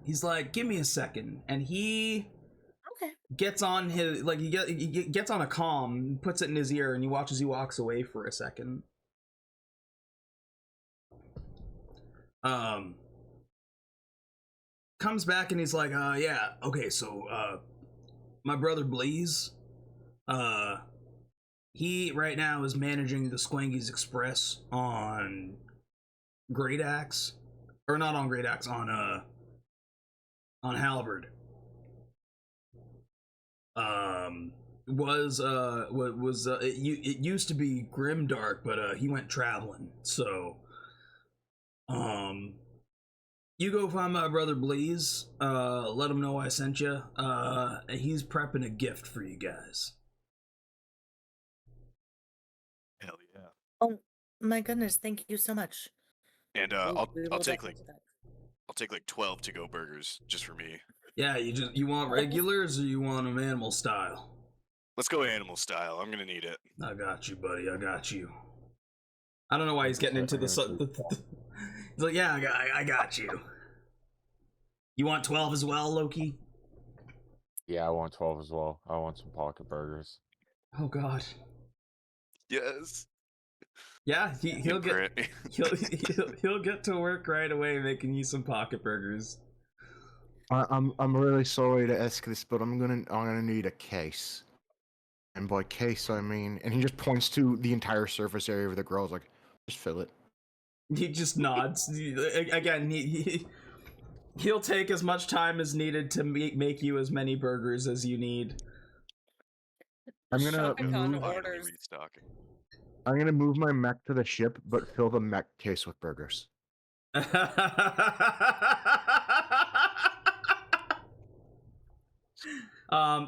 he's like, give me a second, and he gets on his like he gets on a comm, puts it in his ear, and you watch as he walks away for a second. Comes back and he's like, yeah, okay, so my brother Blaze, he right now is managing the Squangy's Express on Great Axe, or not on Great Axe, on Halberd. It used to be Grimdark, but he went traveling, so you go find my brother Blaze, let him know I sent you. He's prepping a gift for you guys. Hell yeah. Oh my goodness, thank you so much. And We I'll will take definitely like do that. I'll take like 12 to-go burgers just for me. Yeah, you want regulars or you want them animal style? Let's go animal style. I'm gonna need it. I got you, buddy. I got you. I don't know why he's getting into the. He's like, yeah, I got you. You want 12 as well, Loki? Yeah, I want 12 as well. I want some pocket burgers. Oh God. Yes. Yeah, he'll get Print. he'll get to work right away making you some pocket burgers. I'm really sorry to ask this, but I'm gonna need a case. And by case I mean, and he just points to the entire surface area of the grill. Like, just fill it. He just nods. Again, he'll take as much time as needed to make you as many burgers as you need. I'm gonna orders. I'm gonna move my mech to the ship, but fill the mech case with burgers. The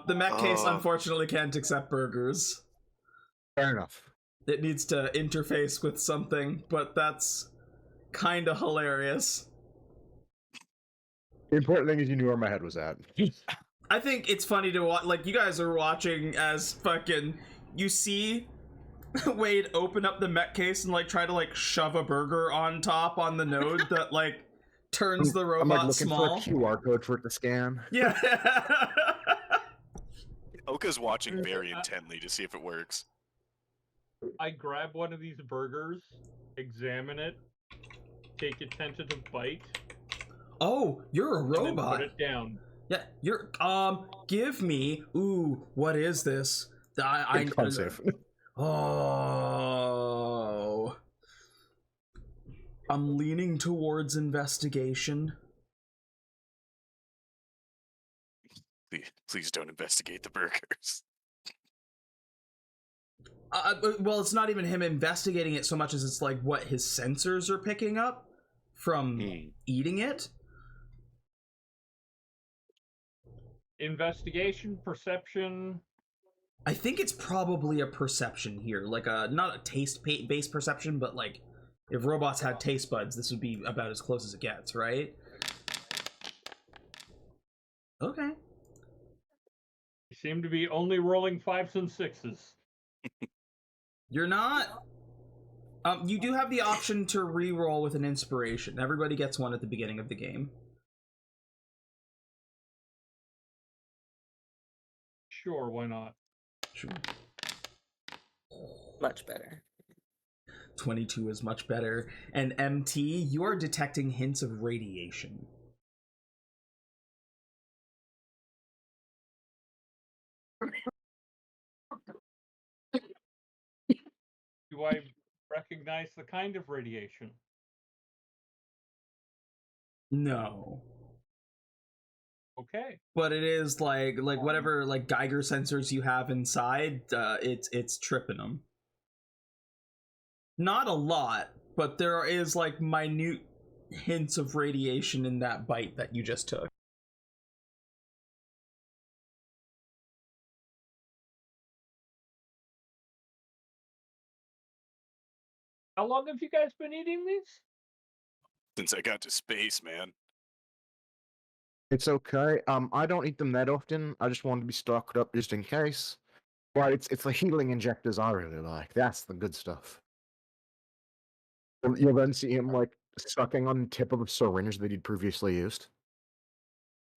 mech case unfortunately can't accept burgers. Fair enough. It needs to interface with something, but that's kind of hilarious. The important thing is you knew where my head was at. I think it's funny to watch. Like, you guys are watching as fucking you see Wade open up the mech case and like try to like shove a burger on top on the node that like turns the robot I'm like looking small. for a QR code for it to scan. Yeah. Oka's watching very intently to see if it works. I grab one of these burgers, examine it, take a tentative bite. Oh, you're a robot. And then put it down. Yeah, you're give me. Ooh, what is this? Oh, I'm leaning towards investigation. Please don't investigate the burgers. Well, it's not even him investigating it so much as it's like what his sensors are picking up from eating it. Investigation, perception. I think it's probably a perception here, like not a taste-based perception, but like if robots had taste buds, this would be about as close as it gets, right? Okay. You seem to be only rolling 5s and 6s. You're not You do have the option to re-roll with an inspiration. Everybody gets one at the beginning of the game. Sure, why not? Sure. Much better. 22 is much better. And MT, you are detecting hints of radiation. Do I recognize the kind of radiation? No. Okay. But it is like whatever like Geiger sensors you have inside, it's tripping them. Not a lot, but there is like minute hints of radiation in that bite that you just took. How long have you guys been eating these? Since I got to space, man. It's okay. I don't eat them that often. I just wanted to be stocked up just in case. But it's the healing injectors I really like. That's the good stuff. You'll then see him like sucking on the tip of a syringe that he'd previously used.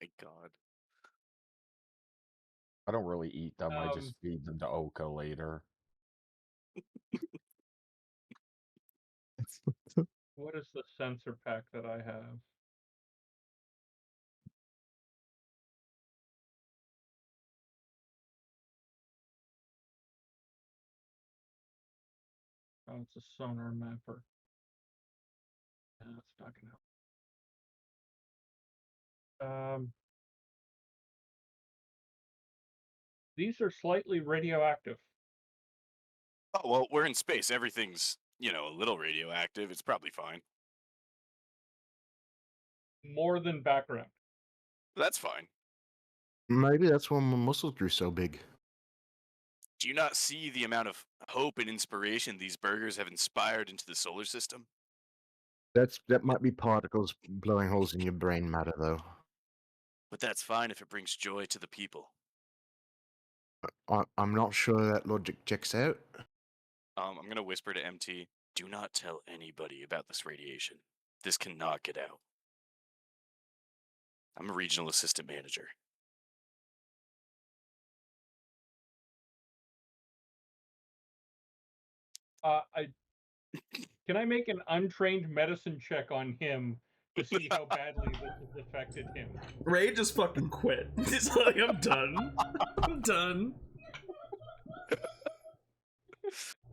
Thank God. I don't really eat them. I just feed them to Oka later. What is the sensor pack that I have? Oh, it's a sonar mapper. Yeah, that's not gonna help. These are slightly radioactive. Oh, well, we're in space. Everything's, a little radioactive. It's probably fine. More than background. That's fine. Maybe that's why my muscles grew so big. Do you not see the amount of hope and inspiration these burgers have inspired into the solar system? That might be particles blowing holes in your brain matter, though. But that's fine if it brings joy to the people. I'm not sure that logic checks out. I'm going to whisper to MT, do not tell anybody about this radiation. This cannot get out. I'm a regional assistant manager. Can I make an untrained medicine check on him to see how badly this has affected him? Ray just fucking quit. He's like, I'm done. I'm done.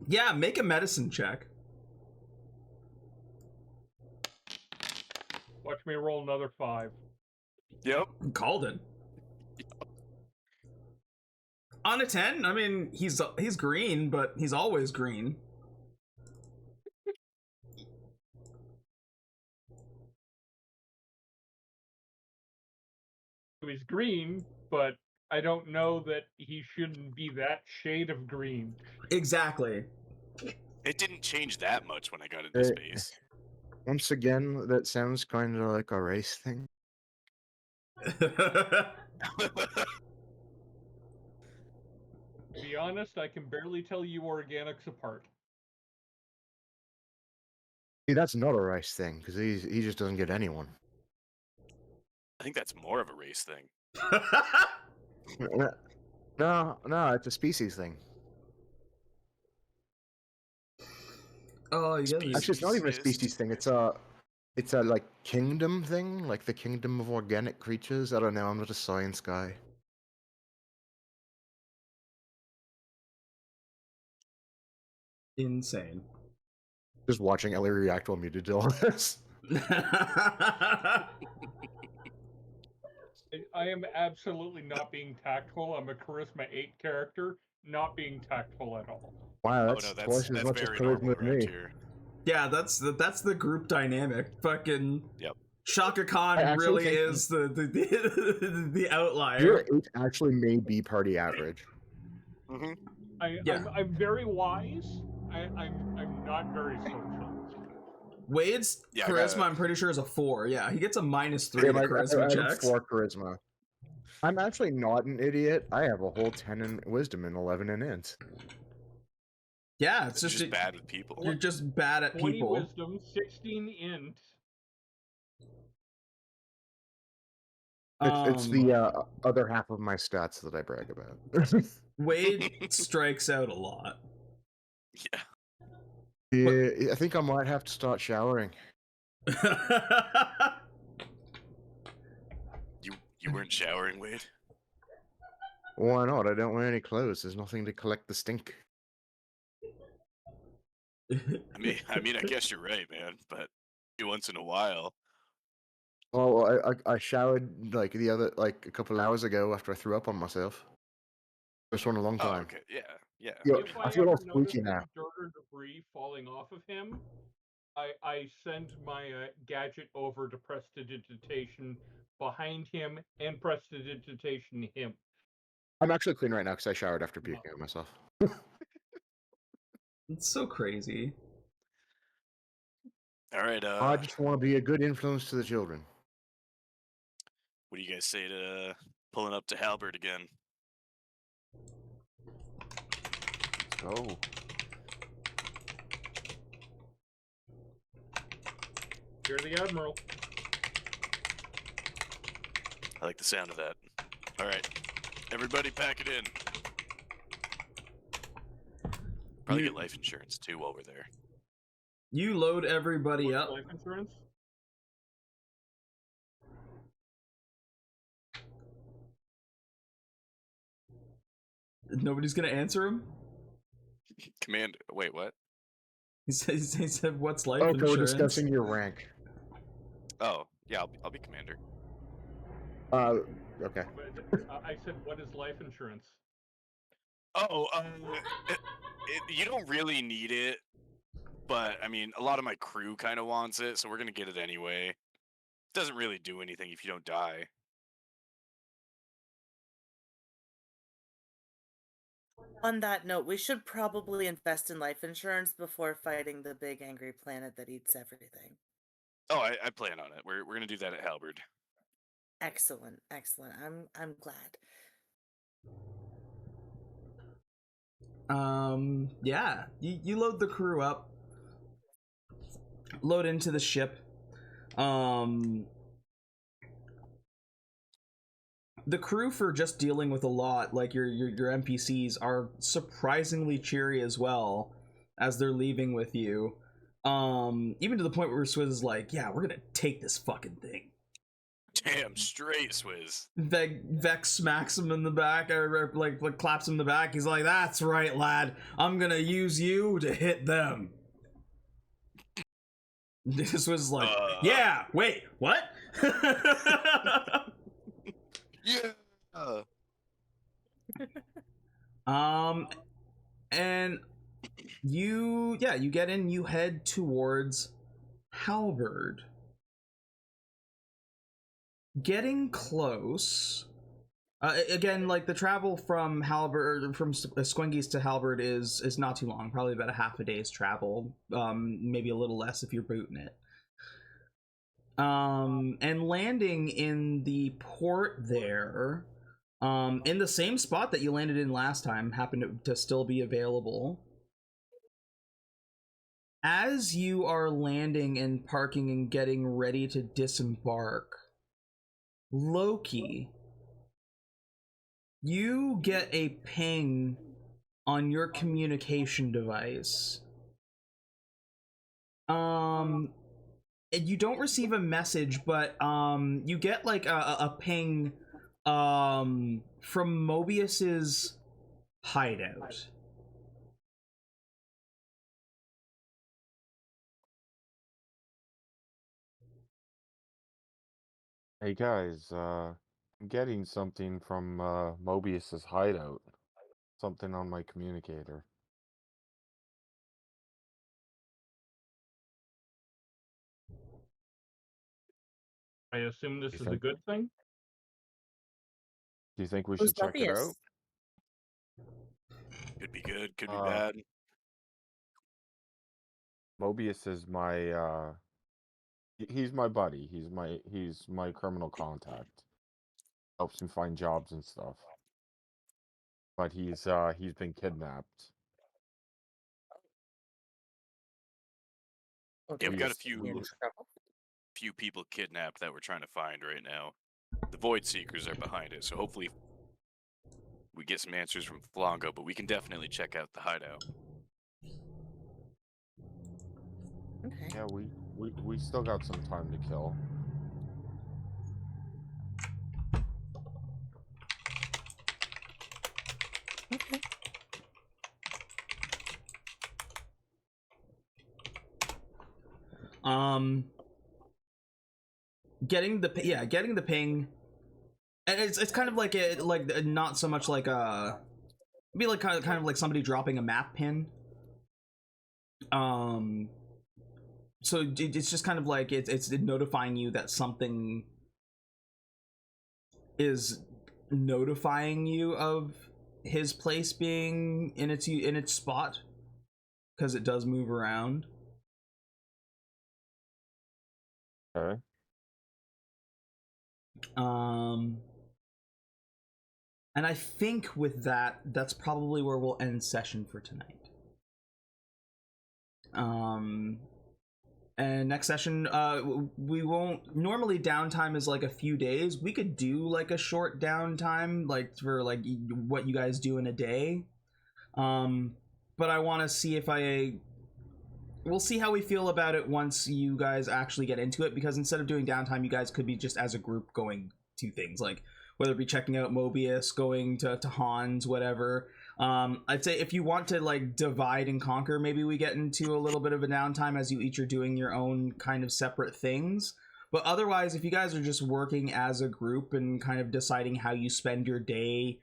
Yeah, make a medicine check. Watch me roll another 5. Yep. Called it. On a 10, I mean, he's green, but he's always green. So he's green, but I don't know that he shouldn't be that shade of green. Exactly. It didn't change that much when I got into space. Once again, that sounds kind of like a race thing. To be honest, I can barely tell you organics apart. See, that's not a race thing, because he just doesn't get anyone. I think that's more of a race thing. No, it's a species thing. Oh, you guys. Actually, it's not even a species thing. It's a like kingdom thing, like the kingdom of organic creatures. I don't know. I'm not a science guy. Insane. Just watching Ellie react while muted to all this. I am absolutely not being tactful. I'm a Charisma 8 character, not being tactful at all. Wow, that's twice as much as charisma as me. Here. Yeah, that's the group dynamic. Fucking Yep. Chaka Khan really is the outlier. Your 8 actually may be party average. Mm-hmm. I'm very wise. I'm not very social. Wade's charisma, I'm pretty sure, is a 4. Yeah, he gets a -3 to charisma checks. 4 charisma. I'm actually not an idiot. I have a whole 10 in wisdom and 11 in int. Yeah, it's just bad with people. You're just bad at 20 people. wisdom, 16 int. It's the other half of my stats that I brag about. Wade strikes out a lot. Yeah. Yeah, I think I might have to start showering. You weren't showering, Wade? Why not? I don't wear any clothes. There's nothing to collect the stink. I mean, I guess you're right, man. But once in a while. Oh, I showered like a couple hours ago after I threw up on myself. First one in a long time. Okay. Yeah. Yo, If I feel all ever notice squeaky now. any dirt or debris falling off of him, I send my gadget over to prestidigitation behind him and prestidigitation him. I'm actually clean right now because I showered after puking on myself. It's so crazy. All right. I just want to be a good influence to the children. What do you guys say to pulling up to Halberd again? Let's go. You're the admiral. I like the sound of that. All right, everybody, pack it in. Probably get life insurance too while we're there. You load everybody up. Life insurance? Nobody's gonna answer him. Command. Wait, what? He said, "What's life Okay, we're insurance?" discussing your rank. Oh, yeah, I'll be commander. Okay. I said, what is life insurance? Oh, you don't really need it, but I mean, a lot of my crew kind of wants it, so we're gonna get it anyway. It doesn't really do anything if you don't die. On that note, we should probably invest in life insurance before fighting the big angry planet that eats everything. Oh, I plan on it. We're gonna do that at Halberd. Excellent, excellent. I'm glad. Yeah, you load the crew up, load into the ship. The crew, for just dealing with a lot, like your NPCs, are surprisingly cheery as well as they're leaving with you. Even to the point where Swizz is like, "Yeah, we're gonna take this fucking thing." Damn straight, Swizz. Vex smacks him in the back, or like claps him in the back. He's like, "That's right, lad. I'm gonna use you to hit them." This was like, "Yeah, wait, what?" Yeah. And you get in, you head towards Halberd. Getting close. Again, like the travel from Halberd, from Squengies to Halberd is not too long, probably about a half a day's travel, maybe a little less if you're booting it. And landing in the port there, in the same spot that you landed in last time, happened to still be available. As you are landing and parking and getting ready to disembark, Loki, you get a ping on your communication device. And you don't receive a message, but you get like a ping from Mobius's hideout. Hey guys, I'm getting something from Mobius's hideout. Something on my communicator. I assume this You is a think- good thing? Do you think we Who's should check it Mobius? out? Could be good, could be bad. Mobius is my he's my buddy. He's my criminal contact. Helps me find jobs and stuff. But he's been kidnapped. Yeah, we've got a Just in few trouble. people kidnapped that we're trying to find right now. The Voidseekers are behind it, so hopefully we get some answers from Flongo, but we can definitely check out the hideout. Okay. Yeah, we still got some time to kill. Okay. Getting the ping, and it's kind of like not so much like it'd be like kind of like somebody dropping a map pin. So it's just kind of like it's notifying you that something is notifying you of his place being in its spot, because it does move around. Okay. And I think with that, that's probably where we'll end session for tonight. And next session, we won't, normally downtime is like a few days. We could do like a short downtime, like for like what you guys do in a day. But I want to see if we'll see how we feel about it once you guys actually get into it, because instead of doing downtime, you guys could be just as a group going to things, like whether it be checking out Mobius, going to Hans, whatever. I'd say if you want to like divide and conquer, maybe we get into a little bit of a downtime as you each are doing your own kind of separate things. But otherwise, if you guys are just working as a group and kind of deciding how you spend your day,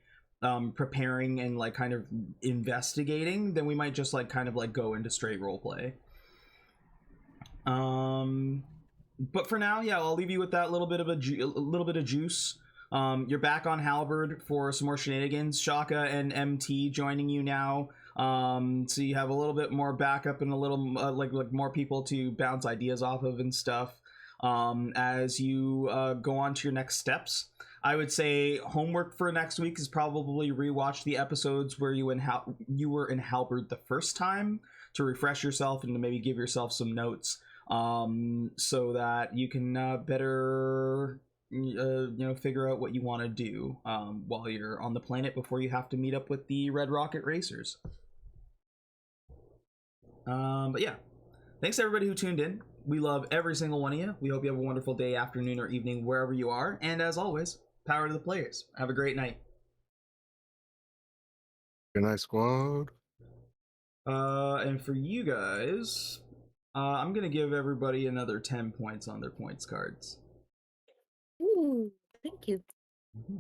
preparing and like kind of investigating, then we might just like kind of like go into straight roleplay. But for now, yeah, I'll leave you with that little bit of juice. You're back on Halberd for some more shenanigans. Chaka and MT joining you now. So you have a little bit more backup and a little like more people to bounce ideas off of and stuff. As you go on to your next steps. I would say homework for next week is probably rewatch the episodes where you were in Halberd the first time, to refresh yourself and to maybe give yourself some notes, so that you can better figure out what you want to do while you're on the planet before you have to meet up with the Red Rocket Racers. But yeah, thanks to everybody who tuned in. We love every single one of you. We hope you have a wonderful day, afternoon, or evening wherever you are. And as always, power to the players. Have a great night. Good night, squad. And for you guys, I'm gonna give everybody another 10 points on their points cards. Ooh, thank you. Mm-hmm.